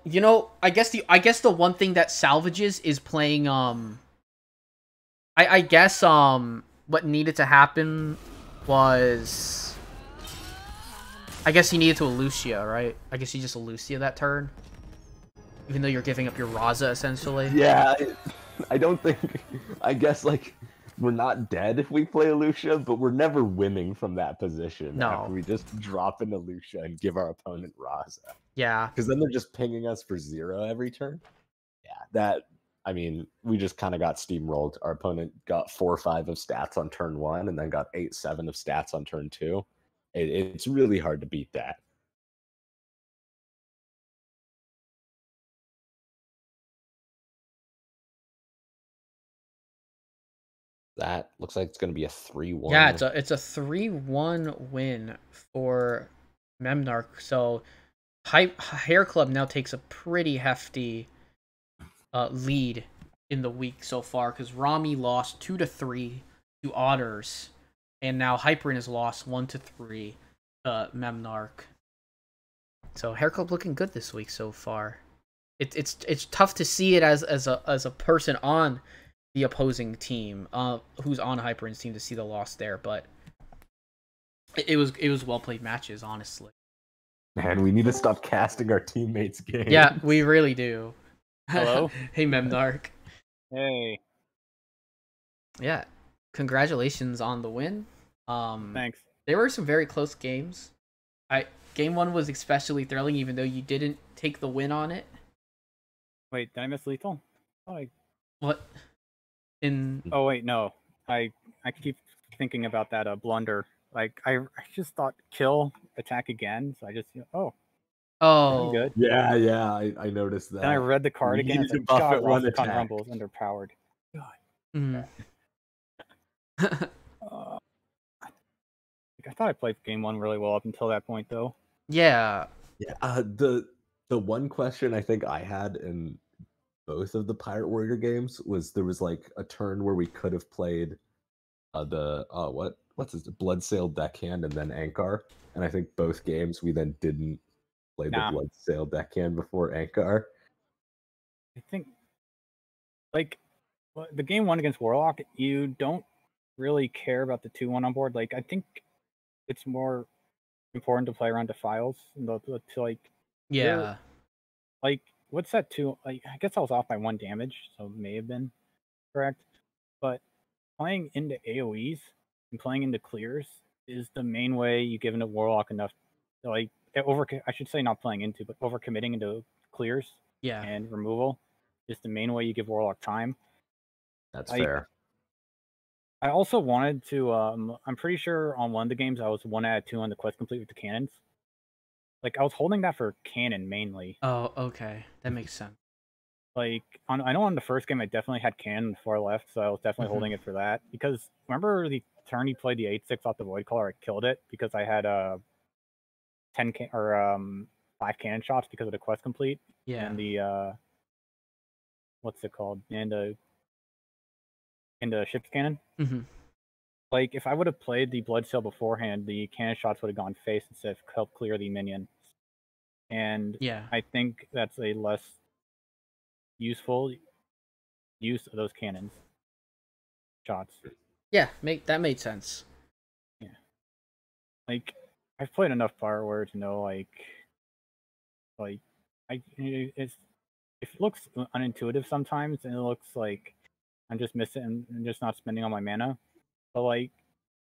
I guess the one thing that salvages is playing I guess what needed to happen was I guess he needed to Elucia, right? I guess you just Elucia that turn. Even though you're giving up your Raza essentially. Yeah, I don't think I guess we're not dead if we play Elucia, but we're never winning from that position. No. After we just drop in Elucia and give our opponent Raza. Yeah. Because then they're just pinging us for 0 every turn. Yeah, we just kind of got steamrolled. Our opponent got 4 or 5 of stats on turn 1 and then got 8, 7 of stats on turn 2. It's really hard to beat that. That looks like it's going to be a 3-1. Yeah, it's a 3-1 win for Memnarch. So Hair Club now takes a pretty hefty lead in the week so far, because Rami lost 2-3 to Otters, and now Hyperin has lost 1-3 to Memnarch. So Hair Club looking good this week so far. It's tough to see it as a person on the opposing team, who's on Hyperin's team, to see the loss there, but It was well played matches, honestly. Man, we need to stop casting our teammates' games. Yeah, we really do. Hello? Hey, Memnark. Hey, Yeah, congratulations on the win. thanks. There were some very close games. Game 1 was especially thrilling, even though you didn't take the win on it. Wait, did I miss lethal? What? Oh wait, no. I keep thinking about that blunder. Like I just thought kill, attack again. So I just I'm Oh, good. Yeah, I noticed that. Then I read the card We again. It's needed like, to buff God, it one Rossicon attack. Rumble is underpowered. mhm. I thought I played game 1 really well up until that point, though. Yeah. Yeah, the one question I think I had in both of the Pirate Warrior games was there was like a turn where we could have played what's his Bloodsail Deckhand and then Ankar, and I think both games we then didn't play the Nah. Bloodsail Deckhand before Ankar. I think, like, the game 1 against Warlock, you don't really care about the 2-1 on board. Like, I think it's more important to play around Defiles and to like Yeah. like what's that two? Like I guess I was off by 1 damage, so it may have been correct. But playing into AoEs and playing into clears is the main way you give into Warlock enough. Like I should say not playing into, but overcommitting into clears Yeah. and removal is the main way you give Warlock time. That's Like, fair. I also wanted to. I'm pretty sure on one of the games I was 1 out of 2 on the quest complete with the cannons. Like I was holding that for cannon mainly. Oh, okay. That makes sense. Like I know on the first game I definitely had cannon before I left, so I was definitely holding it for that. Because remember the turn he played the 8/6 off the Void Caller, I killed it because I had 5 cannon shots because of the quest complete. Yeah. And the what's it called? And the ship's cannon. Mhm. Like if I would have played the Bloodsail beforehand, the cannon shots would have gone face instead of help clear the minion. And Yeah. I think that's a less useful use of those cannons shots. Yeah, that made sense. Yeah. Like I've played enough Pirate Warrior to know it looks unintuitive sometimes, and it looks like I'm just missing and just not spending all my mana. But like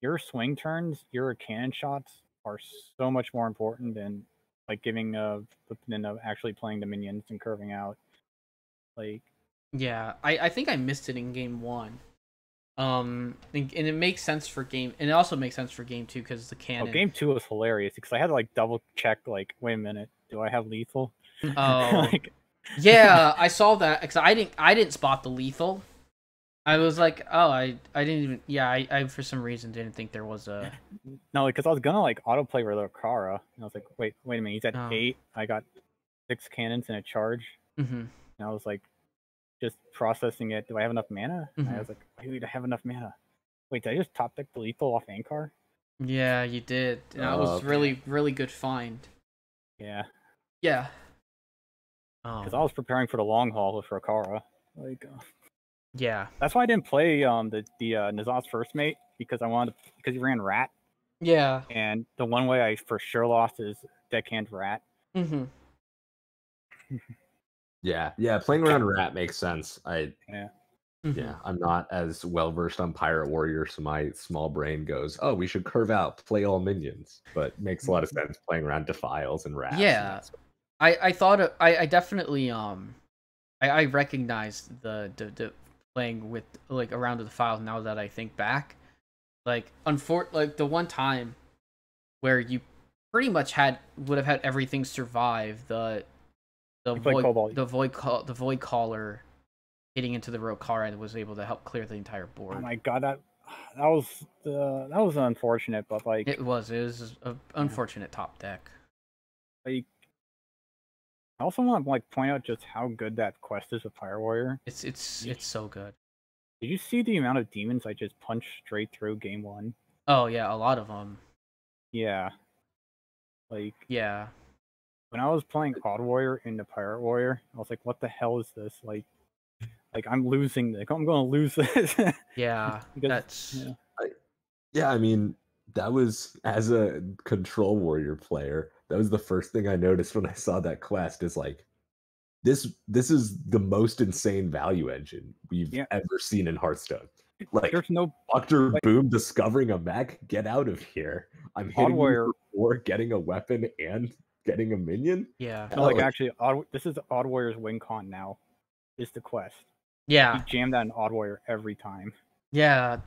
your swing turns, your cannon shots are so much more important than like giving than actually playing the minions and curving out. Like Yeah, I think I missed it in game 1. And it makes sense for game, and it also makes sense for game 2 because the cannon. game 2 was hilarious because I had to like double check. Like, wait a minute, do I have lethal? Oh, Like, yeah, I saw that because I didn't spot the lethal. I was like, oh, I didn't even. Yeah, I for some reason didn't think there was a. no, because I was gonna like autoplay Kara, and I was like, wait a minute, he's at Oh. 8. I got 6 cannons and a charge, Mm-hmm. and I was like, just processing it. Do I have enough mana? And I Mhm. was like, wait, I have enough mana. Wait, did I just top deck the lethal off Ankar? Yeah, you did. And that was Okay. really good find. Yeah, Yeah. because I was preparing for the long haul with Rakara. Like, Yeah. that's why I didn't play the Nazat's first mate because because he ran Rat, Yeah. and the one way I for sure lost is Deckhand Rat. Mm-hmm. Yeah, playing around Rat makes sense. Yeah. Yeah, I'm not as well versed on Pirate Warrior, so my small brain goes, "Oh, we should curve out, play all minions." But it makes a lot of sense playing around Defiles and Rats. Yeah. I thought I definitely I recognized the playing with like around the files now that I think back. Like like the one time where you pretty much would have had everything survive the You played Cobalt. the void caller hitting into the Rokara and was able to help clear the entire Oh board. my god, that was unfortunate, but like It was an unfortunate top deck. like I also want to like point out just how good that quest is with Pirate Warrior. It's so good. Did you see the amount of demons I just punched straight through game 1? Oh yeah, a lot of them. Yeah. Like Yeah. when I was playing Odd Warrior into Pirate Warrior, I was like, what the hell is this? Like I'm losing. Like I'm going to lose this. Yeah. Because, That's yeah. Yeah, I mean, that was, as a Control Warrior player, that was the first thing I noticed when I saw that quest. Is like, this is the most insane value engine we've Yeah. ever seen in Hearthstone. Like, There's no Dr. like- Boom discovering a mech, get out of here. I'm hitting Warrior- you for 4, getting a weapon and getting a minion. Yeah. no, like actually, this is Odd Warrior's win con now. Is the quest. Yeah. He jammed that in Odd Warrior every time. Yeah.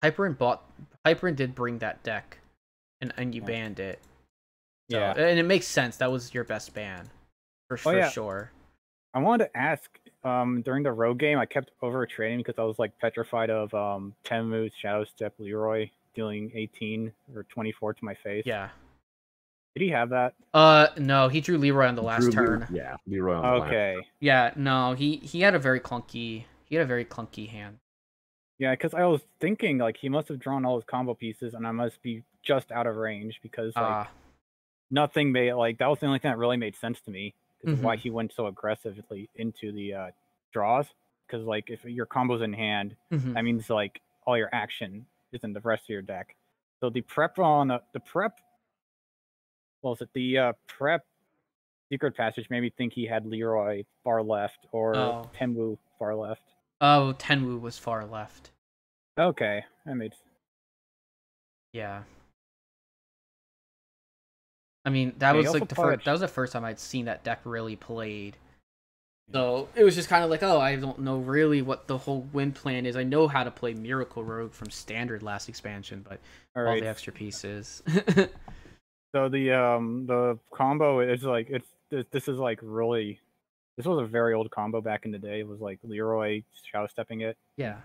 Hyperin did bring that deck, and you banned it. So, Yeah. and it makes sense. That was your best ban, for yeah. sure. I wanted to ask, during the road game, I kept over trading because I was like petrified of Tenmu's Shadow Step Leroy dealing 18 or 24 to my face. Yeah. Did he have that? No, he drew Leroy on the last turn. Yeah, Leroy on the last. Okay. Yeah, no, he had a very clunky hand. Yeah, because I was thinking like he must have drawn all his combo pieces, and I must be just out of range because like nothing made like that was the only thing that really made sense to me. Because why he went so aggressively into the draws. Because like if your combo's in hand, that means like all your action is in the rest of your deck. So the prep on the prep. What was it? The prep secret passage made me think he had Leroy far left or Tenwu far left. Oh, Tenwu was far left. Okay, that made. Yeah. I mean, that was like that was the first time I'd seen that deck really played. So it was just kind of like, oh, I don't know really what the whole win plan is. I know how to play Miracle Rogue from Standard last expansion, but all the extra pieces. So the combo is like this is like really, this was a very old combo back in the day. It was like Leroy shadow stepping it,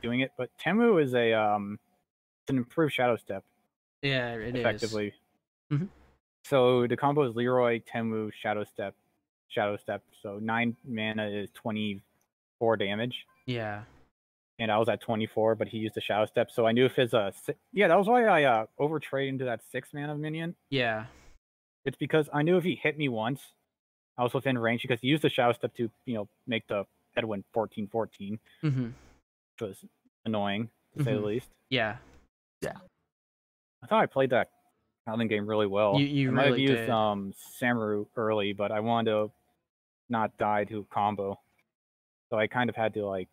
doing it. But Tenwu is it's an improved shadow step. Yeah, it effectively. is. So the combo is Leroy, Tenwu, shadow step. So 9 mana is 24 damage. Yeah. And I was at 24, but he used a shadow step, so I knew if his that was why I overtraded into that 6 mana minion. Yeah. It's because I knew if he hit me once, I was within range because he used the shadow step to, make the Edwin 14/14. Which was annoying to say the least. Yeah. Yeah. I thought I played that Paladin game really well. You I might really have used did. Samaru early, but I wanted to not die to combo. So I kind of had to like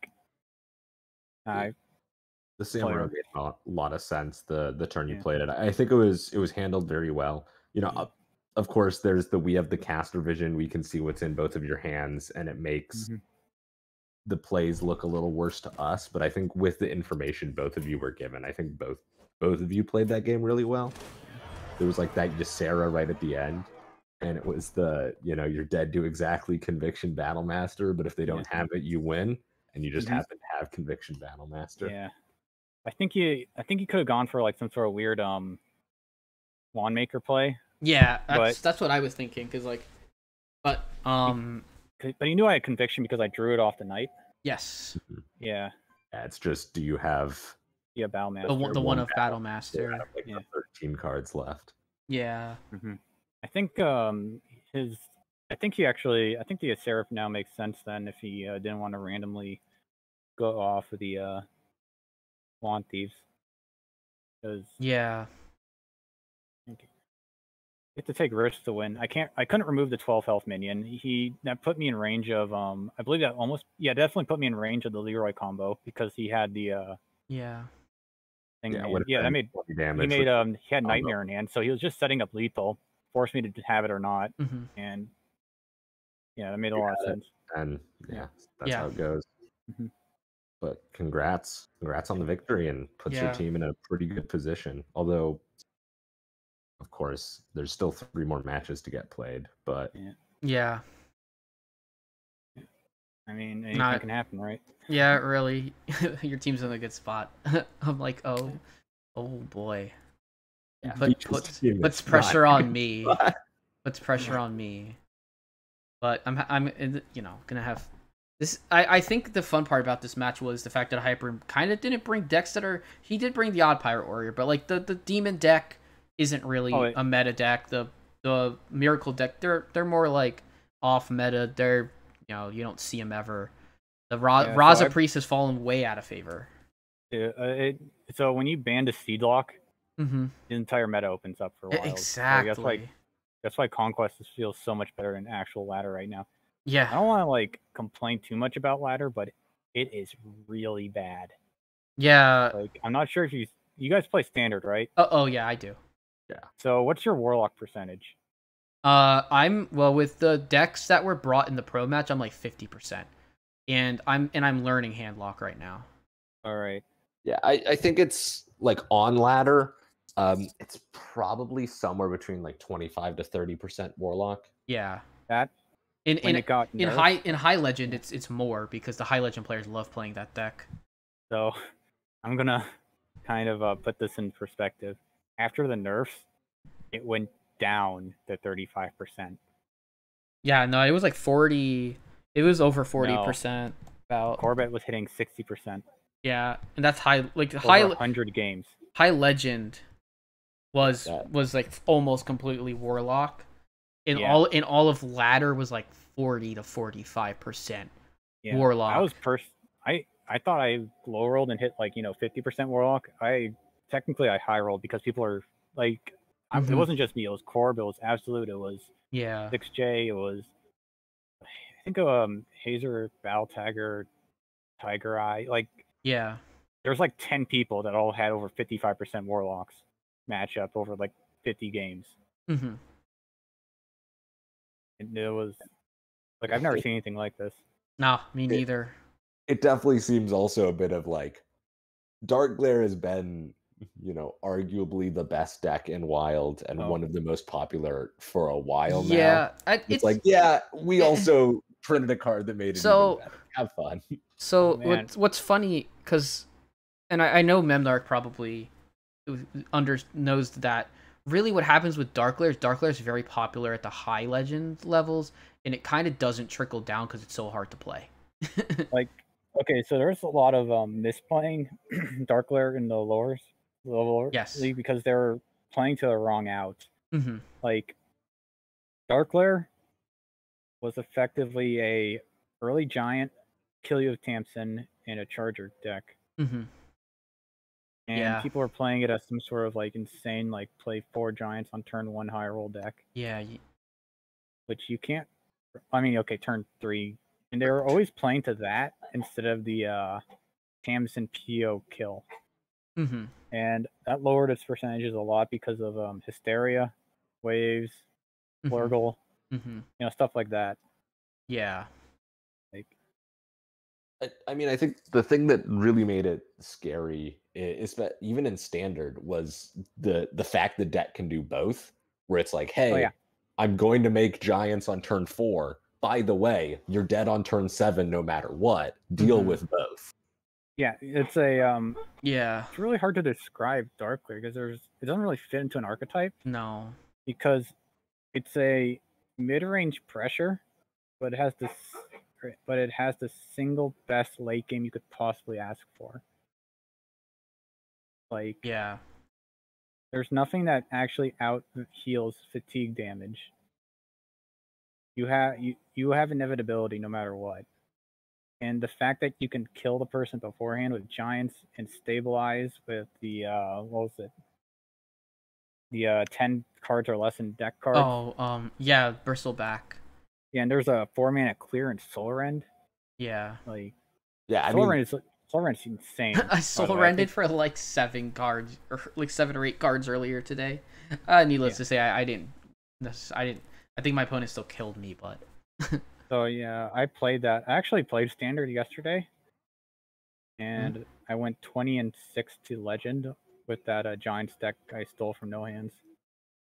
the Samurai made a lot of sense the turn you played it. I think it was handled very well. Of course, we have the caster vision. We can see what's in both of your hands, and it makes the plays look a little worse to us. But I think with the information both of you were given, I think both of you played that game really well. There was like that Ysera right at the end, and it was you're dead to exactly Conviction Battlemaster, but if they don't have it, you win. And you just happen to have Conviction Battlemaster. Yeah, I think you could have gone for like some sort of weird wand maker play. Yeah, that's what I was thinking. But you knew I had Conviction because I drew it off the night. Yes. Yeah. It's just, do you have Battlemaster? The one of Battlemaster. Have, like, 13 cards left. Yeah. I think the Seraph now makes sense then if he didn't want to randomly go off with the Wand Thieves. Because yeah, you have to take risks to win. I couldn't remove the 12 health minion. That put me in range of I believe that definitely put me in range of the Leroy combo because he had the thing. That made damage. He had Nightmare in hand, so he was just setting up lethal, forced me to have it or not, and that made a lot of sense. And that's how it goes. But congrats on the victory, and puts your team in a pretty good position. Although, of course, there's still 3 more matches to get played. But yeah. I mean, anything can happen, right? Yeah, really. Your team's in a good spot. I'm like, oh boy. Yeah, puts pressure on me. Puts pressure on me. But I'm gonna have this. I think the fun part about this match was the fact that Hyper kind of didn't bring decks that are. He did bring the Odd Pirate Warrior, but like the Demon deck isn't really a meta deck. The Miracle deck, they're more like off meta. They're you don't see them ever. The Raza Priest has fallen way out of favor. Yeah, so when you banned a Seed Lock, Mm-hmm. the entire meta opens up for Wild. Exactly. That's why Conquest feels so much better than actual ladder right now. I Yeah. don't want to like complain too much about ladder, but it is really bad. Yeah. Like, I'm not sure if you guys play standard, right? Oh yeah, I do. So what's your warlock percentage? Well with the decks that were brought in the pro match, I'm like 50%, and I'm learning handlock right now. All right. Yeah, I think it's like on ladder. It's probably somewhere between like 25 to 30% warlock. Yeah. That In it got in nerfed. high legend, it's more because the high legend players love playing that deck. So I'm gonna kind of put this in perspective. After the nerfs, it went down to 35%. Yeah, no, it was like 40. It was over No, 40%. About Corbett was hitting 60% yeah, and that's high. Like over high 100 games. high legend was Yeah. was like almost completely warlock. Yeah. all of ladder was like 40 to 45% Yeah. warlock. I thought I low rolled and hit like 50% warlock. I high rolled because people are like, it Mhm. wasn't just me. It was Corb. It was Absolute. It was Yeah. 6J. It was I think Hazer, Battle Tagger, Tiger Eye. Like Yeah. there's like 10 people that all had over 55% warlocks matchup over like 50 games. Mm-hmm. And it was like I've never seen anything like this. Nah, me neither. It definitely seems also a bit of like Dark Glare has been, arguably the best deck in Wild and one of the most popular for a while now. Yeah, It's like, we also printed a card that made it even better. Have fun. So man. what's funny, because, and I know Memnarch probably knows that really what happens with Dark Glare is very popular at the high legend levels, and it kind of doesn't trickle down because it's so hard to play. Like, okay, so there's a lot of misplaying Dark Glare in the lower Yes. league because they're playing to the wrong out. Mm-hmm. Like, Dark Glare was effectively a early giant, kill you with Tamsin, and a charger deck. Mm-hmm. And Yeah. people are playing it as some sort of like insane, like play 4 giants on turn 1 high roll deck. Yeah. Which you can't. I mean, okay, turn 3. And they were always playing to that instead of the Tamsin PO kill. Mm-hmm. And that lowered its percentages a lot because of Hysteria, Waves, Flurgle, stuff like that. Yeah. Like, I mean, I think the thing that really made it scary is that even in standard was the fact the deck can do both, where it's like, hey, I'm going to make giants on turn 4. By the way, you're dead on turn 7 no matter what. Deal with both. Yeah, it's a yeah. It's really hard to describe Dark Glare because it doesn't really fit into an archetype. No. Because it's a mid-range pressure, but it has the single best late game you could possibly ask for. Like, yeah, there's nothing that actually out heals fatigue damage. You have inevitability no matter what. And the fact that you can kill the person beforehand with giants and stabilize with the what was it? The 10 cards or less in deck cards. Oh, yeah, Bristleback. Yeah, and there's a 4-mana clear and Solar End. Yeah. Like, yeah, Solar End is insane. I Solar Ended for like 7 cards, or like 7 or 8 cards earlier today. Needless to say, I didn't. I think my opponent still killed me, but. So yeah, I played that. I actually played Standard yesterday, and I went 20-6 to Legend with that Giants deck I stole from No Hands.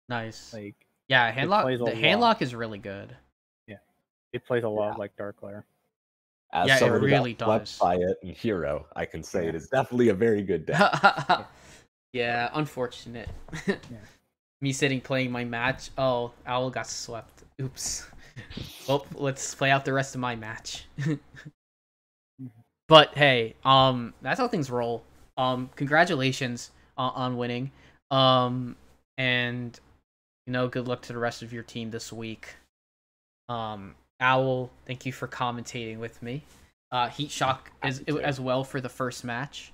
Nice. Like, yeah, handlock is really good. Yeah, it plays a lot like Dark Glare. As it really does. By it in Hero, I can say it is definitely a very good deck. Yeah, unfortunate. Me sitting playing my match. Oh, Owl got swept. Oops. Well, let's play out the rest of my match. But hey, that's how things roll. Congratulations on winning. And good luck to the rest of your team this week. Owl, thank you for commentating with me. Heat Shock as well for the first match.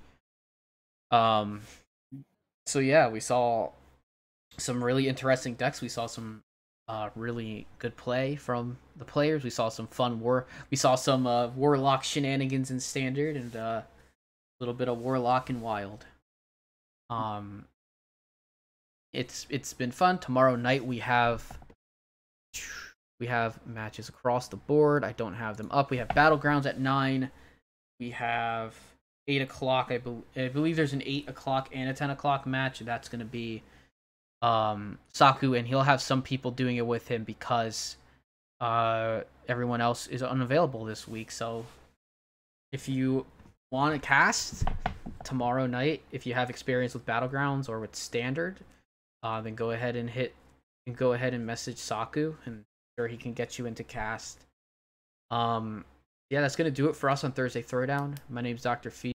So yeah, we saw some really interesting decks. We saw some really good play from the players. We saw some fun We saw some warlock shenanigans in standard and a little bit of warlock in wild. It's been fun. Tomorrow night we have matches across the board. I don't have them up. We have Battlegrounds at 9. We have 8 o'clock. I believe there's an 8 o'clock and a 10 o'clock match. That's going to be Saku, and he'll have some people doing it with him because everyone else is unavailable this week. So if you want to cast tomorrow night, if you have experience with Battlegrounds or with Standard, then go ahead and message Saku, and sure he can get you into cast. Yeah, that's gonna do it for us on Thursday Throwdown. My name's Dr. Fee.